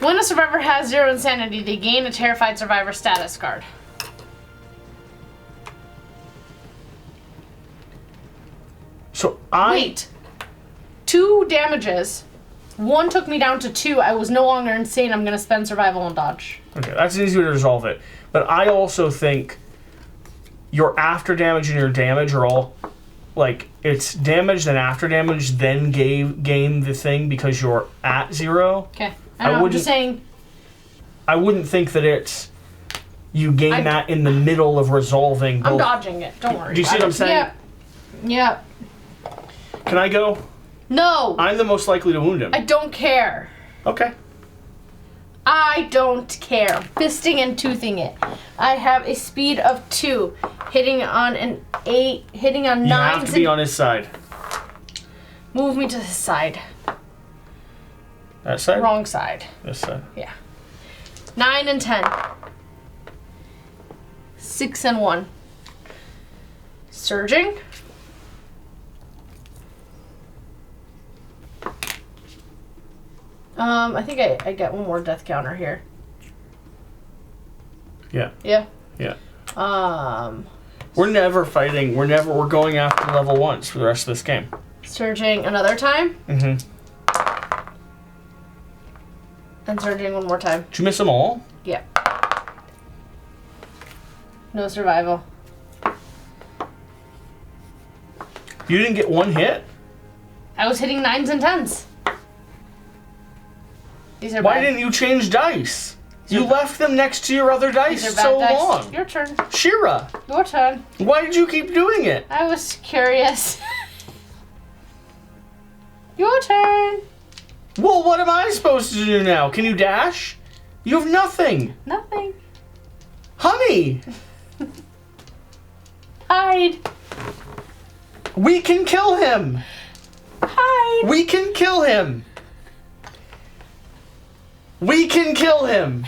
When a survivor has 0 insanity, they gain a Terrified Survivor status card. So Wait. 2 damages. 1 took me down to 2. I was no longer insane. I'm going to spend survival and dodge. Okay, that's an easy way to resolve it. But I also think your after damage and your damage are all... Like, it's damage, then after damage, then gain the thing because you're at 0. Okay. I'm just saying... I wouldn't think that it's... You gain that in the middle of resolving both. I'm dodging it. Don't worry. Do you see what I'm saying? Yeah. Can I go? No. I'm the most likely to wound him. I don't care. Okay. I don't care. Fisting and toothing it. I have a speed of 2. Hitting on an 8. Hitting on 9. You have to be on his side. Move me to his side. That side? Wrong side. This side. Yeah. 9 and 10. 6 and 1. Surging. I think I get 1 more death counter here. Yeah. Yeah. Yeah. We're never fighting. We're going after level 1s for the rest of this game. Surging another time. Mm-hmm. And surging 1 more time. Did you miss them all? Yeah. No survival. You didn't get 1 hit? I was hitting 9s and 10s. These are Why bad. didn't you change dice? You left them next to your other dice These are bad so dice. long. Your turn. Shira, Your turn. why did you keep doing it? I was curious. Your turn. Well, what am I supposed to do now? Can you dash? You have nothing. Nothing. Honey, Hide. we can kill him. Hide. We can kill him. We can kill him.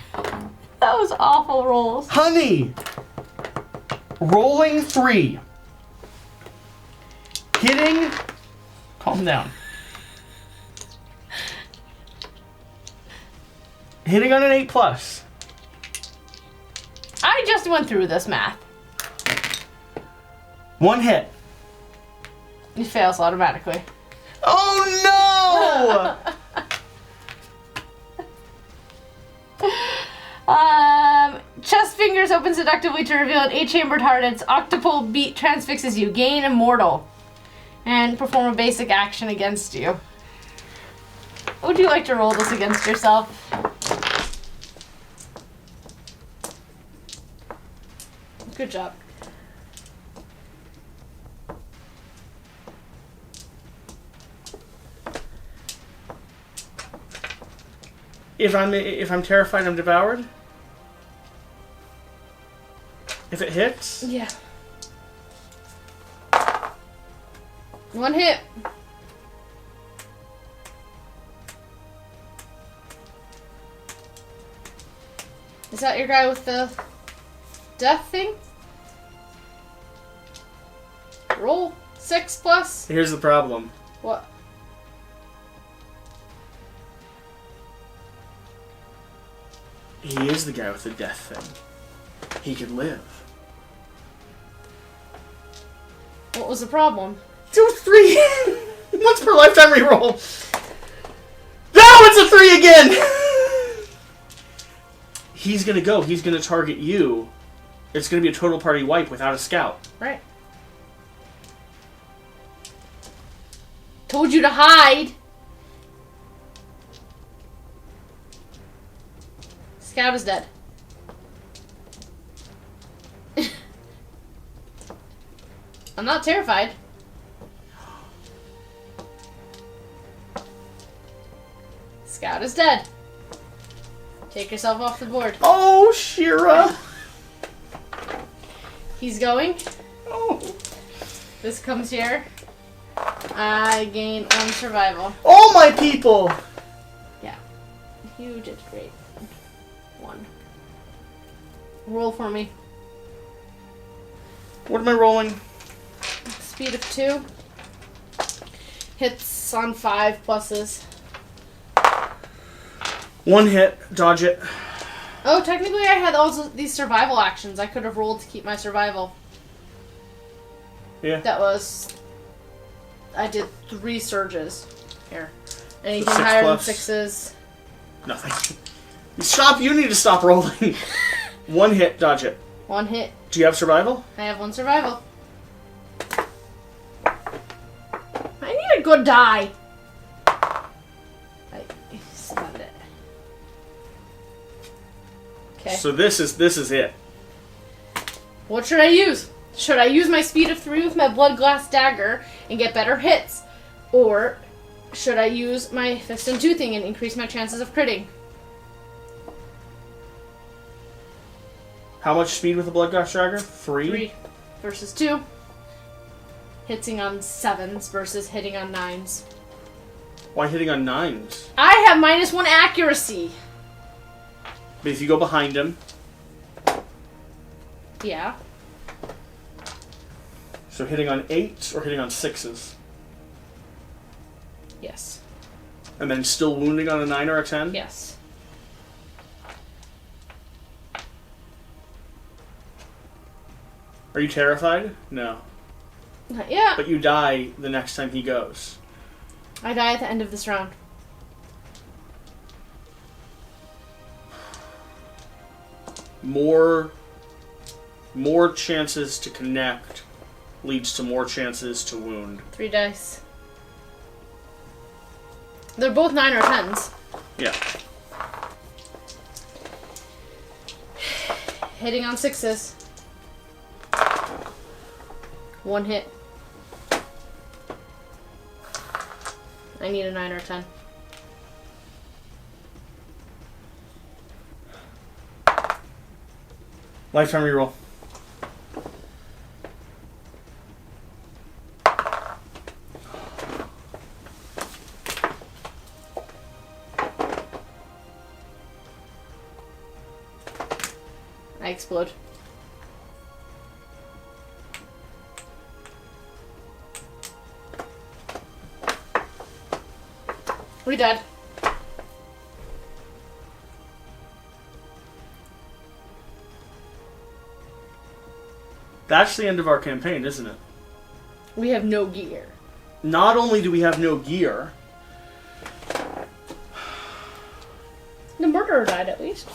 That was awful rolls. Honey, rolling 3. Hitting, calm down. Hitting on an 8+. I just went through this math. 1 hit. It fails automatically. Oh no! Chest fingers open seductively to reveal an 8-chambered heart. Its octopole beat transfixes you. Gain immortal. And perform a basic action against you. Would you like to roll this against yourself? Good job. If I'm terrified, I'm devoured. If it hits, Yeah. One hit. Is that your guy with the death thing? Roll 6 plus. Here's the problem. What? He is the guy with the death thing. He could live. What was the problem? 2, 3. Once per lifetime reroll. Now it's a 3 again! He's gonna go. He's gonna target you. It's gonna be a total party wipe without a scout. Right. Told you to hide. Scout is dead. I'm not terrified. Scout is dead. Take yourself off the board. Oh, Shira! He's going. Oh. This comes here. I gain 1 survival. All my people! Yeah. You did great. 1. Roll for me. What am I rolling? Speed of 2. Hits on 5 pluses. 1 hit. Dodge it. Oh, technically I had all these survival actions. I could have rolled to keep my survival. Yeah. That was... I did 3 surges. Here. Anything 6 higher plus. than 6s. Nothing. Stop! You need to stop rolling. 1 hit. Dodge it. 1 hit. Do you have survival? I have 1 survival. I need a good die. I stunned it. Okay. So this is it. What should I use? Should I use my speed of 3 with my blood glass dagger and get better hits? Or should I use my fist and toothing and increase my chances of critting? How much speed with the blood glass dagger? 3? 3 versus 2. Hitting on 7s versus hitting on 9s. Why hitting on 9s? I have -1 accuracy. But if you go behind him, Yeah. so hitting on 8s or hitting on 6s, Yes. and then still wounding on a 9 or a 10. Yes. Are you terrified? No. Not yet. But you die the next time he goes. I die at the end of this round. More chances to connect leads to more chances to wound. 3 dice. They're both 9 or 10s. Yeah. Hitting on 6s. 1 hit. I need a 9 or 10. Lifetime reroll. I explode. We dead. That's the end of our campaign, isn't it? We have no gear. Not only do we have no gear, The murderer died at least.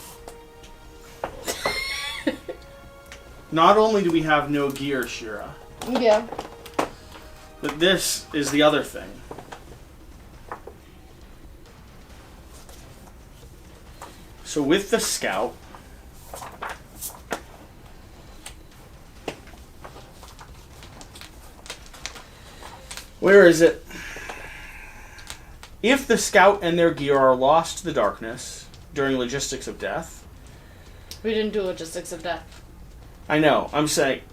not only do we have no gear, Shira, Yeah. but this is the other thing. So with the scout, where is it? If the scout and their gear are lost to the darkness during logistics of death, We didn't do logistics of death. I know, I'm saying,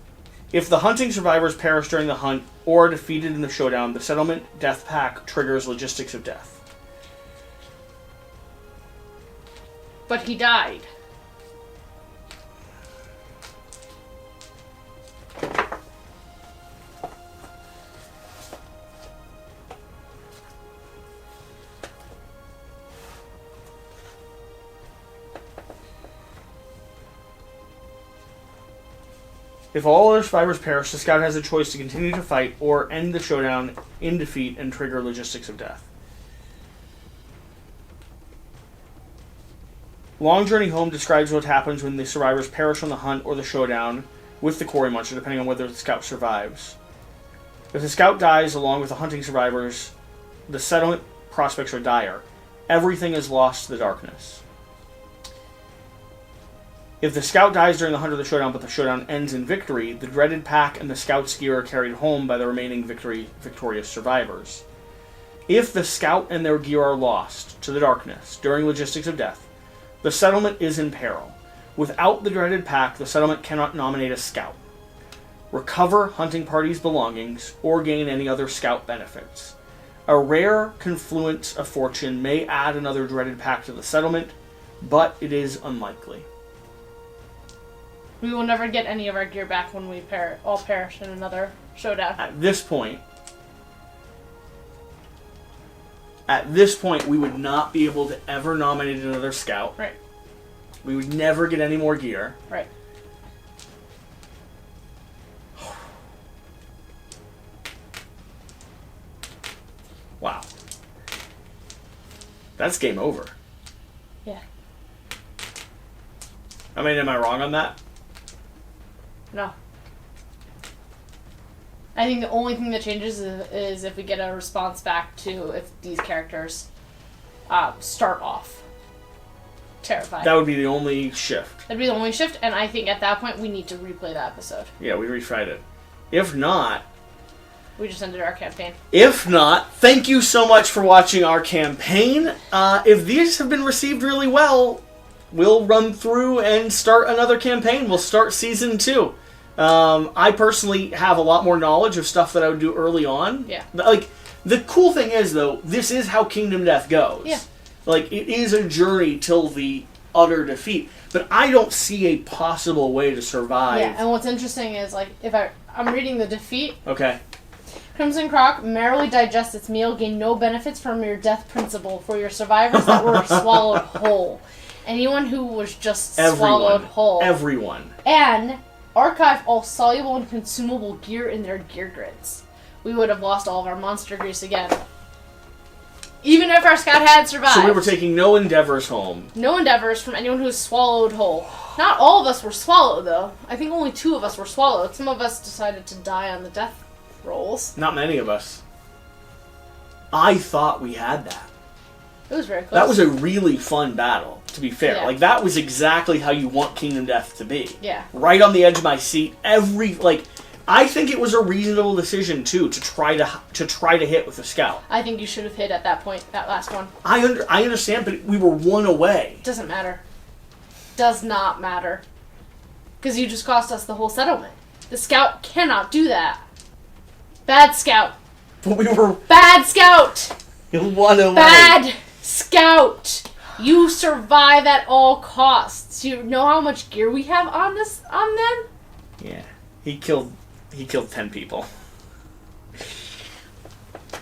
If the hunting survivors perish during the hunt or are defeated in the showdown, the settlement death pack triggers logistics of death. But he died. If all other survivors perish, the scout has a choice to continue to fight or end the showdown in defeat and trigger logistics of death. Long Journey Home describes what happens when the survivors perish on the hunt or the showdown with the quarry monster, depending on whether the scout survives. If the scout dies along with the hunting survivors, the settlement prospects are dire. Everything is lost to the darkness. If the scout dies during the hunt or the showdown, but the showdown ends in victory, the dreaded pack and the scout's gear are carried home by the remaining victorious survivors. If the scout and their gear are lost to the darkness during logistics of death, the settlement is in peril. Without the dreaded pack, the settlement cannot nominate a scout, recover hunting party's belongings, or gain any other scout benefits. A rare confluence of fortune may add another dreaded pack to the settlement, but it is unlikely. We will never get any of our gear back when we all perish in another showdown. At this point, we would not be able to ever nominate another scout. Right. We would never get any more gear. Right. Wow. That's game over. Yeah. I mean, am I wrong on that? No. I think the only thing that changes is if we get a response back to if these characters start off terrified. That would be the only shift. That'd be the only shift, and I think at that point we need to replay the episode. Yeah, we retried it. If not... We just ended our campaign. If not, thank you so much for watching our campaign. If these have been received really well, we'll run through and start another campaign. We'll start Season 2. I personally have a lot more knowledge of stuff that I would do early on. Yeah. Like, the cool thing is, though, this is how Kingdom Death goes. Yeah. Like, it is a journey till the utter defeat. But I don't see a possible way to survive. Yeah, and what's interesting is, like, if I'm reading the defeat. Okay. Crimson Croc merrily digests its meal, gain no benefits from your death principle for your survivors that were swallowed whole. Anyone who was just swallowed whole. Everyone. And archive all soluble and consumable gear in their gear grids. We would have lost all of our monster grease again. Even if our scout had survived. So we were taking no endeavors home. No endeavors from anyone who was swallowed whole. Not all of us were swallowed, though. I think only 2 of us were swallowed. Some of us decided to die on the death rolls. Not many of us. I thought we had that. It was very close. That was a really fun battle, to be fair. Yeah. Like, that was exactly how you want Kingdom Death to be. Yeah. Right on the edge of my seat. I think it was a reasonable decision, too, to try to hit with a scout. I think you should have hit at that point, that last one. I understand, but we were 1 away. Doesn't matter. Does not matter. Because you just cost us the whole settlement. The scout cannot do that. Bad scout. But we were... Bad scout! 1 away. Bad scout! You survive at all costs. You know how much gear we have on them? Yeah. He killed 10 people.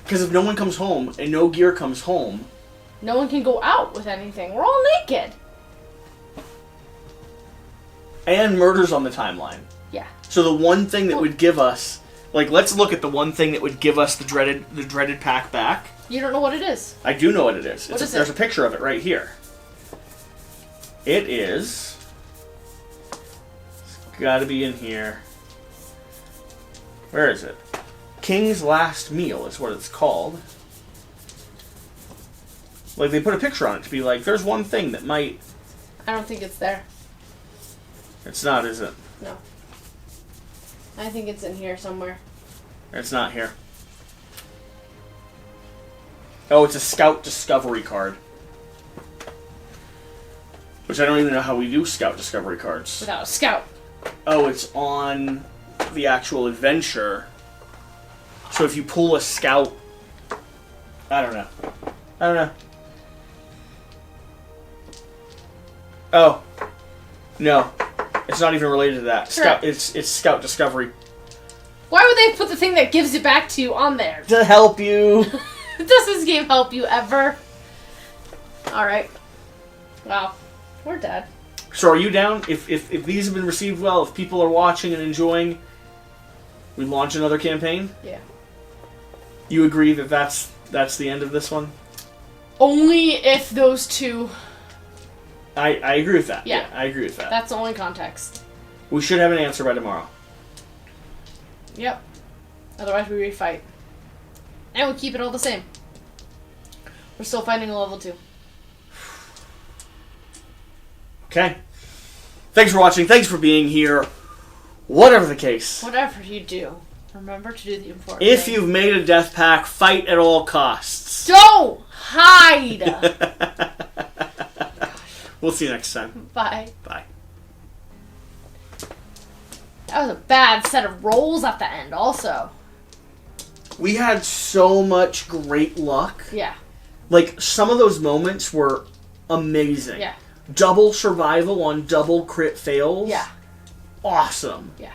Because if no one comes home and no gear comes home... No one can go out with anything. We're all naked. And murders on the timeline. Yeah. So the one thing that would give us... Like, let's look at the one thing that would give us the dreaded pack back. You don't know what it is. I do know what it is. What is it? There's a picture of it right here. It is... It's gotta be in here. Where is it? King's Last Meal is what it's called. Like, they put a picture on it to be like, there's one thing that might... I don't think it's there. It's not, is it? No. I think it's in here somewhere. It's not here. Oh, it's a Scout Discovery card. Which I don't even know how we do Scout Discovery cards. Without a scout. Oh, it's on the actual adventure. So if you pull a scout, I don't know. Oh, no, it's not even related to that. Scout, it's Scout Discovery. Why would they put the thing that gives it back to you on there? To help you. Does this game help you ever? Alright. Wow. We're dead. So are you down? If these have been received well, if people are watching and enjoying, we launch another campaign? Yeah. You agree that that's the end of this one? Only if those two... I agree with that. Yeah. I agree with that. That's the only context. We should have an answer by tomorrow. Yep. Otherwise we refight. And we keep it all the same. We're still fighting a level 2. Okay. Thanks for watching. Thanks for being here. Whatever the case. Whatever you do, remember to do the important If thing. you've made a death pack, fight at all costs. Don't hide! We'll see you next time. Bye. Bye. That was a bad set of rolls at the end also. We had so much great luck. Yeah. Like, some of those moments were amazing. Yeah. Double survival on double crit fails. Yeah. Awesome. Yeah.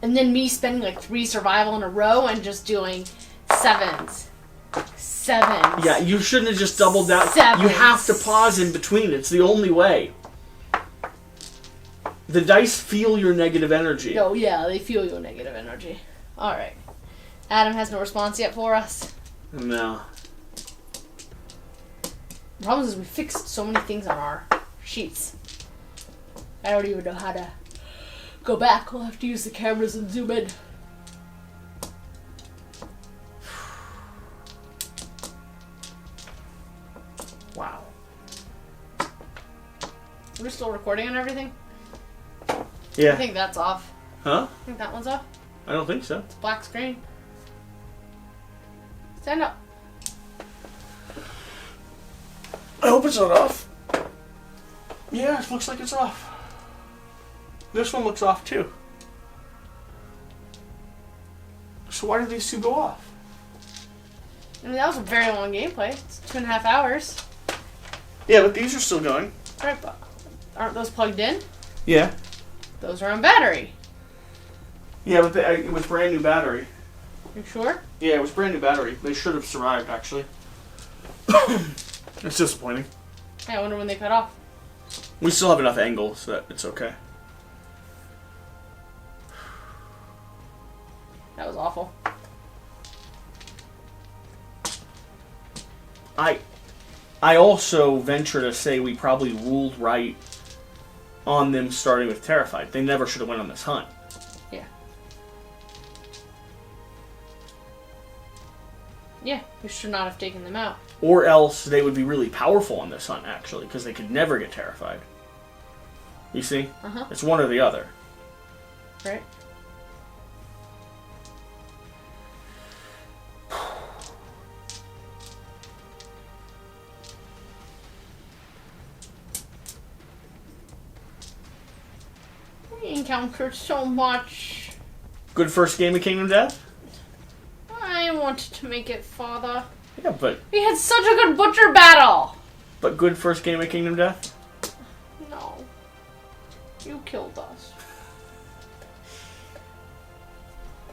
And then me spending like 3 survival in a row and just doing 7s. Yeah, you shouldn't have just doubled down. 7s. You have to pause in between. It's the only way. The dice feel your negative energy. Oh, yeah, they feel your negative energy. Alright. Adam has no response yet for us. No. The problem is we fixed so many things on our sheets. I don't even know how to go back. We'll have to use the cameras and zoom in. Wow. We're still recording on everything? Yeah. I think that's off. Huh? I think that one's off. I don't think so. It's black screen. Stand up. I hope it's not off. Yeah, it looks like it's off. This one looks off too. So why did these two go off? I mean, that was a very long gameplay. It's 2.5 hours. Yeah, but these are still going. Right, but aren't those plugged in? Yeah. Those are on battery. Yeah, but it was brand new battery. You sure? Yeah, it was brand new battery. They should have survived, actually. It's disappointing. Hey, I wonder when they cut off. We still have enough angle so that it's okay. That was awful. I also venture to say we probably ruled right on them starting with Terrified. They never should have went on this hunt. Yeah. Yeah, we should not have taken them out. Or else they would be really powerful on this hunt, actually, because they could never get Terrified. You see? Uh-huh. It's one or the other. Right? We encountered so much. Good first game of Kingdom Death? I wanted to make it farther. Yeah, but We had such a good butcher battle! good first game of Kingdom Death? No. You killed us.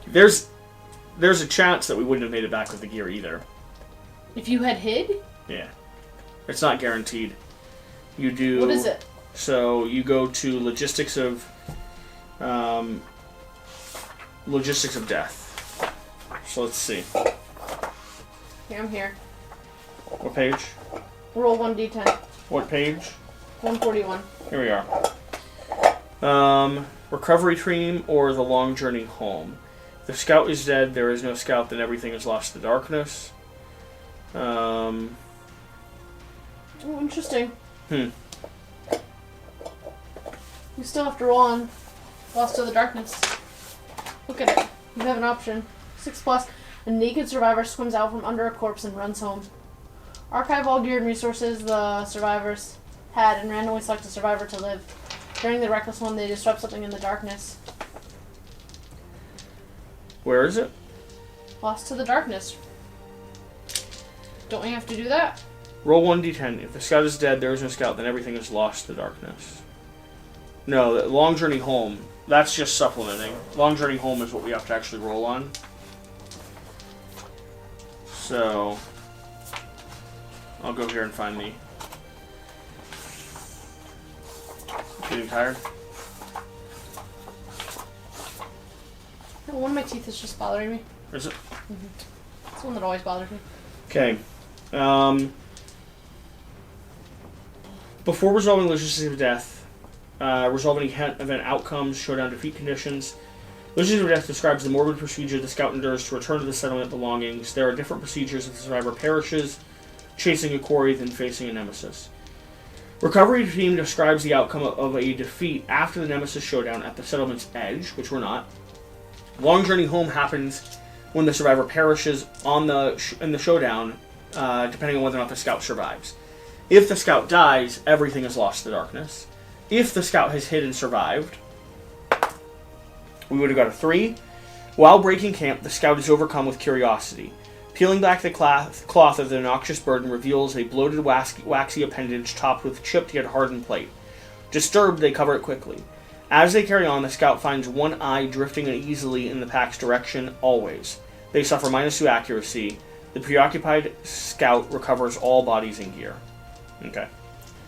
There's a chance that we wouldn't have made it back with the gear either. If you had hid? Yeah. It's not guaranteed. You do... What is it? So you go to logistics of death. So let's see. Here, I'm here. What page? Roll 1d10. What page? 141. Here we are. Recovery team or the long journey home. If the scout is dead, there is no scout, then everything is lost to darkness. Oh, interesting. Hmm. You still have to roll on Lost to the Darkness. Look at it. You have an option. 6+. A naked survivor swims out from under a corpse and runs home. Archive all gear and resources the survivors had and randomly select a survivor to live. During the reckless one, they disrupt something in the darkness. Where is it? Lost to the darkness. Don't we have to do that? Roll 1d10. If the scout is dead, there is no scout, then everything is lost to darkness. No, the long journey home. That's just supplementing. Long journey home is what we have to actually roll on. So, I'll go here and find the... Getting tired? No, one of my teeth is just bothering me. Is it? Mm-hmm. It's one that always bothers me. Okay. Before resolving logistics of death, resolving event outcomes, showdown defeat conditions. Logistics of death describes the morbid procedure the scout endures to return to the settlement belongings. There are different procedures if the survivor perishes, chasing a quarry, then facing a nemesis. Recovery team describes the outcome of a defeat after the nemesis showdown at the settlement's edge, which we're not. Long journey home happens when the survivor perishes in the showdown, depending on whether or not the scout survives. If the scout dies, everything is lost to darkness. If the scout has hid and survived, we would have got a 3. While breaking camp, the scout is overcome with curiosity. Peeling back the cloth of the noxious burden reveals a bloated, waxy appendage topped with chipped yet hardened plate. Disturbed, they cover it quickly. As they carry on, the scout finds one eye drifting uneasily in the pack's direction, always. They suffer -2 accuracy. The preoccupied scout recovers all bodies and gear. Okay.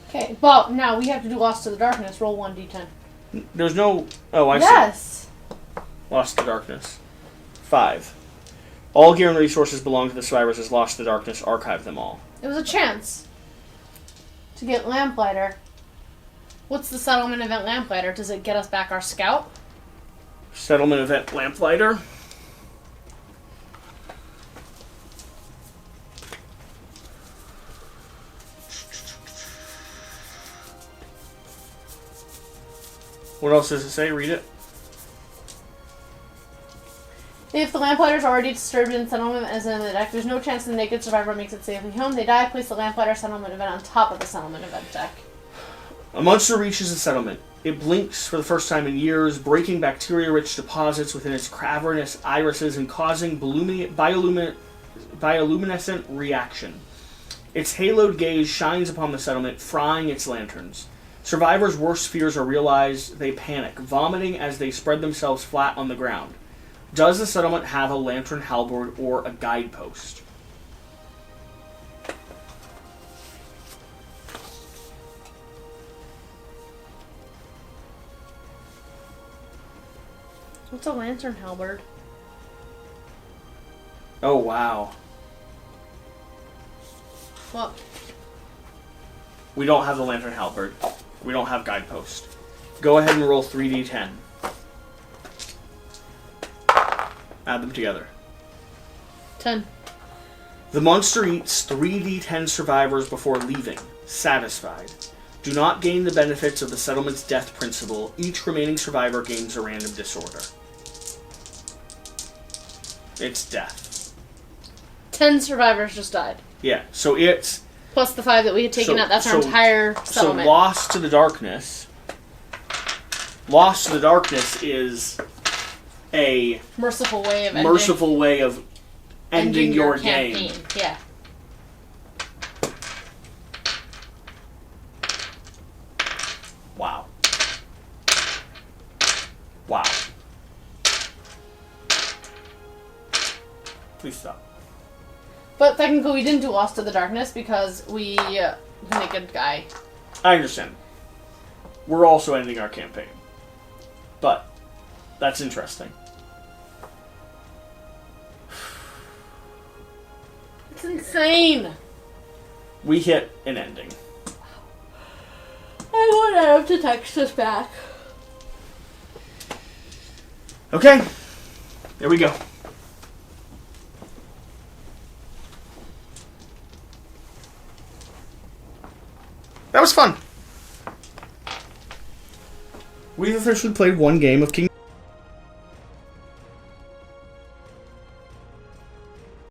Okay, well, now we have to do Lost to the Darkness. Roll 1d10. There's no... Oh, I see. Yes! Lost to darkness. 5. All gear and resources belong to the survivors as lost to darkness. Archive them all. It was a chance to get Lamplighter. What's the settlement event Lamplighter? Does it get us back our scout? Settlement event Lamplighter. What else does it say? Read it. If the Lamplighter is already disturbed in settlement as in the deck, there's no chance the naked survivor makes it safely home. They die, place the Lamplighter settlement event on top of the settlement event deck. A monster reaches the settlement. It blinks for the first time in years, breaking bacteria-rich deposits within its cavernous irises and causing bioluminescent reaction. Its haloed gaze shines upon the settlement, frying its lanterns. Survivors' worst fears are realized. They panic, vomiting as they spread themselves flat on the ground. Does the settlement have a lantern halberd or a guidepost? What's a lantern halberd? Oh, wow. What? We don't have the lantern halberd. We don't have guidepost. Go ahead and roll 3d10. Add them together. 10. The monster eats 3d10 survivors before leaving, satisfied. Do not gain the benefits of the settlement's death principle. Each remaining survivor gains a random disorder. It's death. 10 survivors just died. Yeah, so it's... Plus the 5 that we had taken out. That's our entire settlement. So Lost to the Darkness... Lost to the Darkness is a... merciful way of ending your campaign. game. Yeah. Wow. Wow. Please stop. But technically we didn't do Lost to the Darkness because we naked guy. I understand. We're also ending our campaign. But that's interesting. It's insane. We hit an ending. I want Adam to text us back. Okay. There we go. That was fun. We've officially played one game of King